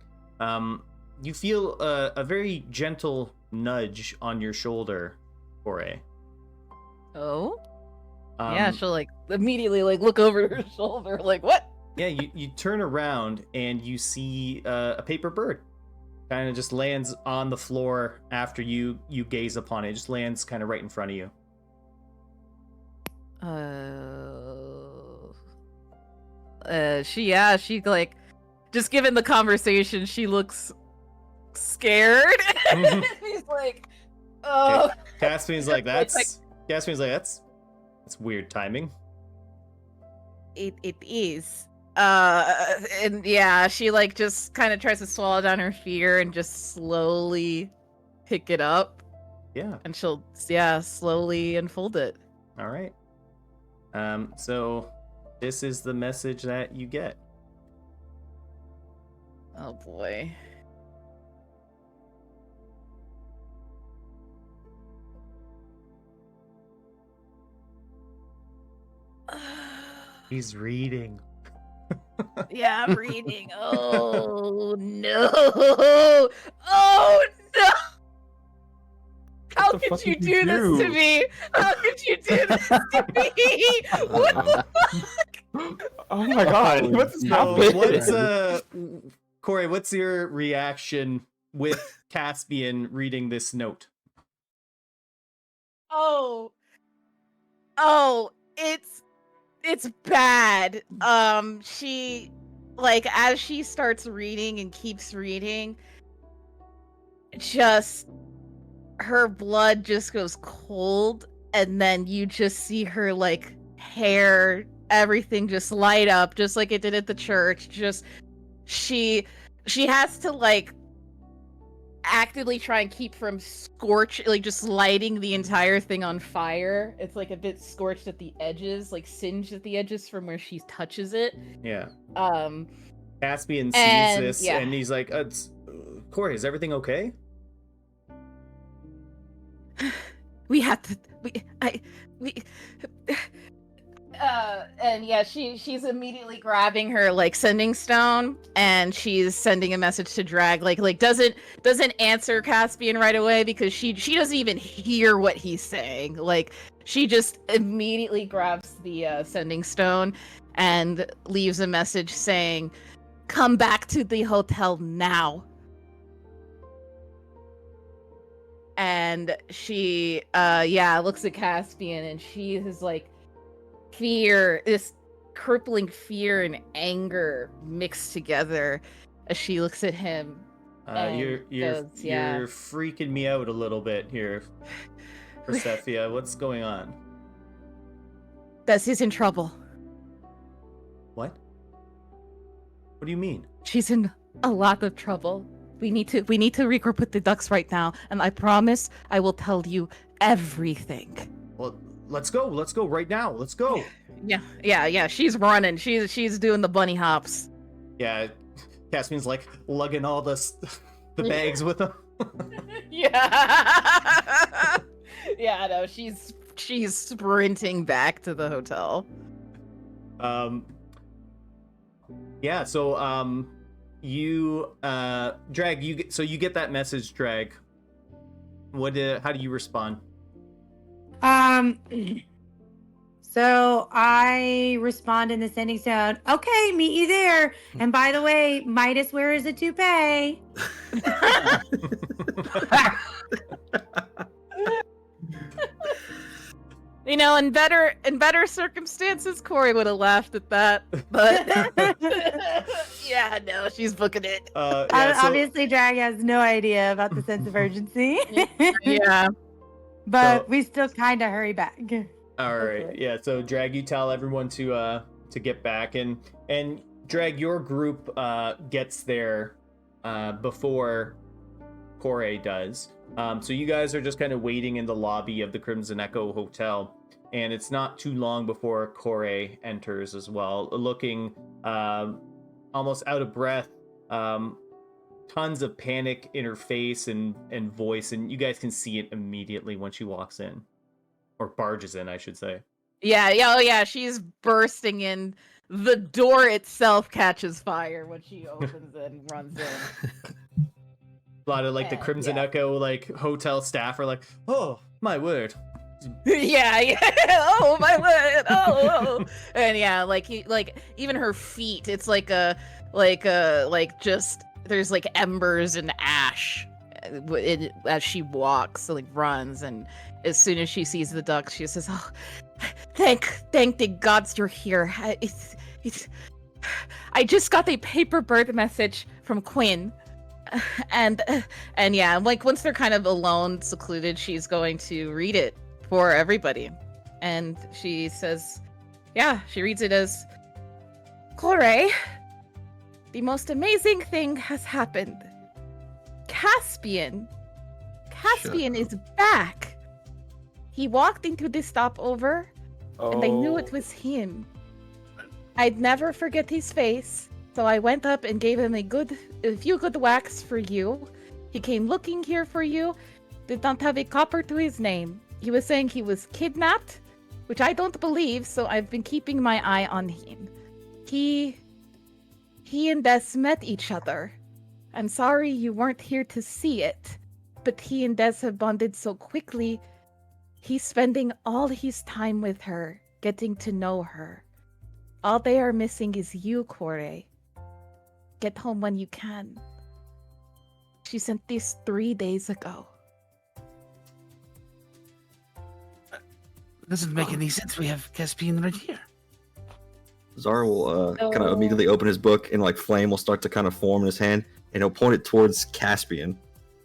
you feel a very gentle nudge on your shoulder, Kore. Oh? Yeah, she'll immediately look over her shoulder what? Yeah, you turn around and you see a paper bird. Kind of just lands on the floor after you gaze upon it. It just lands kind of right in front of you. She just given the conversation, she looks scared. He's like, oh. Okay. Caspian's like, that's weird timing. It is. And yeah, she just kind of tries to swallow down her fear and just slowly pick it up. Yeah. And she'll slowly unfold it. All right. So this is the message that you get. Oh boy. He's reading. Yeah, I'm reading. Oh no! Oh no! How could you do this to me? How could you do this to me? What the fuck? Oh my god, what's So happening? Kore, what's your reaction with Caspian reading this note? Oh, it's bad. She as she starts reading and keeps reading, just her blood just goes cold, and then you just see her hair, everything just light up just like it did at the church. Just she has to actively try and keep from just lighting the entire thing on fire. It's a bit scorched at the edges, singed at the edges from where she touches it. Yeah. Caspian sees this and he's like, Kore, is everything okay? We have to and yeah, she's immediately grabbing her sending stone, and she's sending a message to Drag. Doesn't answer Caspian right away because she doesn't even hear what he's saying. She just immediately grabs the sending stone and leaves a message saying, "Come back to the hotel now." And she looks at Caspian, and she is fear, this crippling fear and anger mixed together as she looks at him. You're freaking me out a little bit here, Persephia. What's going on? Desi's in trouble. What do you mean? She's in a lot of trouble. We need to regroup with the ducks right now, and I promise I will tell you everything. Well, let's go right now. Let's go. Yeah. She's running. She's doing the bunny hops. Yeah, Caspian's lugging all the bags with him. Yeah. Yeah, no, she's sprinting back to the hotel. Yeah, so you Drag, you get that message, Drag. How do you respond? So I respond in the sending stone. Okay, meet you there. And by the way, Midas wears a toupee. You know, in better circumstances, Corey would have laughed at that. But yeah, no, she's booking it. Obviously, Drag has no idea about the sense of urgency. Yeah. But So- we still kind of hurry back. All right, Okay. yeah. So Drag, you tell everyone to get back, and Drag, your group gets there before Corey does. So you guys are just kind of waiting in the lobby of the Crimson Echo Hotel, and it's not too long before Corey enters as well, looking almost out of breath, tons of panic in her face and voice, and you guys can see it immediately when she walks in, or barges in, I should say. Yeah, oh yeah, she's bursting in. The door itself catches fire when she opens it and runs in. A lot of the Yeah, Crimson yeah. Echo hotel staff are like, "Oh my word!" yeah. Oh my word. Oh. And yeah, even her feet. It's just there's embers and ash as she walks, runs, and as soon as she sees the ducks, she says, "Oh, thank the gods you're here. I just got a paper bird message from Quinn." And yeah, once they're kind of alone, secluded, she's going to read it for everybody. And she says, she reads it as, "Corey, the most amazing thing has happened. Caspian is back. He walked into the stopover, and I knew it was him. I'd never forget his face. So I went up and gave him a few good whacks for you. He came looking here for you. Did not have a copper to his name. He was saying he was kidnapped, which I don't believe, so I've been keeping my eye on him. He and Des met each other. I'm sorry you weren't here to see it, but he and Des have bonded so quickly. He's spending all his time with her, getting to know her. All they are missing is you, Corey. Get home when you can. She sent this 3 days ago." Doesn't make any sense. We have Caspian right here. Zar will kind No. of immediately open his book, and flame will start to kind of form in his hand, and he'll point it towards Caspian.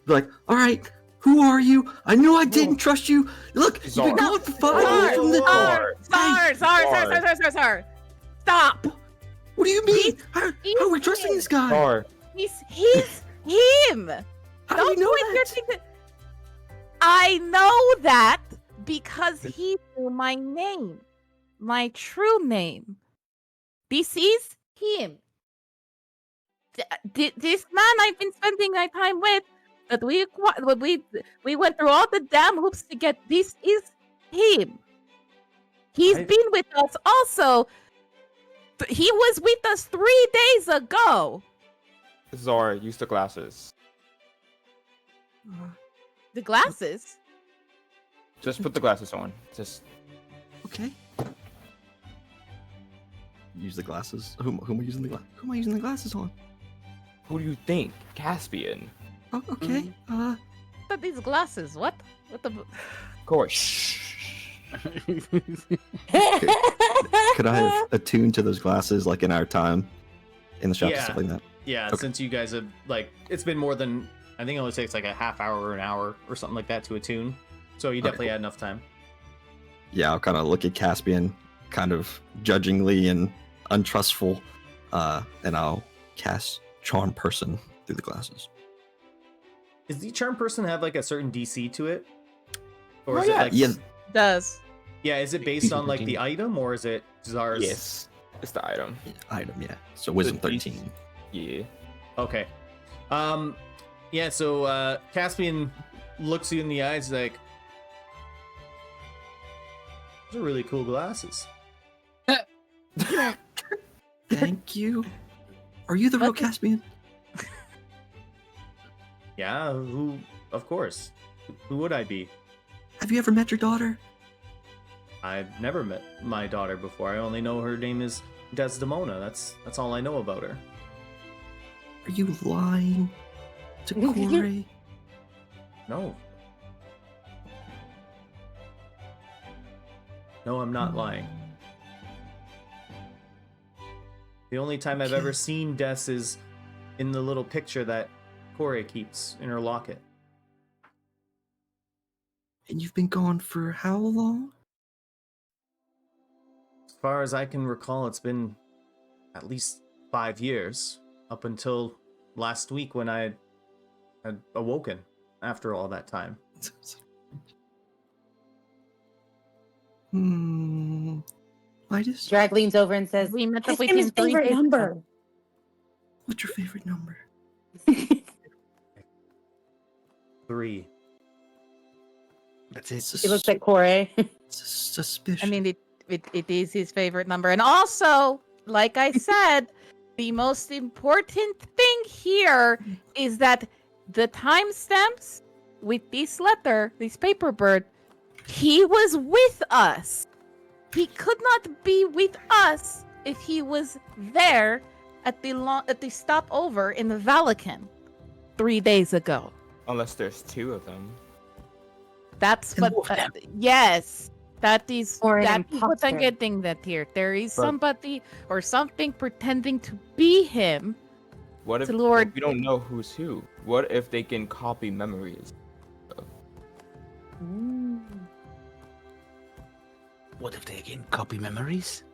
Be like, "All right, who are you? I knew I didn't trust you. Look, you've been Zar. gone for 5 years from the Czar! Stop! What do you mean? How are we trusting this guy? Zar, He's him! How do you know point your that? thing I know that because he knew my name. My true name. This is him. This man I've been spending my time with, that we went through all the damn hoops to get. This is him. He's been with us also. He was with us 3 days ago. Zar, use the glasses. The glasses? Just put the glasses on. Just Okay. Use the glasses. Who am I using the glasses? Who am I using the glasses on? who do you think? Caspian. Oh, okay. But these glasses, what? What the? Corey. Shh. Could I have attuned to those glasses in our time in the shop and Yeah. stuff like that? Yeah, Okay. since you guys have it's been more than, I think it only takes a half hour or an hour or something like that to attune. So you Okay, definitely cool. had enough time. Yeah, I'll kind of look at Caspian, kind of judgingly and untrustful, and I'll cast Charm Person through the glasses. Does the charm person have a certain DC to it? Or Oh, is yeah. it Yeah, Does. yeah, is it based on the item, or is it Zar's? Yes, it's the item. item, yeah. So Wisdom The DC. 13. Yeah. Okay. Yeah, so Caspian looks you in the eyes like, those are really cool glasses. Thank you. Are you the real Okay. Caspian? Yeah, who, of course. Who would I be? Have you ever met your daughter? I've never met my daughter before. I only know her name is Desdemona. That's all I know about her. Are you lying to Corey? No. No, I'm not lying. The only time I've ever seen Des is in the little picture that Corey keeps in her locket. And you've been gone for how long? As far as I can recall, it's been at least 5 years, up until last week when I had awoken after all that time. Midas? Drag leans over and says, We met "That's up with him him his 3 favorite days number." ago. What's your favorite number? 3. That's it. He looks at Corey. Suspicious. I mean, it is his favorite number. And also, like I said, the most important thing here is that the timestamps with this letter, this paper bird, he was with us. He could not be with us if he was there at the stopover in the Vatican 3 days ago. Unless there's 2 of them. That's And what. Yes, that is. Or an That is what I'm imposter. getting that here. There is But- somebody or something pretending to be him. What if The Lord- we don't know who's who? What if they can copy memories? What if they can copy memories?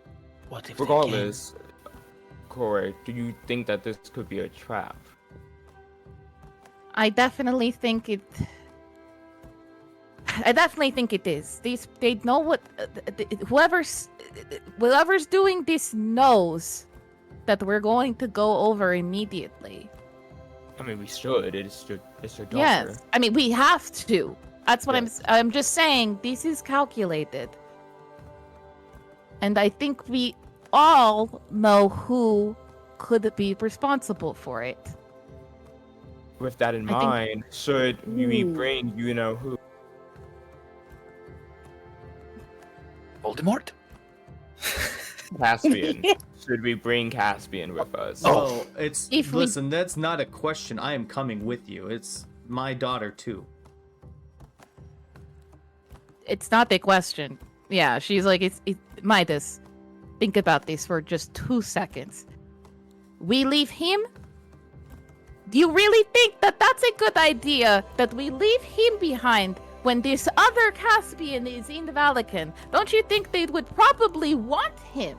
What if Regardless, Corey, do you think that this could be a trap? I definitely think it. I definitely think it is. They know what whoever's doing this knows that we're going to go over immediately. I mean, we should. It's your daughter. Yes, I mean we have to. That's what Yes. I'm just saying. This is calculated, and I think we all know who could be responsible for it. With that in I think- mind, should we bring you know who? Voldemort? Caspian. Should we bring Caspian with us? Oh, it's If we- listen. That's not a question. I am coming with you. It's my daughter too. It's not a question. Yeah, she's like, it's Midas. Think about this for just 2 seconds. We leave him? Do you really think that that's a good idea that we leave him behind when this other Caspian is in the Vatican? Don't you think they would probably want him?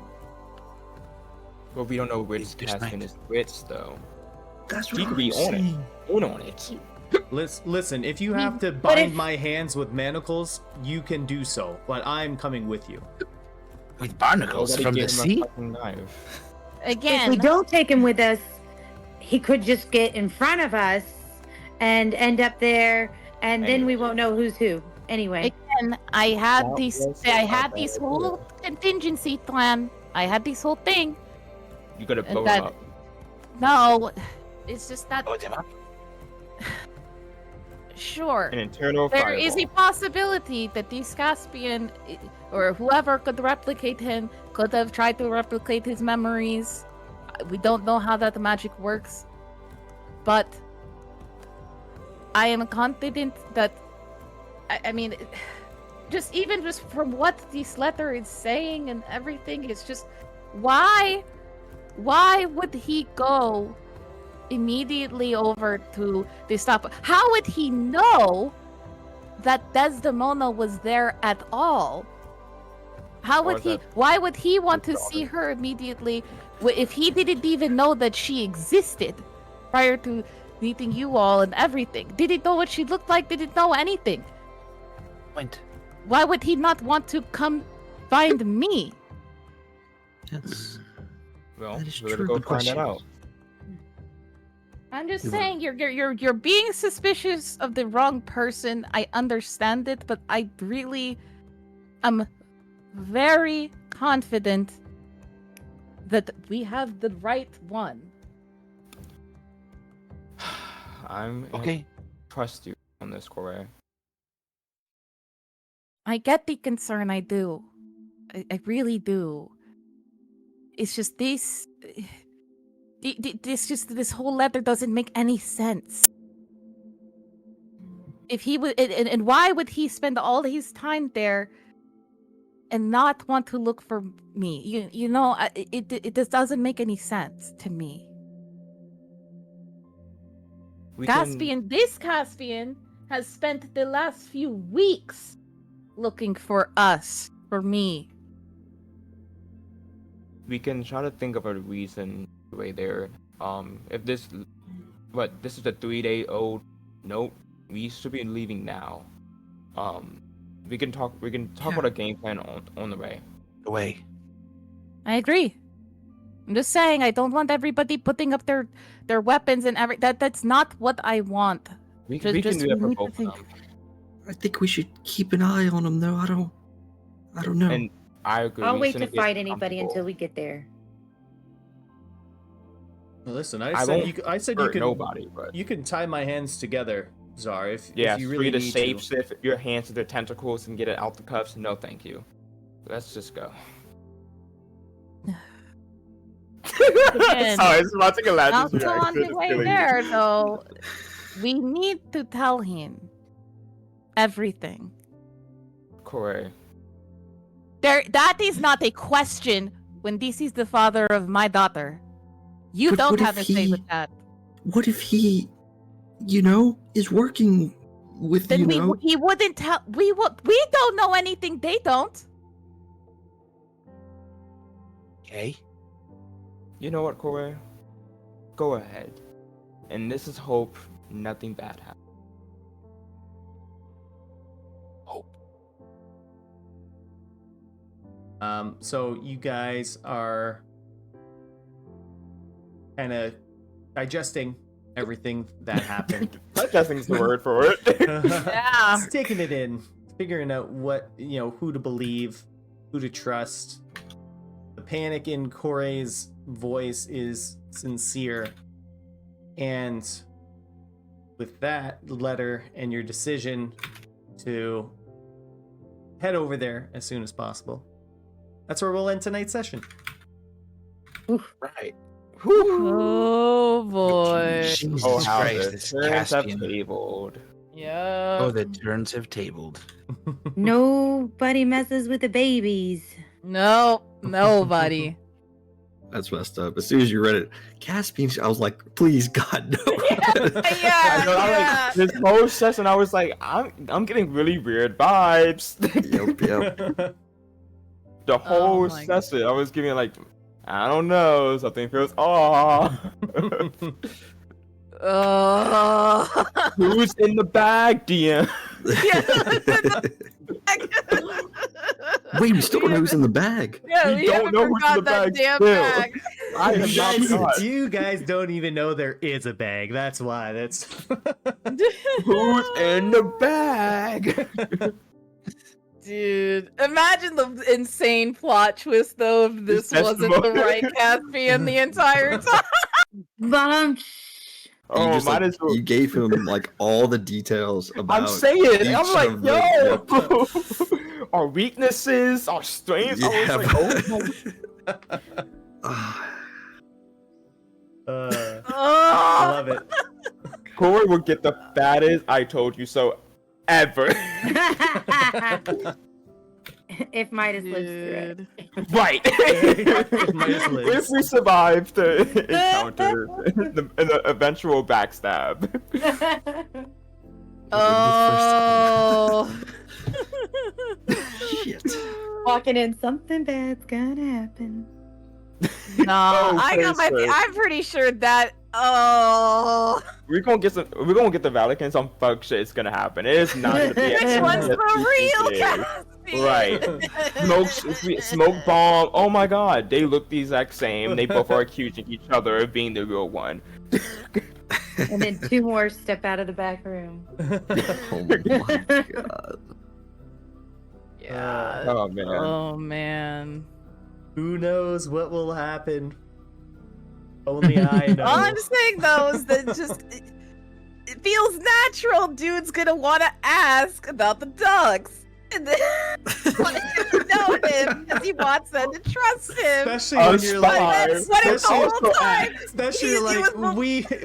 Well, we don't know which This Caspian night. is which, though. That's what He could I'm be on it. saying. On it. Listen, if you have to But bind if- my hands with manacles, you can do so, but I'm coming with you. With barnacles Nobody from the gave him a sea? fucking knife. If Again, we don't take him with us, he could just get in front of us and end up there, and then we won't know who's who. Anyway, again, I had That this was I a had bad this idea. whole contingency plan. I had this whole thing. You gotta And blow that- him up. No, it's just that Blow them up? sure. An internal There is a fireball. possibility that this Caspian or whoever could replicate him could have tried to replicate his memories. We don't know how that magic works, but I am confident that I mean just from what this letter is saying and everything, it's just why would he go immediately over to the stop? How would he know that Desdemona was there at all? How would Or he? that Why would he want to his see daughter. her immediately if he didn't even know that she existed prior to meeting you all and everything? Didn't know what she looked like. Didn't know anything. Point. Why would he not want to come find me? That's Well, that is we're true. gonna go Good find that question. out. I'm just You saying you're being suspicious of the wrong person. I understand it, but I really am very confident that we have the right one. I'm Okay. trust you on this, Corey. I get the concern, I do. I really do. It's just this this whole letter doesn't make any sense. if he would, and why would he spend all his time there and not want to look for me? You know, it just doesn't make any sense to me. This Caspian has spent the last few weeks looking for us, for me. We can try to think of a reason right there. If this is a 3-day-old note, we should be leaving now. We can talk about a game plan on the way. Away. I agree. I'm just saying, I don't want everybody putting up their weapons and that's not what I want. We can do that for both of them. I think we should keep an eye on him, though. I don't know. And I agree. I'll we wait to shouldn't get fight anybody comfortable. until we get there. Well, listen, I I said you hurt can nobody, but you can tie my hands together, Zar. If yeah, you free really to need shape shift your hands to their tentacles and get it out the cuffs. No, thank you. Let's just go. Again, Sorry, it's about to get also on the way there, though, we need to tell him everything. Corey. That is not a question when this is the father of my daughter. You But don't what if have a say he- with that. What if he, is working with, Then he wouldn't tell. We don't know anything. They don't. Okay. You know what, Corey? Go ahead. And this is hope nothing bad happens. So you guys are kind of digesting everything that happened. Digesting's the word for it. Yeah. Just taking it in, figuring out what, who to believe, who to trust. The panic in Corey's voice is sincere. And with that letter and your decision to head over there as soon as possible, that's where we'll end tonight's session. Right. Oh boy. Jesus Oh, how Christ, the this turns have Caspian. tabled. Yeah. Oh, the turns have tabled. Nobody messes with the babies. No, nobody. That's messed up. As soon as you read it, Caspian, I was like, please, God, no. I know, Yeah. this whole session, I was like, I'm getting really weird vibes. Yep. The whole my session, I was giving like, I don't know, something feels off. Who's in the bag, DM? Wait, we still don't know who's in the bag. Yeah, We we don't haven't know who's in forgot the that bag damn still. bag. I am not God. You guys don't even know there is a bag. That's why. That's Who's in the bag? Dude, imagine the insane plot twist though if this This wasn't the testimony. right Caspian the entire time. Bum. Oh, you, just, might like, as well. you gave him like all the details about. I'm saying, I'm each like, of yo, our weaknesses, our strengths. Yeah, I was like, oh my. Ah, I love it. Corey will get the fattest I told you so ever. If Midas lives through it. Right. Midas lives. If we survive the encounter, the eventual backstab. Oh. shit. Walking in, something bad's gonna happen. Nah, Oh, I got my. Tracer. I'm pretty sure that. Oh. We're gonna get the Vatican. Some fuck shit is gonna happen. It is not gonna be. Which one's the real Caspian? Caspian? Right. Smoke bomb. Oh my god, they look the exact same. They both are accusing each other of being the real one. And then two more step out of the back room. Oh my god. Yeah. Oh man. Oh man. Who knows what will happen? Only I know. All I'm saying though is that just it feels natural. Dude's gonna want to ask about the ducks. And then want to know him because he wants them to trust him. Especially when you're But like, then what if the whole time? especially it like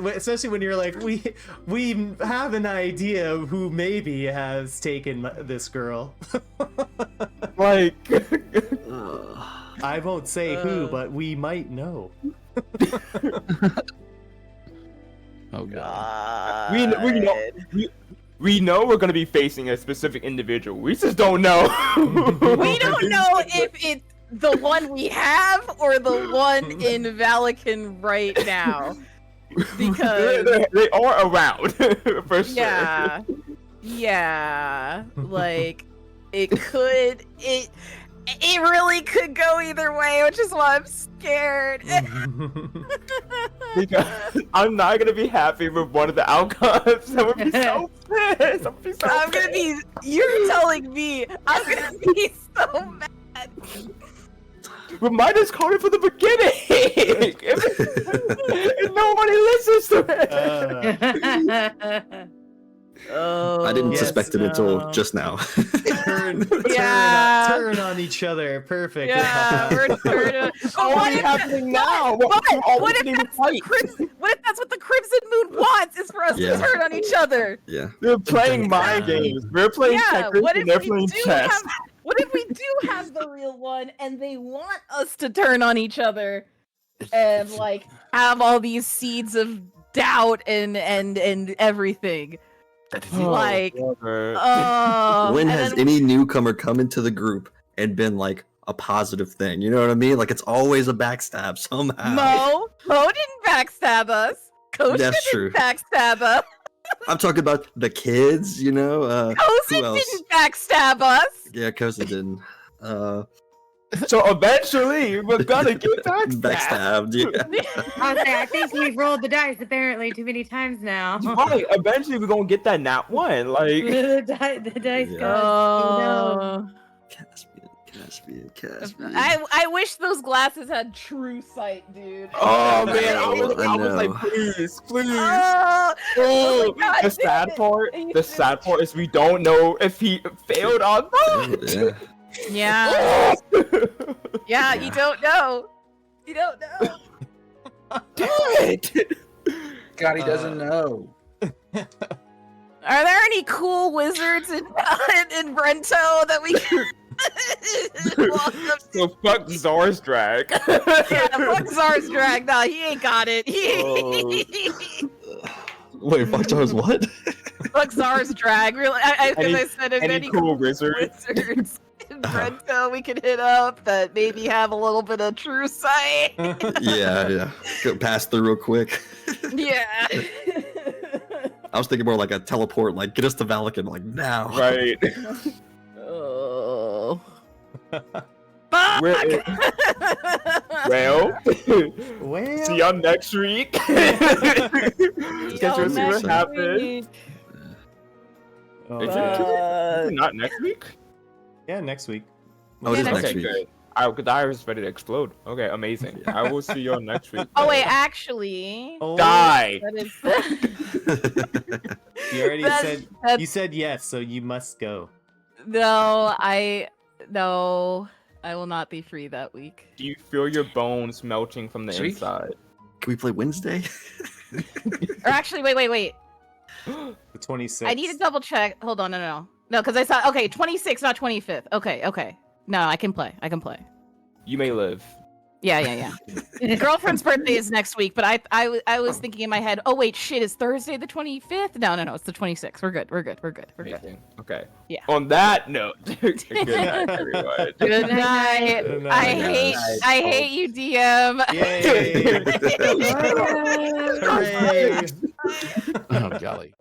was especially when you're like we have an idea of who maybe has taken this girl. Like, I won't say who, but we might know. Oh god. we know we're gonna be facing a specific individual. We just don't know. We don't know if it's the one we have or the one in Vatican right now. Because they are around for sure. yeah. Yeah. Like it really could go either way, which is why I'm scared. Because I'm not gonna be happy with one of the outcomes. I would be so pissed. I'm gonna be. You're telling me I'm gonna be so mad. We might have called it from the beginning. If nobody listens to it. Oh, I didn't Yes, suspect it until just now. Yeah. turn on each other. Perfect. Yeah, we're turning. It's already happening now. What What if that's what the Crimson Moon wants? Is for us Yeah. to turn on each other? Yeah. They're playing mind games. We're playing checkers What and if they're we playing do chess. have? What if we do have the real one and they want us to turn on each other and like have all these seeds of doubt and everything? Like, brother. When and has then- any newcomer come into the group and been like a positive thing? You know what I mean? Like it's always a backstab somehow. Mo didn't backstab us. Kosha That's didn't true. backstab us. I'm talking about the kids, you know? Kosa who else? didn't backstab us. Yeah, Kosa didn't. So eventually, we're gonna get backstabbed. Backstabbed, yeah. I think we've rolled the dice apparently too many times now. Right, eventually we're gonna get that nat one. Like, the dice Yeah. gods. Caspian. I wish those glasses had true sight, dude. oh man, I was I like, know. please. Oh, Oh, God the sad damn part, it. the sad part is we don't know if he failed on that. Yeah. yeah, you don't know. You don't know. Damn it! God, he doesn't know. Are there any cool wizards in Brento that we can welcome? So fuck Zar's drag. Yeah, fuck Zar's drag. Nah, he ain't got it. Wait, fuck Zar's what? Fuck Zar's drag. Really, because I said if any cool wizards? wizards in Brento we could hit up that maybe have a little bit of true sight. Yeah. Go pass through real quick. Yeah. I was thinking more like a teleport, like get us to Valican, like now. Right. Oh. Well, Well, see y'all next week. Get to see what happens. Is it not next week? yeah, next week. Oh, it is Yeah, next Okay, week. good. Because I was ready to explode. Okay, amazing. I will see y'all next week. Oh wait, actually, Oh, Die. that is. You already That's- said you said yes, so you must go. No, I will not be free that week. Do you feel your bones melting from the Sweet. inside? Can we play Wednesday? Or actually, wait. The 26th. I need to double check. Hold on, no, because I saw. Okay, 26th, not 25th. Okay. No, I can play. You may live. Yeah. Girlfriend's birthday is next week, but I was thinking in my head, oh wait, shit, is Thursday the 25th? No, it's the 26th. We're good. Amazing. Okay. Yeah. On that note, good night, everyone. Good night. Good night, I guys. hate you, DM. Yay! Hooray! Oh golly.